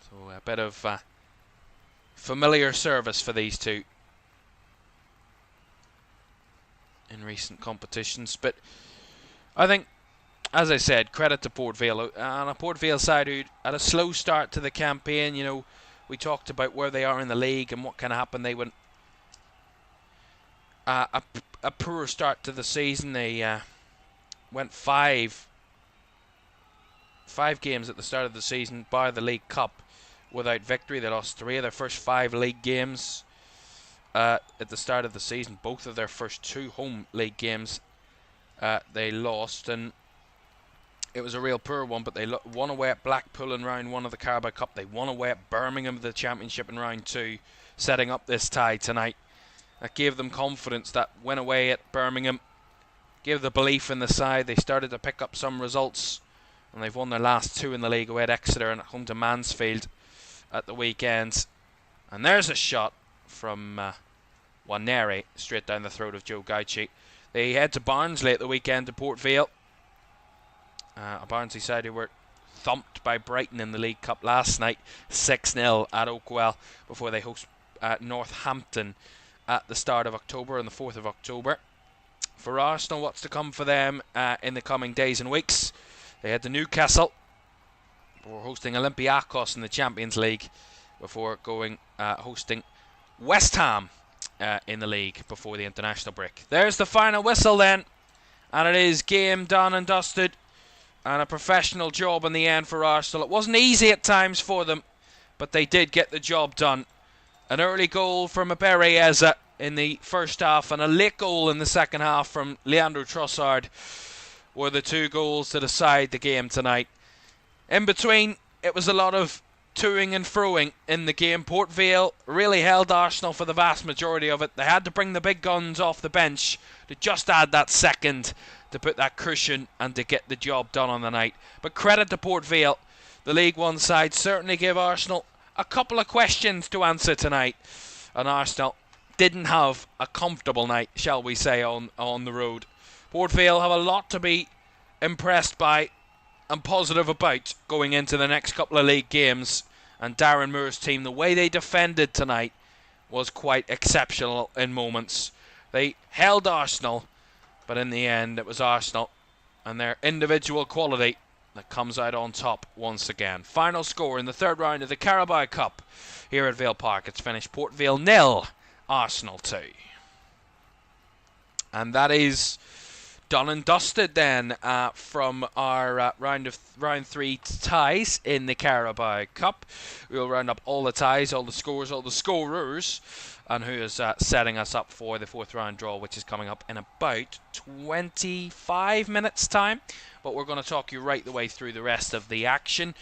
So a bit of familiar service for these two in recent competitions. But I think, as I said, credit to Port Vale. On a Port Vale side who had a slow start to the campaign. You know, we talked about where they are in the league and what can happen. They went a poor start to the season. They went five games at the start of the season, bar the League Cup, without victory. They lost 3 of their first 5 league games. at the start of the season. Both of their first 2 home league games they lost, and it was a real poor one, but they won away at Blackpool in round 1 of the Carabao Cup. They won away at Birmingham of the Championship in round 2, setting up this tie tonight. That gave them confidence. That win away at Birmingham gave the belief in the side. They started to pick up some results, and they've won their last 2 in the league away at Exeter and at home to Mansfield at the weekend. And there's a shot from Waneri straight down the throat of Joe Gauci. They head to Barnsley at the weekend to Port Vale. A Barnsley side who were thumped by Brighton in the League Cup last night, 6-0 at Oakwell, before they host Northampton at the start of October, on the 4th of October. For Arsenal, what's to come for them in the coming days and weeks? They head to Newcastle before hosting Olympiacos in the Champions League, before going hosting West Ham in the league before the international break. There's the final whistle then, and it is game done and dusted, and a professional job in the end for Arsenal. It wasn't easy at times for them, but they did get the job done. An early goal from Bereyeza in the first half, and a late goal in the second half from Leandro Trossard were the 2 goals to decide the game tonight. In between, it was a lot of toing and froing in the game. Port Vale really held Arsenal for the vast majority of it. They had to bring the big guns off the bench to just add that second to put that cushion and to get the job done on the night. But credit to Port Vale. The League One side certainly gave Arsenal a couple of questions to answer tonight, and Arsenal didn't have a comfortable night, shall we say, on the road. Port Vale have a lot to be impressed by and positive about going into the next couple of league games, and Darren Moore's team, the way they defended tonight was quite exceptional in moments. They held Arsenal, but in the end it was Arsenal and their individual quality that comes out on top once again. Final score in the 3rd round of the Carabao Cup here at Vale Park. It's finished Port Vale 0, Arsenal 2. And that is done and dusted then from our round 3 ties in the Carabao Cup. We'll round up all the ties, all the scores, all the scorers, and who is setting us up for the 4th round draw, which is coming up in about 25 minutes time. But we're going to talk you right the way through the rest of the action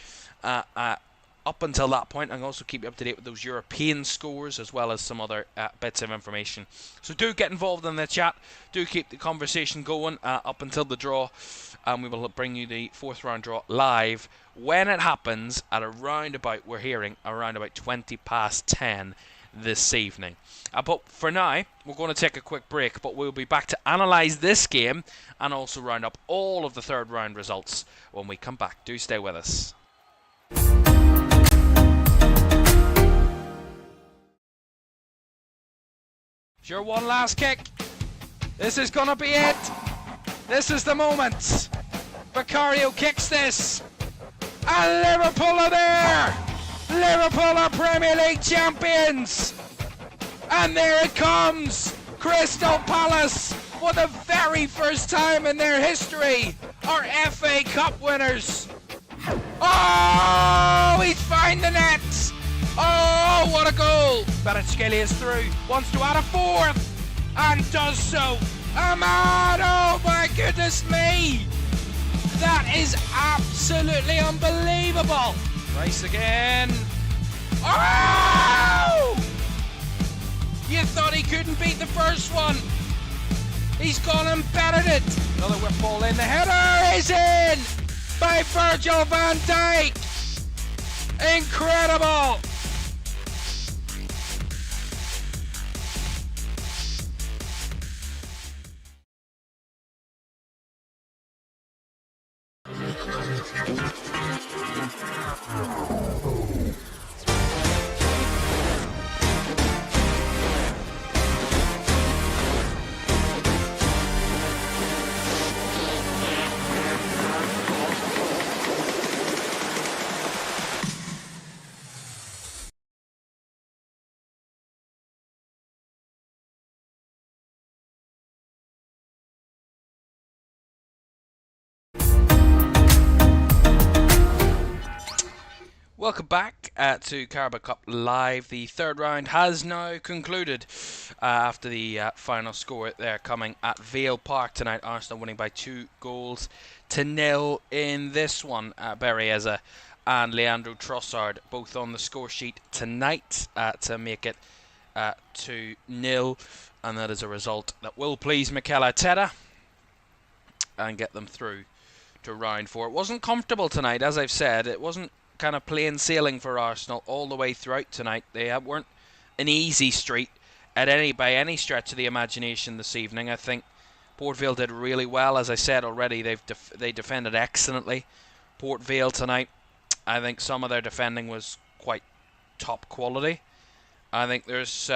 up until that point, and also keep you up to date with those European scores as well as some other bits of information. So do get involved in the chat, do keep the conversation going up until the draw, and we will bring you the 4th round draw live when it happens at we're hearing around about 20 past 10 this evening. But for now, we're going to take a quick break, but we'll be back to analyse this game and also round up all of the 3rd round results when we come back. Do stay with us. Sure, one last kick. This is going to be it. This is the moment. Vicario kicks this. And Liverpool are there. Liverpool are Premier League champions. And there it comes. Crystal Palace, for the very first time in their history, are FA Cup winners. Oh, he's found the net. Oh, what a goal! Kvaratskhelia is through, wants to add a 4th, and does so. Ahmad, oh my goodness me! That is absolutely unbelievable! Race again. Oh! You thought he couldn't beat the first one. He's gone and bettered it. Another whip ball in. The header is in by Virgil van Dijk. Incredible! Welcome back to Carabao Cup Live. The third round has now concluded after the final score there coming at Vale Park tonight. Arsenal winning by 2-0 in this one. Berrieza and Leandro Trossard both on the score sheet tonight to make it 2-0, and that is a result that will please Mikel Arteta and get them through to round 4. It wasn't comfortable tonight, as I've said. It wasn't kind of plain sailing for Arsenal all the way throughout tonight. They weren't an easy street by any stretch of the imagination this evening. I think Port Vale did really well. As I said already, they defended excellently. Port Vale tonight, I think some of their defending was quite top quality. I think there's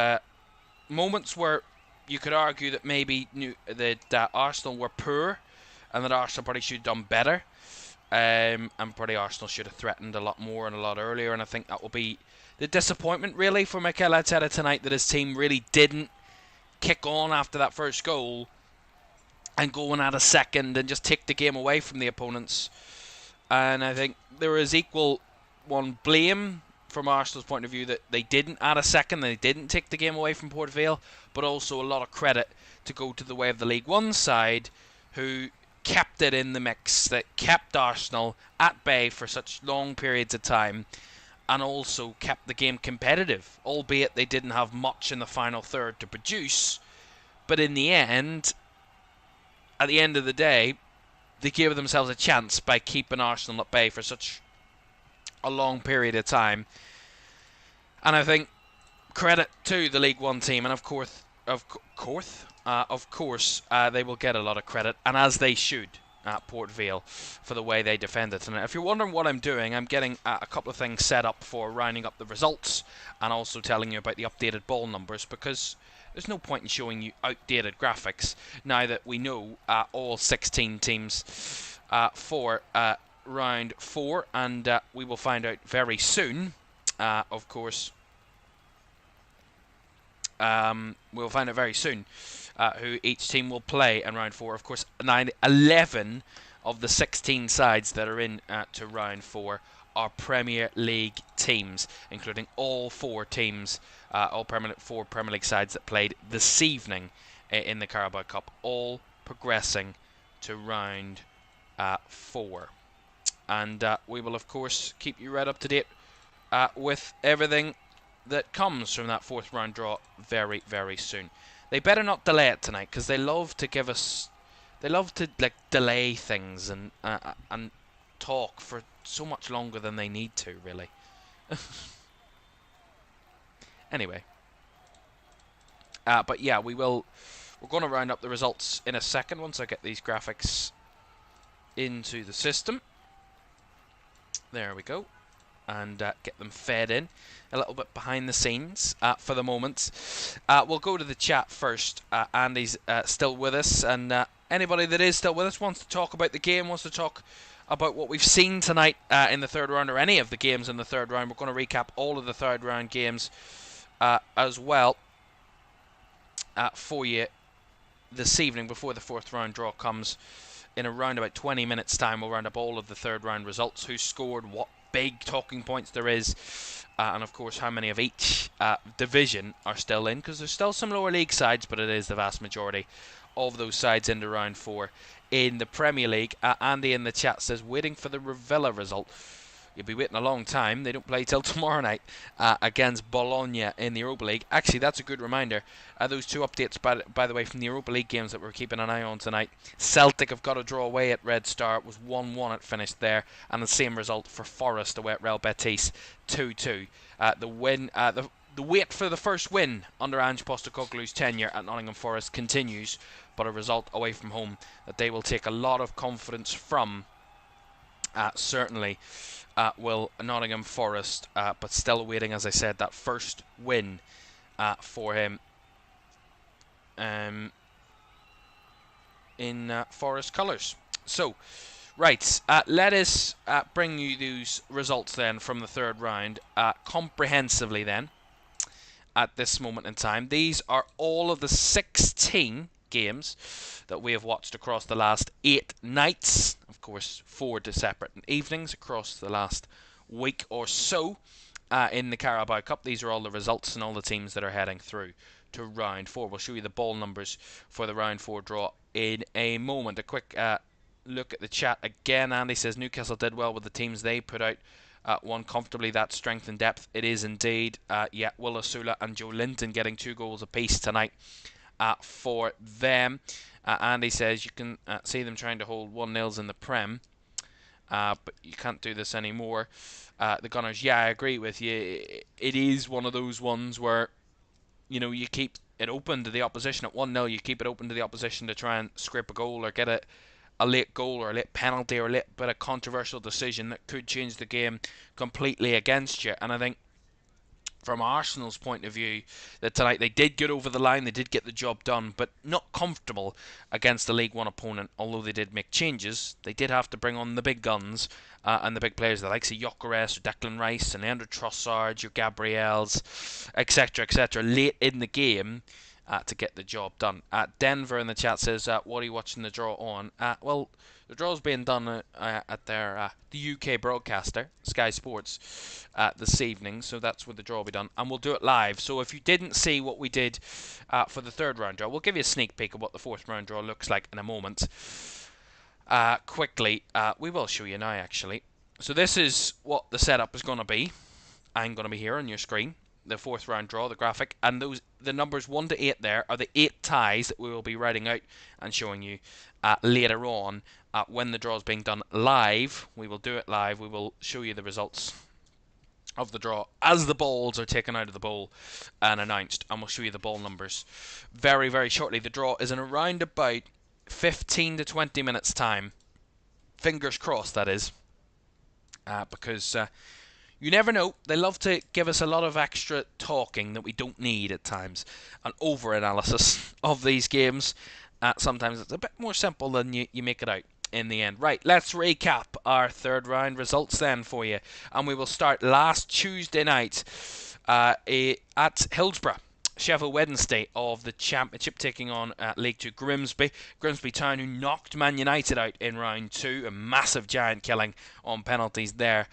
moments where you could argue that maybe that Arsenal were poor and that Arsenal probably should have done better. And probably Arsenal should have threatened a lot more and a lot earlier, and I think that will be the disappointment really for Mikel Arteta tonight, that his team really didn't kick on after that first goal and go and add a second and just take the game away from the opponents. And I think there is equal blame from Arsenal's point of view that they didn't add a second, they didn't take the game away from Port Vale, but also a lot of credit to go to the way of the League One side, who kept it in the mix, that kept Arsenal at bay for such long periods of time, and also kept the game competitive, albeit they didn't have much in the final third to produce. But in the end, at the end of the day, they gave themselves a chance by keeping Arsenal at bay for such a long period of time. And I think credit to the League One team, and of course, they will get a lot of credit, and as they should, at Port Vale, for the way they defended tonight. If you're wondering what I'm doing, I'm getting a couple of things set up for rounding up the results, and also telling you about the updated ball numbers, because there's no point in showing you outdated graphics now that we know all 16 teams for round 4, and we will find out very soon, of course. We'll find out very soon who each team will play in round 4. Of course, 11 of the 16 sides that are in to round 4 are Premier League teams, including all 4 teams, all four Premier League sides that played this evening in the Carabao Cup, all progressing to round 4. And we will, of course, keep you right up to date with everything that comes from that 4th round draw very, very soon. They better not delay it tonight, because they love to delay things and talk for so much longer than they need to, really. Anyway, but yeah, we're going to round up the results in a second once I get these graphics into the system. There we go. And get them fed in a little bit behind the scenes for the moment. We'll go to the chat first. Andy's still with us, and anybody that is still with us wants to talk about the game, wants to talk about what we've seen tonight in the third round, or any of the games in the third round. We're going to recap all of the third round games as well for you this evening before the 4th round draw comes. In around about 20 minutes time, we'll round up all of the third round results, who scored, what big talking points there is, and of course how many of each division are still in, because there's still some lower league sides, but it is the vast majority of those sides into round 4 in the Premier League. Andy in the chat says, waiting for the Revilla result. You'll be waiting a long time. They don't play till tomorrow night against Bologna in the Europa League. Actually, that's a good reminder. Those 2 updates, by the way, from the Europa League games that we're keeping an eye on tonight. Celtic have got a draw away at Red Star. It was 1-1 it finished there. And the same result for Forest away at Real Betis, 2-2. The wait for the first win under Ange Postecoglou's tenure at Nottingham Forest continues, but a result away from home that they will take a lot of confidence from, certainly. Will Nottingham Forest, but still awaiting, as I said, that first win for him in Forest colours. So, right, let us bring you those results then from the third round comprehensively then at this moment in time. These are all of the 16 games that we have watched across the last 8 nights. Of course, 4 separate evenings across the last week or so in the Carabao Cup. These are all the results and all the teams that are heading through to round 4. We'll show you the ball numbers for the round 4 draw in a moment. A quick look at the chat again. Andy says Newcastle did well with the teams they put out. Won comfortably. That strength and depth. It is indeed. Yeah, Will Osula and Joe Linton getting 2 goals apiece tonight for them. Andy says you can see them trying to hold 1-0s in the Prem, but you can't do this anymore. The Gunners, yeah, I agree with you. It is one of those ones where, you know, you keep it open to the opposition at 1-0. You keep it open to the opposition to try and scrape a goal or get a late goal or a late penalty or a late bit of controversial decision that could change the game completely against you. And I think from Arsenal's point of view, that tonight they did get over the line, they did get the job done, but not comfortable against a League One opponent. Although they did make changes, they did have to bring on the big guns and the big players, the likes of Gyökeres, or Declan Rice, and Leandro Trossard, your Gabriels, etc., late in the game to get the job done. Denver in the chat says, what are you watching the draw on? Well, the draw's being done at their the UK broadcaster, Sky Sports, this evening, so that's where the draw will be done, and we'll do it live. So if you didn't see what we did for the 3rd round draw, we'll give you a sneak peek of what the 4th round draw looks like in a moment. Quickly, we will show you now, actually. So this is what the setup is going to be. I'm going to be here on your screen. The 4th round draw, the graphic, and the numbers 1 to 8 there are the 8 ties that we will be writing out and showing you later on when the draw is being done live. We will do it live. We will show you the results of the draw as the balls are taken out of the bowl and announced, and we'll show you the ball numbers very, very shortly. The draw is in around about 15 to 20 minutes time. Fingers crossed, that is, because you never know. They love to give us a lot of extra talking that we don't need at times. An over-analysis of these games. Sometimes it's a bit more simple than you make it out in the end. Right, let's recap our 3rd round results then for you. And we will start last Tuesday night at Hillsborough. Sheffield Wednesday of the Championship taking on League 2 Grimsby. Grimsby Town, who knocked Man United out in round 2. A massive giant killing on penalties there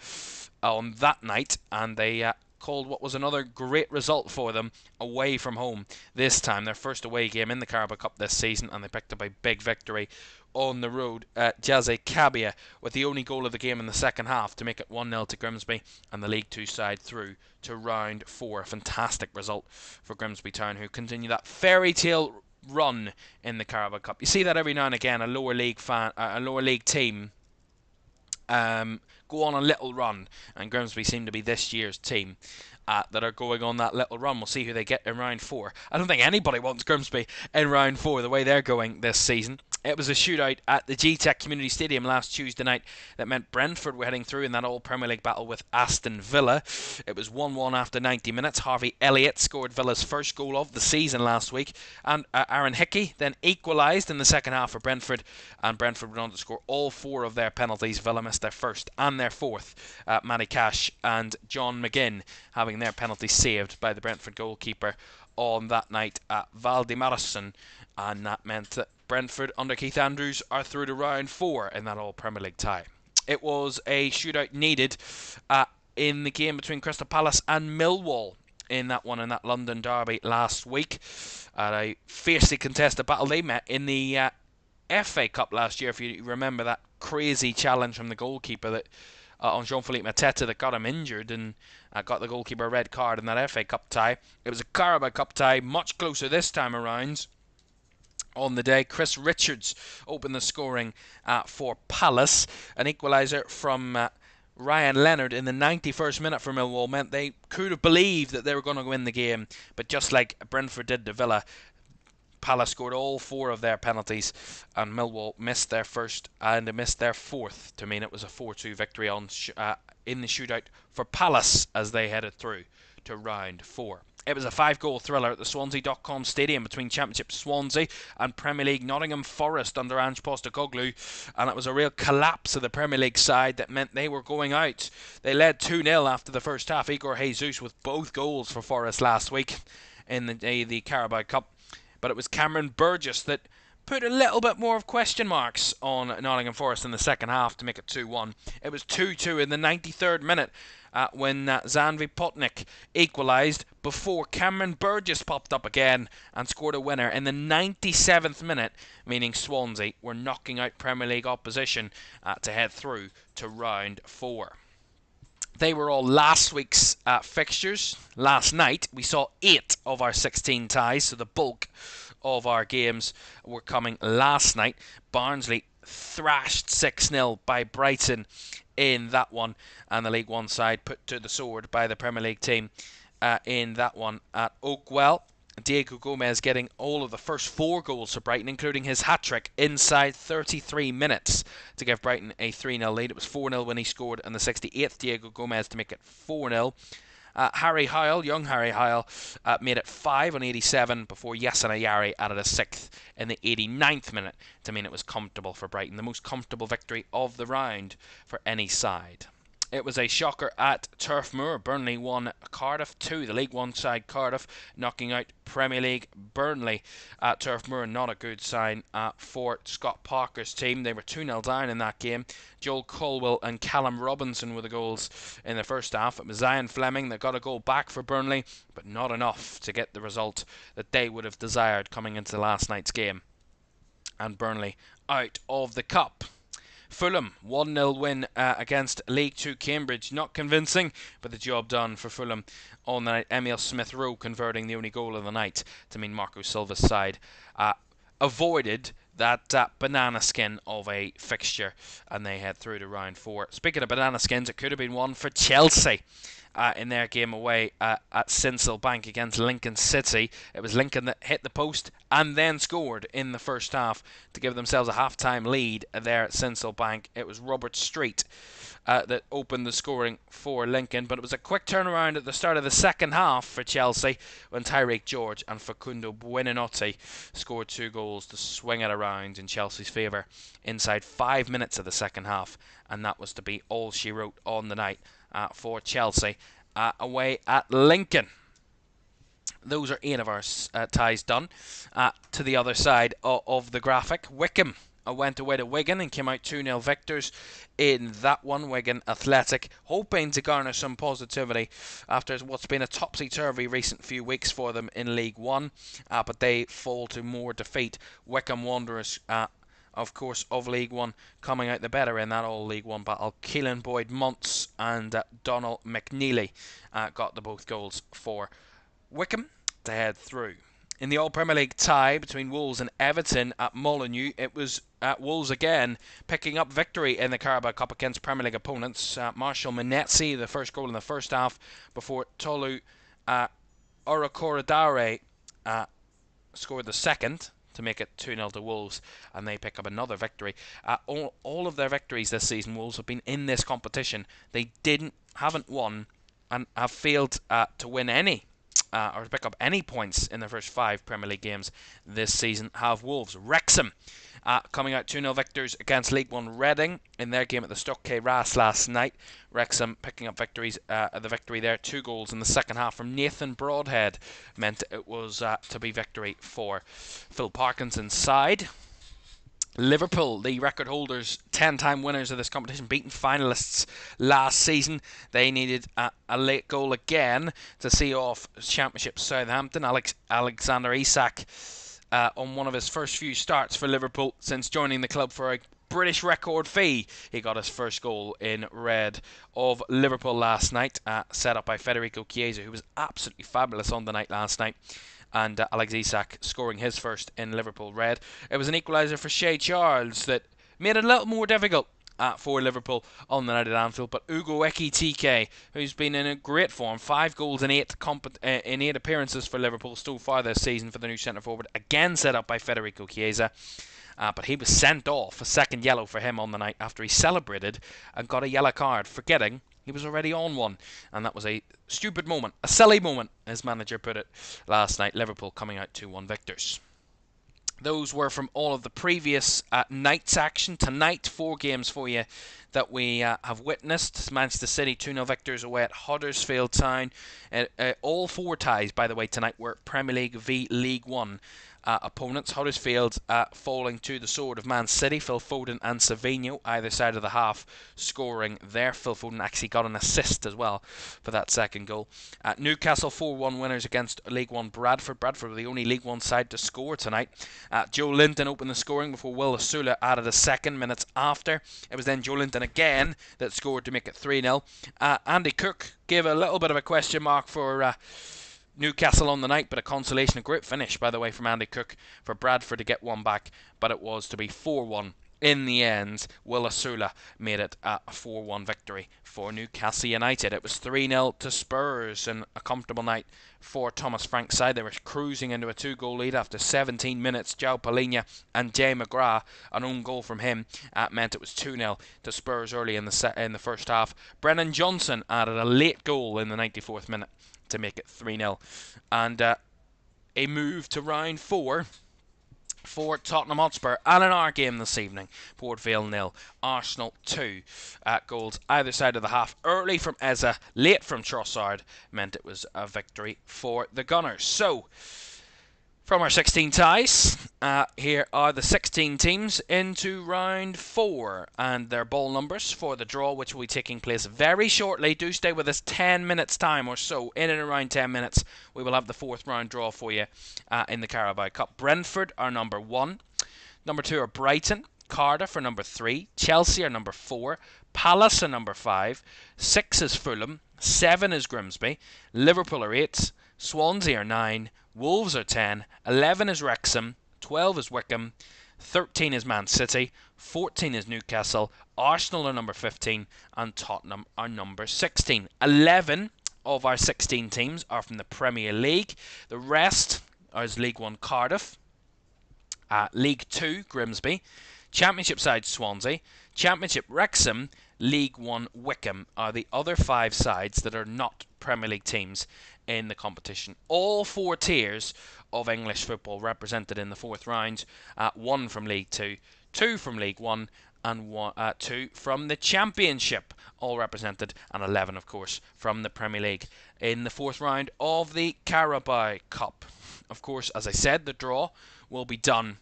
on that night, and they called what was another great result for them away from home this time. Their first away game in the Carabao Cup this season, and they picked up a big victory on the road. Jaze Kabia with the only goal of the game in the second half to make it 1-0 to Grimsby, and the League 2 side through to round 4. A fantastic result for Grimsby Town, who continue that fairy tale run in the Carabao Cup. You see that every now and again, a lower league team go on a little run, and Grimsby seem to be this year's team that are going on that little run. We'll see who they get in round 4. I don't think anybody wants Grimsby in round 4 the way they're going this season. It was a shootout at the G-Tech Community Stadium last Tuesday night that meant Brentford were heading through in that All-Premier League battle with Aston Villa. It was 1-1 after 90 minutes. Harvey Elliott scored Villa's first goal of the season last week, and Aaron Hickey then equalised in the second half for Brentford, and Brentford went on to score all 4 of their penalties. Villa missed their first and their fourth. Matty Cash and John McGinn having their penalties saved by the Brentford goalkeeper on that night at Val di Marasson, and that meant that Brentford under Keith Andrews are through to round 4 in that All-Premier League tie. It was a shootout needed in the game between Crystal Palace and Millwall in that London derby last week. A fiercely contested battle. They met in the FA Cup last year, if you remember that crazy challenge from the goalkeeper that on Jean-Philippe Mateta that got him injured and got the goalkeeper a red card in that FA Cup tie. It was a Carabao Cup tie, much closer this time around. On the day, Chris Richards opened the scoring for Palace. An equaliser from Ryan Leonard in the 91st minute for Millwall meant they could have believed that they were going to win the game. But just like Brentford did to Villa, Palace scored all 4 of their penalties, and Millwall missed their first and missed their fourth to mean it was a 4-2 victory in the shootout for Palace as they headed through to round 4. It was a 5-goal thriller at the Swansea.com Stadium between Championship Swansea and Premier League Nottingham Forest under Ange Postecoglou, and it was a real collapse of the Premier League side that meant they were going out. They led 2-0 after the first half. Igor Jesus with both goals for Forest last week in the Carabao Cup, but it was Cameron Burgess that put a little bit more of question marks on Nottingham Forest in the second half to make it 2-1. It was 2-2 in the 93rd minute when Zanvi Potnik equalised before Cameron Burgess popped up again and scored a winner in the 97th minute, meaning Swansea were knocking out Premier League opposition to head through to round 4. They were all last week's fixtures. Last night we saw 8 of our 16 ties, so the bulk of our games were coming last night. Barnsley thrashed 6-0 by Brighton in that one, and the League One side put to the sword by the Premier League team in that one at Oakwell. Diego Gomez getting all of the first 4 goals for Brighton, including his hat-trick inside 33 minutes to give Brighton a 3-0 lead. It was 4-0 when he scored in the 68th, Diego Gomez to make it 4-0. Harry Howell, young Harry Howell, made it 5 on 87 before Yasin Ayari added a 6th in the 89th minute to mean it was comfortable for Brighton. The most comfortable victory of the round for any side. It was a shocker at Turf Moor. Burnley won Cardiff 2, the League One side Cardiff, knocking out Premier League Burnley at Turf Moor. Not a good sign for Scott Parker's team. They were 2-0 down in that game. Joel Colwell and Callum Robinson were the goals in the first half. It was Zion Fleming that got a goal back for Burnley, but not enough to get the result that they would have desired coming into last night's game. And Burnley out of the cup. Fulham, 1-0 win against League 2 Cambridge. Not convincing, but the job done for Fulham on the night. Emile Smith-Rowe converting the only goal of the night to mean Marco Silva's side avoided that banana skin of a fixture, and they head through to round 4. Speaking of banana skins, it could have been one for Chelsea in their game away at Sincil Bank against Lincoln City. It was Lincoln that hit the post and then scored in the first half to give themselves a half-time lead there at Sincil Bank. It was Robert Street that opened the scoring for Lincoln, but it was a quick turnaround at the start of the second half for Chelsea when Tyreek George and Facundo Buonanotte scored 2 goals to swing it around in Chelsea's favour inside 5 minutes of the second half, and that was to be all she wrote on the night for Chelsea away at Lincoln. Those are 8 of our ties done. To the other side of the graphic, Wycombe went away to Wigan and came out 2-0 victors in that one. Wigan Athletic hoping to garner some positivity after what's been a topsy-turvy recent few weeks for them in League One, but they fall to more defeat. Wycombe Wanderers, of course, of League One, coming out the better in that all League One battle. Keelan Boyd Muntz and Donald McNeely got the both goals for Wycombe to head through. In the All-Premier League tie between Wolves and Everton at Molineux, it was Wolves again picking up victory in the Carabao Cup against Premier League opponents. Marshall Menetzi, the first goal in the first half, before Tolu Orokorodare scored the second to make it 2-0 to Wolves, and they pick up another victory. All of their victories this season, Wolves have been in this competition. They haven't won and have failed to win any or to pick up any points in their first 5 Premier League games this season have Wolves. Wrexham coming out 2-0 victors against League One Reading in their game at the Stockay Ras last night. Wrexham picking up the victory there. 2 goals in the second half from Nathan Broadhead meant it was to be victory for Phil Parkinson's side. Liverpool, the record holders, 10-time winners of this competition, beaten finalists last season. They needed a late goal again to see off Championship Southampton. Alexander Isak, on one of his first few starts for Liverpool since joining the club for a British record fee, he got his first goal in red of Liverpool last night, set up by Federico Chiesa, who was absolutely fabulous on the night last night. And Alex Isak scoring his first in Liverpool red. It was an equaliser for Shea Charles that made it a little more difficult for Liverpool on the night at Anfield. But Ugo Ekitike, who's been in a great form, 5 goals in 8 appearances for Liverpool so far this season for the new centre forward, again set up by Federico Chiesa. But he was sent off, a second yellow for him on the night after he celebrated and got a yellow card, forgetting he was already on one. And that was a stupid moment, a silly moment, as manager put it last night. Liverpool coming out 2-1 victors. Those were from all of the previous night's action. Tonight, 4 games for you that we have witnessed. Manchester City 2-0 victors away at Huddersfield Town. All 4 ties, by the way, tonight were Premier League v League One. opponents. Huddersfield falling to the sword of Man City. Phil Foden and Savinho either side of the half scoring there. Phil Foden actually got an assist as well for that second goal. Newcastle 4-1 winners against League One Bradford. Bradford were the only League One side to score tonight. Joe Linton opened the scoring before Will Asula added a second minutes after. It was then Joe Linton again that scored to make it 3-0. Andy Cook gave a little bit of a question mark for Newcastle on the night, but a consolation, a great finish, by the way, from Andy Cook for Bradford to get one back, but it was to be 4-1. In the end, Will Asula made it a 4-1 victory for Newcastle United. It was 3-0 to Spurs, and a comfortable night for Thomas Frank's side. They were cruising into a 2-goal lead after 17 minutes. João Palhinha and Jay McGrath, an own goal from him, meant it was 2-0 to Spurs early in the first half. Brennan Johnson added a late goal in the 94th minute to make it 3-0. And a move to round 4 for Tottenham Hotspur. And in our game this evening, Port Vale 0, Arsenal 2. Goals either side of the half. Early from Eza, late from Trossard, meant it was a victory for the Gunners. So, from our 16 ties, here are the 16 teams into round 4 and their ball numbers for the draw, which will be taking place very shortly. Do stay with us 10 minutes time or so. In and around 10 minutes, we will have the 4th round draw for you in the Carabao Cup. Brentford are number 1. Number 2 are Brighton. Cardiff are number 3. Chelsea are number 4. Palace are number 5. 6 is Fulham. 7 is Grimsby. Liverpool are 8. Swansea are 9. Wolves are 10, 11 is Wrexham, 12 is Wickham, 13 is Man City, 14 is Newcastle, Arsenal are number 15, and Tottenham are number 16. 11 of our 16 teams are from the Premier League. The rest are League 1 Cardiff, League 2 Grimsby, Championship side Swansea, Championship Wrexham, League 1 Wickham are the other 5 sides that are not Premier League teams in the competition. All 4 tiers of English football represented in the 4th round. 1 from League 2, 2 from League 1, and 2 from the Championship, all represented, and 11, of course, from the Premier League in the 4th round of the Carabao Cup. Of course, as I said, the draw will be done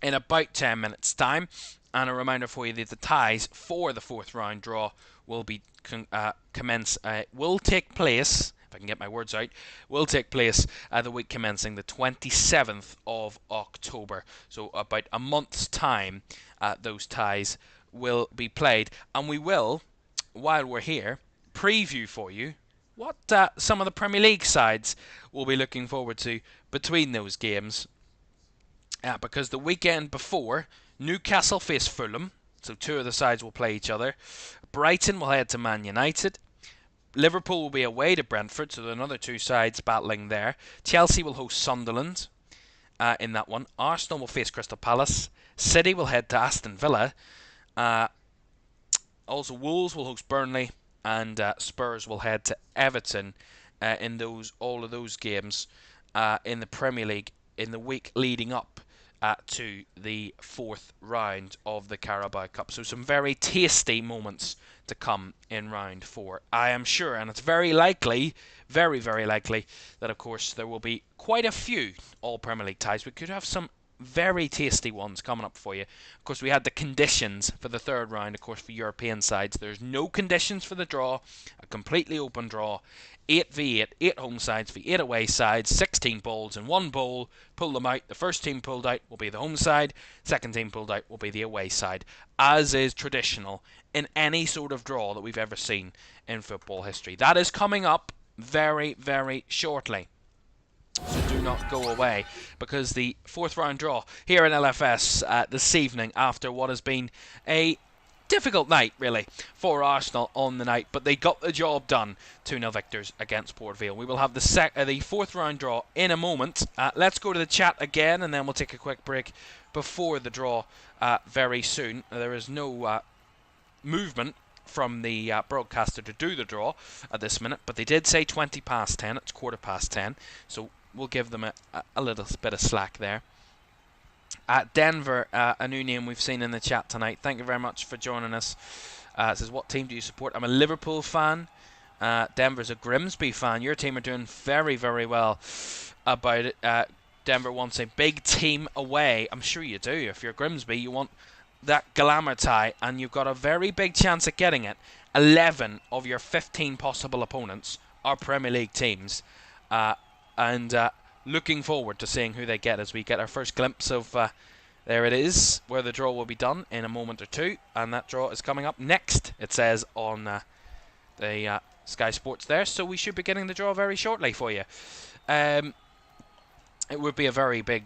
in about 10 minutes' time. And a reminder for you that the ties for the 4th round draw will be will take place, if I can get my words out, will take place the week commencing the 27th of October. So about a month's time, those ties will be played. And we will, while we're here, preview for you what some of the Premier League sides will be looking forward to between those games. Because the weekend before, Newcastle face Fulham, so 2 of the sides will play each other. Brighton will head to Man United. Liverpool will be away to Brentford, so there are another 2 sides battling there. Chelsea will host Sunderland in that one. Arsenal will face Crystal Palace. City will head to Aston Villa. Also, Wolves will host Burnley, and Spurs will head to Everton in all of those games in the Premier League in the week leading up to the 4th round of the Carabao Cup. So some very tasty moments to come in round 4. I am sure, and it's very likely, very, very likely, that of course there will be quite a few all Premier League ties. We could have some very tasty ones coming up for you. Of course, we had the conditions for the 3rd round, of course, for European sides. There's no conditions for the draw, a completely open draw. 8v8, 8 home sides v 8 away sides, 16 balls in 1 bowl. Pull them out. The first team pulled out will be the home side. Second team pulled out will be the away side, as is traditional in any sort of draw that we've ever seen in football history. That is coming up very, very shortly. So do not go away, because the 4th round draw here in LFS this evening, after what has been a difficult night, really, for Arsenal on the night, but they got the job done. 2-0 victors against Port Vale. We will have the 4th round draw in a moment. Let's go to the chat again, and then we'll take a quick break before the draw very soon. There is no movement from the broadcaster to do the draw at this minute, but they did say 20 past 10. It's 10:15, so we'll give them a little bit of slack there. Denver, a new name we've seen in the chat tonight. Thank you very much for joining us. It says, what team do you support? I'm a Liverpool fan. Denver's a Grimsby fan. Your team are doing very, very well about it. Denver wants a big team away. I'm sure you do. If you're Grimsby, you want that glamour tie, and you've got a very big chance at getting it. 11 of your 15 possible opponents are Premier League teams, and looking forward to seeing who they get as we get our first glimpse of there it is, where the draw will be done in a moment or two, and that draw is coming up next, it says on the Sky Sports there, so we should be getting the draw very shortly for you. It would be a very big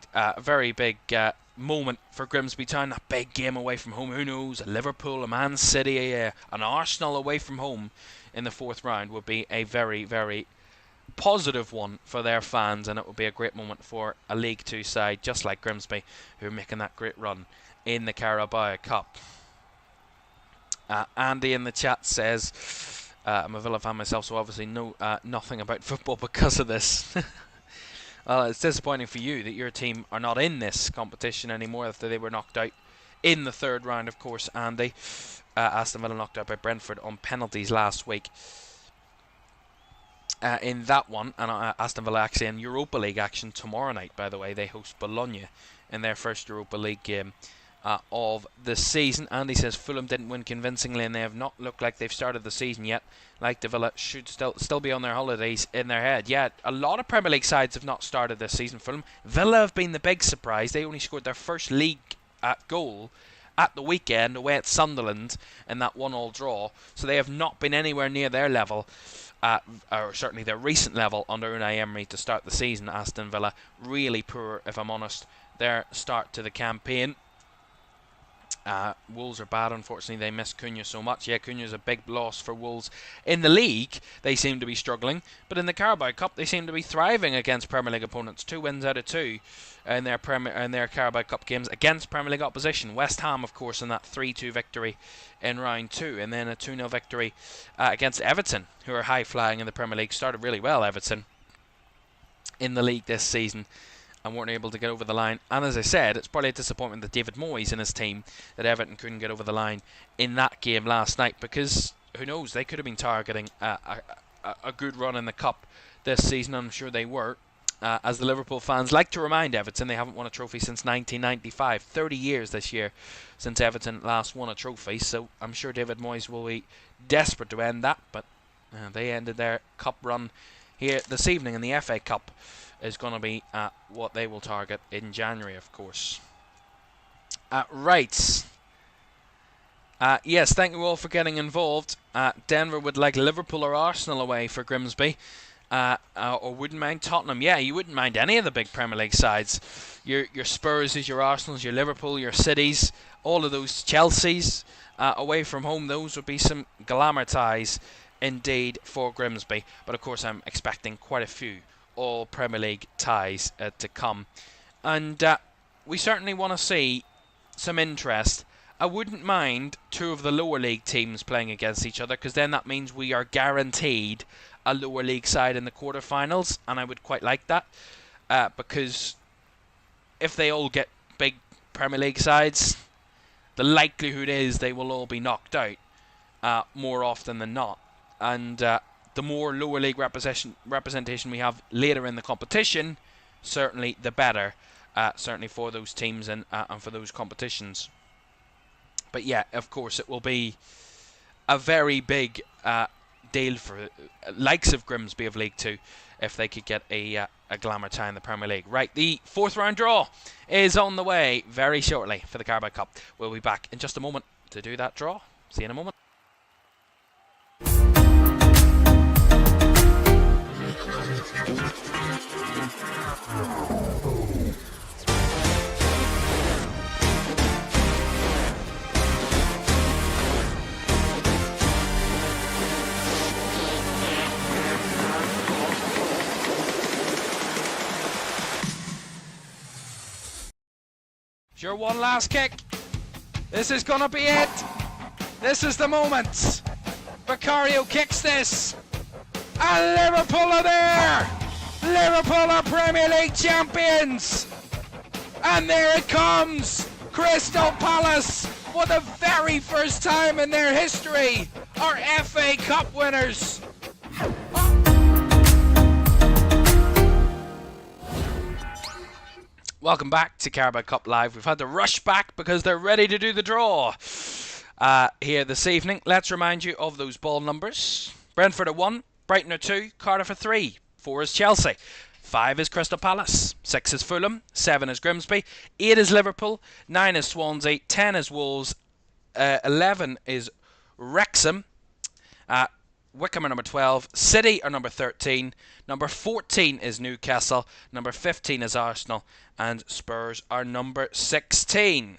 moment for Grimsby Town. A big game away from home. Who knows? A Liverpool, a Man City, an Arsenal away from home in the 4th round would be a very, very positive one for their fans, and it would be a great moment for a League 2 side just like Grimsby, who are making that great run in the Carabao Cup. Andy in the chat says, I'm a Villa fan myself, so obviously know nothing about football because of this. Well, it's disappointing for you that your team are not in this competition anymore after they were knocked out in the 3rd round, of course, Andy. Aston Villa knocked out by Brentford on penalties last week. In that one, and Aston Villa actually in Europa League action tomorrow night, by the way. They host Bologna in their first Europa League game of the season. Andy says Fulham didn't win convincingly, and they have not looked like they've started the season yet. Like the Villa should still be on their holidays in their head. Yeah, a lot of Premier League sides have not started this season. Fulham, Villa have been the big surprise. They only scored their first league goal at the weekend away at Sunderland in that 1-1 draw, so they have not been anywhere near their level, or certainly their recent level under Unai Emery to start the season. Aston Villa really poor, if I'm honest, their start to the campaign. Wolves are bad, unfortunately. They miss Cunha so much. Yeah, Cunha's a big loss for Wolves. In the league, they seem to be struggling, but in the Carabao Cup, they seem to be thriving against Premier League opponents. 2 wins out of 2 in their Carabao Cup games against Premier League opposition. West Ham, of course, in that 3-2 victory in round 2, and then a 2-0 victory against Everton, who are high-flying in the Premier League. Started really well, Everton, in the league this season, and weren't able to get over the line. And as I said, it's probably a disappointment that David Moyes and his team, that Everton couldn't get over the line in that game last night, because who knows, they could have been targeting a good run in the Cup this season. I'm sure they were. As the Liverpool fans like to remind Everton, they haven't won a trophy since 1995. 30 years this year since Everton last won a trophy, so I'm sure David Moyes will be desperate to end that, but they ended their Cup run here this evening, and the FA Cup is going to be what they will target in January, of course. Right. Yes, thank you all for getting involved. Denver would like Liverpool or Arsenal away for Grimsby, or wouldn't mind Tottenham. Yeah, you wouldn't mind any of the big Premier League sides. Your Spurs, your Arsenals, your Liverpool, your Cities, all of those, Chelseas away from home. Those would be some glamour ties indeed for Grimsby. But of course, I'm expecting quite a few all Premier League ties to come, and we certainly want to see some interest. I wouldn't mind 2 of the lower league teams playing against each other, because then that means we are guaranteed a lower league side in the quarterfinals, and I would quite like that, because if they all get big Premier League sides, the likelihood is they will all be knocked out more often than not, and the more lower league representation we have later in the competition, certainly the better, certainly for those teams and for those competitions. But yeah, of course, it will be a very big deal for likes of Grimsby of League 2 if they could get a glamour tie in the Premier League. Right, the 4th round draw is on the way very shortly for the Carabao Cup. We'll be back in just a moment to do that draw. See you in a moment. Sure, one last kick. This is gonna be it. This is the moment. Vicario kicks this, and Liverpool are there. Liverpool are Premier League champions, and there it comes. Crystal Palace, for the very first time in their history, are FA Cup winners. Welcome back to Carabao Cup Live. We've had to rush back because they're ready to do the draw here this evening. Let's remind you of those ball numbers. Brentford are 1, Brighton are 2, Cardiff are 3, 4 is Chelsea, 5 is Crystal Palace, 6 is Fulham, 7 is Grimsby, 8 is Liverpool, 9 is Swansea, 10 is Wolves, 11 is Wrexham, Wycombe are number 12, City are number 13, number 14 is Newcastle, number 15 is Arsenal, and Spurs are number 16.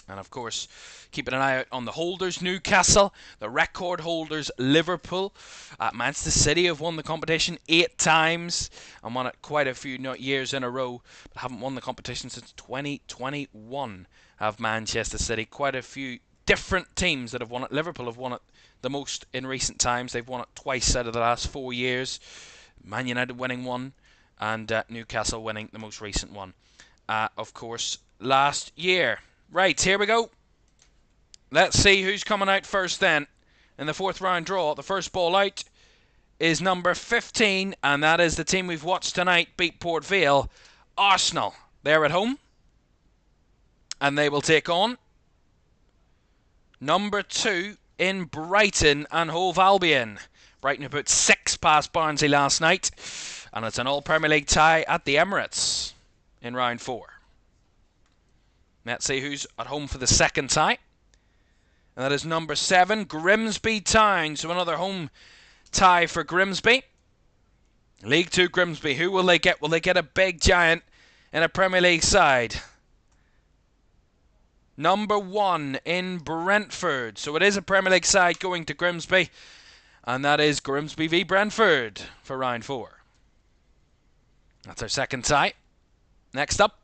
And of course, keeping an eye out on the holders, Newcastle, the record holders, Liverpool. Manchester City have won the competition 8 times and won it quite a few years in a row, but haven't won the competition since 2021. Have Manchester City, quite a few different teams that have won it. Liverpool have won it the most in recent times. They've won it twice out of the last 4 years. Man United winning one, and Newcastle winning the most recent one, of course, last year. Right, here we go. Let's see who's coming out first then. In the 4th round draw, the first ball out is number 15, and that is the team we've watched tonight beat Port Vale, Arsenal. They're at home, and they will take on number 2 in Brighton and Hove Albion. Brighton have put 6 past Barnsley last night, and it's an all-Premier League tie at the Emirates in round 4. Let's see who's at home for the second tie. And that is number 7, Grimsby Town. So another home tie for Grimsby. League 2 Grimsby. Who will they get? Will they get a big giant in a Premier League side? Number 1 in Brentford. So it is a Premier League side going to Grimsby. And that is Grimsby v Brentford for round 4. That's our second tie. Next up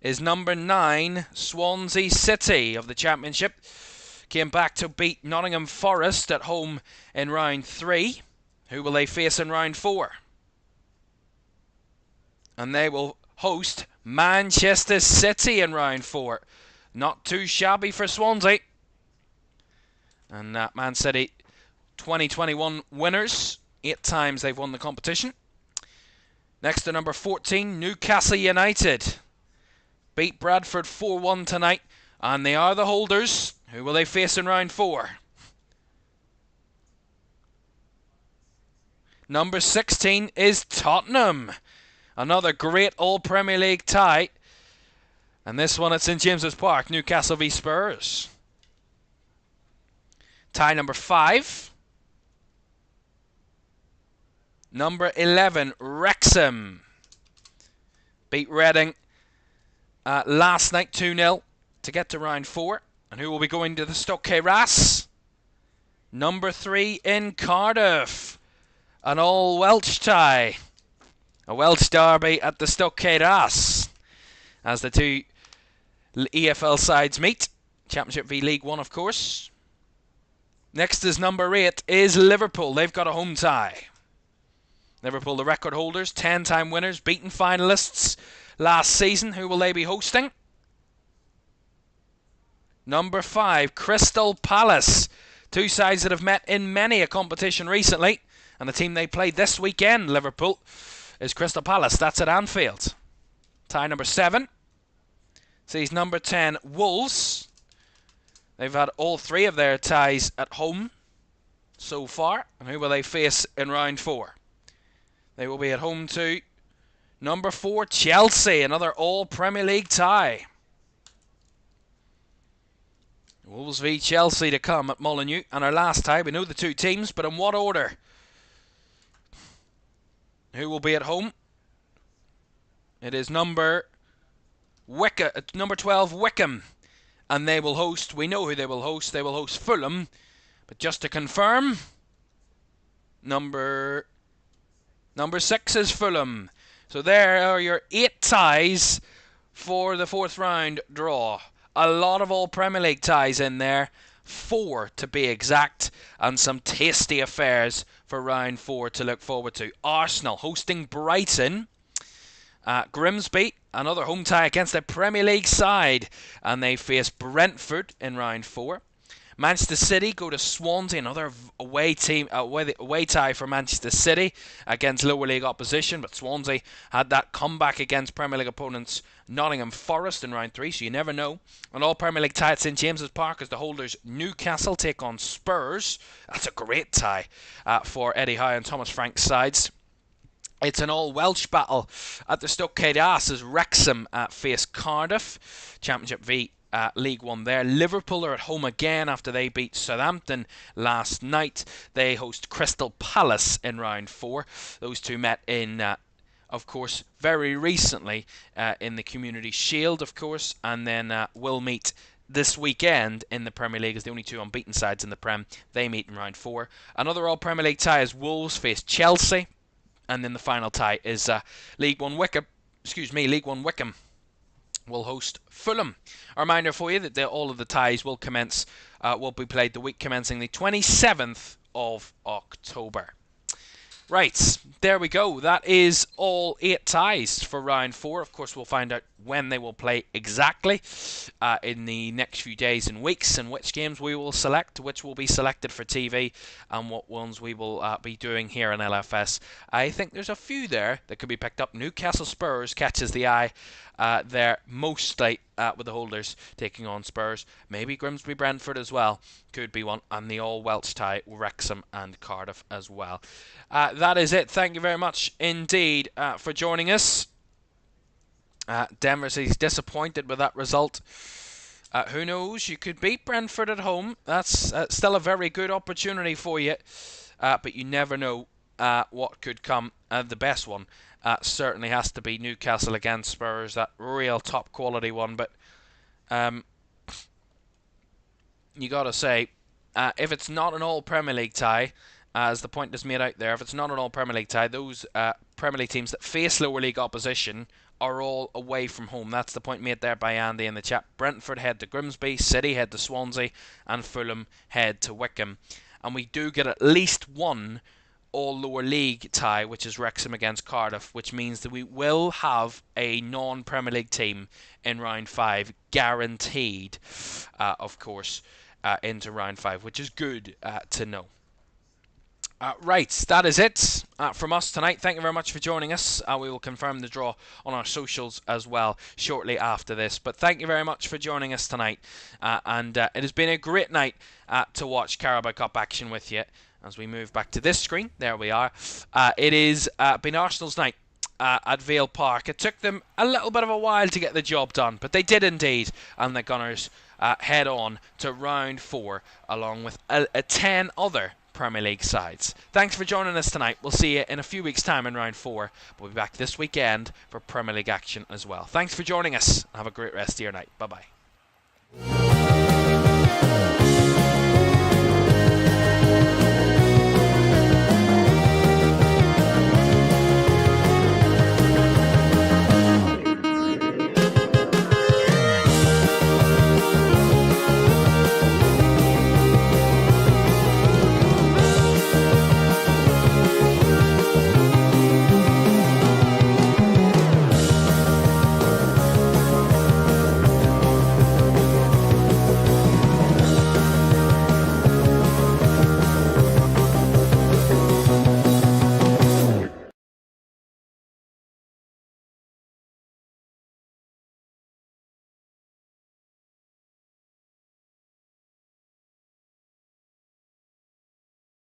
is number 9, Swansea City of the Championship. Came back to beat Nottingham Forest at home in round 3. Who will they face in round 4? And they will host Manchester City in round 4. Not too shabby for Swansea. And Man City, 2021 winners. 8 times they've won the competition. Next to number 14, Newcastle United. Beat Bradford 4-1 tonight, and they are the holders. Who will they face in round 4? Number 16 is Tottenham. Another great all-Premier League tie. And this one at St James's Park, Newcastle v Spurs. Tie number 5. Number 11, Wrexham. Beat Reading last night 2-0 to get to round 4. And who will be going to the Stoke Ras? Number 3 in Cardiff. An all-Welsh tie. A Welsh derby at the Stoke Ras as the two EFL sides meet. Championship v League 1, of course. Next is number 8 is Liverpool. They've got a home tie. Liverpool, the record holders, 10-time winners, beaten finalists last season. Who will they be hosting? Number 5, Crystal Palace. Two sides that have met in many a competition recently. And the team they played this weekend, Liverpool, is Crystal Palace. That's at Anfield. Tie number 7 sees number 10, Wolves. They've had all 3 of their ties at home so far. And who will they face in round 4? They will be at home to number 4, Chelsea. Another all-Premier League tie. Wolves v Chelsea to come at Molineux. And our last tie, we know the two teams, but in what order? Who will be at home? It is number 12, Wycombe. And they will host, we know who they will host Fulham. But just to confirm, number 6 is Fulham. So there are your 8 ties for the 4th round draw. A lot of all Premier League ties in there. 4 to be exact. And some tasty affairs for round 4 to look forward to. Arsenal hosting Brighton. Grimsby, another home tie against a Premier League side. And they face Brentford in round 4. Manchester City go to Swansea, another away tie for Manchester City against lower league opposition. But Swansea had that comeback against Premier League opponents Nottingham Forest in round 3, so you never know. An all Premier League tie at St James's Park as the holders Newcastle take on Spurs. That's a great tie for Eddie Howe and Thomas Frank's sides. It's an all-Welsh battle at the Stockade Ass as Wrexham face Cardiff. Championship v League One there. Liverpool are at home again after they beat Southampton last night. They host Crystal Palace in round 4. Those two met in, of course, very recently in the Community Shield, of course, and then will meet this weekend in the Premier League as the only two unbeaten sides in the Prem. They meet in round 4. Another all Premier League tie is Wolves face Chelsea. And then the final tie is League One Wickham will host Fulham. A reminder for you that all of the ties will be played the week commencing the 27th of October. Right, there we go. That is all 8 ties for round 4. Of course, we'll find out when they will play exactly in the next few days and weeks, and which games we will select, which will be selected for TV, and what ones we will be doing here in LFS. I think there's a few there that could be picked up. Newcastle Spurs catches the eye there, mostly with the holders taking on Spurs. Maybe Grimsby Brentford as well could be one, and the all-Welsh tie, Wrexham and Cardiff as well. That is it. Thank you very much indeed for joining us. Denver is disappointed with that result. Who knows? You could beat Brentford at home. That's still a very good opportunity for you. But you never know what could come. The best one certainly has to be Newcastle against Spurs. That real top quality one. But you got to say, if it's not an all Premier League tie, as the point is made out there, if it's not an all Premier League tie, those Premier League teams that face lower league opposition are all away from home. That's the point made there by Andy in the chat. Brentford head to Grimsby, City head to Swansea, and Fulham head to Wickham. And we do get at least one all lower league tie, which is Wrexham against Cardiff, which means that we will have a non-Premier League team in round 5, guaranteed, of course, into round 5, which is good to know. Right, that is it from us tonight. Thank you very much for joining us. We will confirm the draw on our socials as well shortly after this. But thank you very much for joining us tonight. And it has been a great night to watch Carabao Cup action with you. As we move back to this screen, there we are. It has been Arsenal's night at Vale Park. It took them a little bit of a while to get the job done, but they did indeed. And the Gunners head on to round 4 along with 10 other Premier League sides. Thanks for joining us tonight. We'll see you in a few weeks' time in round 4. We'll be back this weekend for Premier League action as well. Thanks for joining us. Have a great rest of your night. Bye-bye.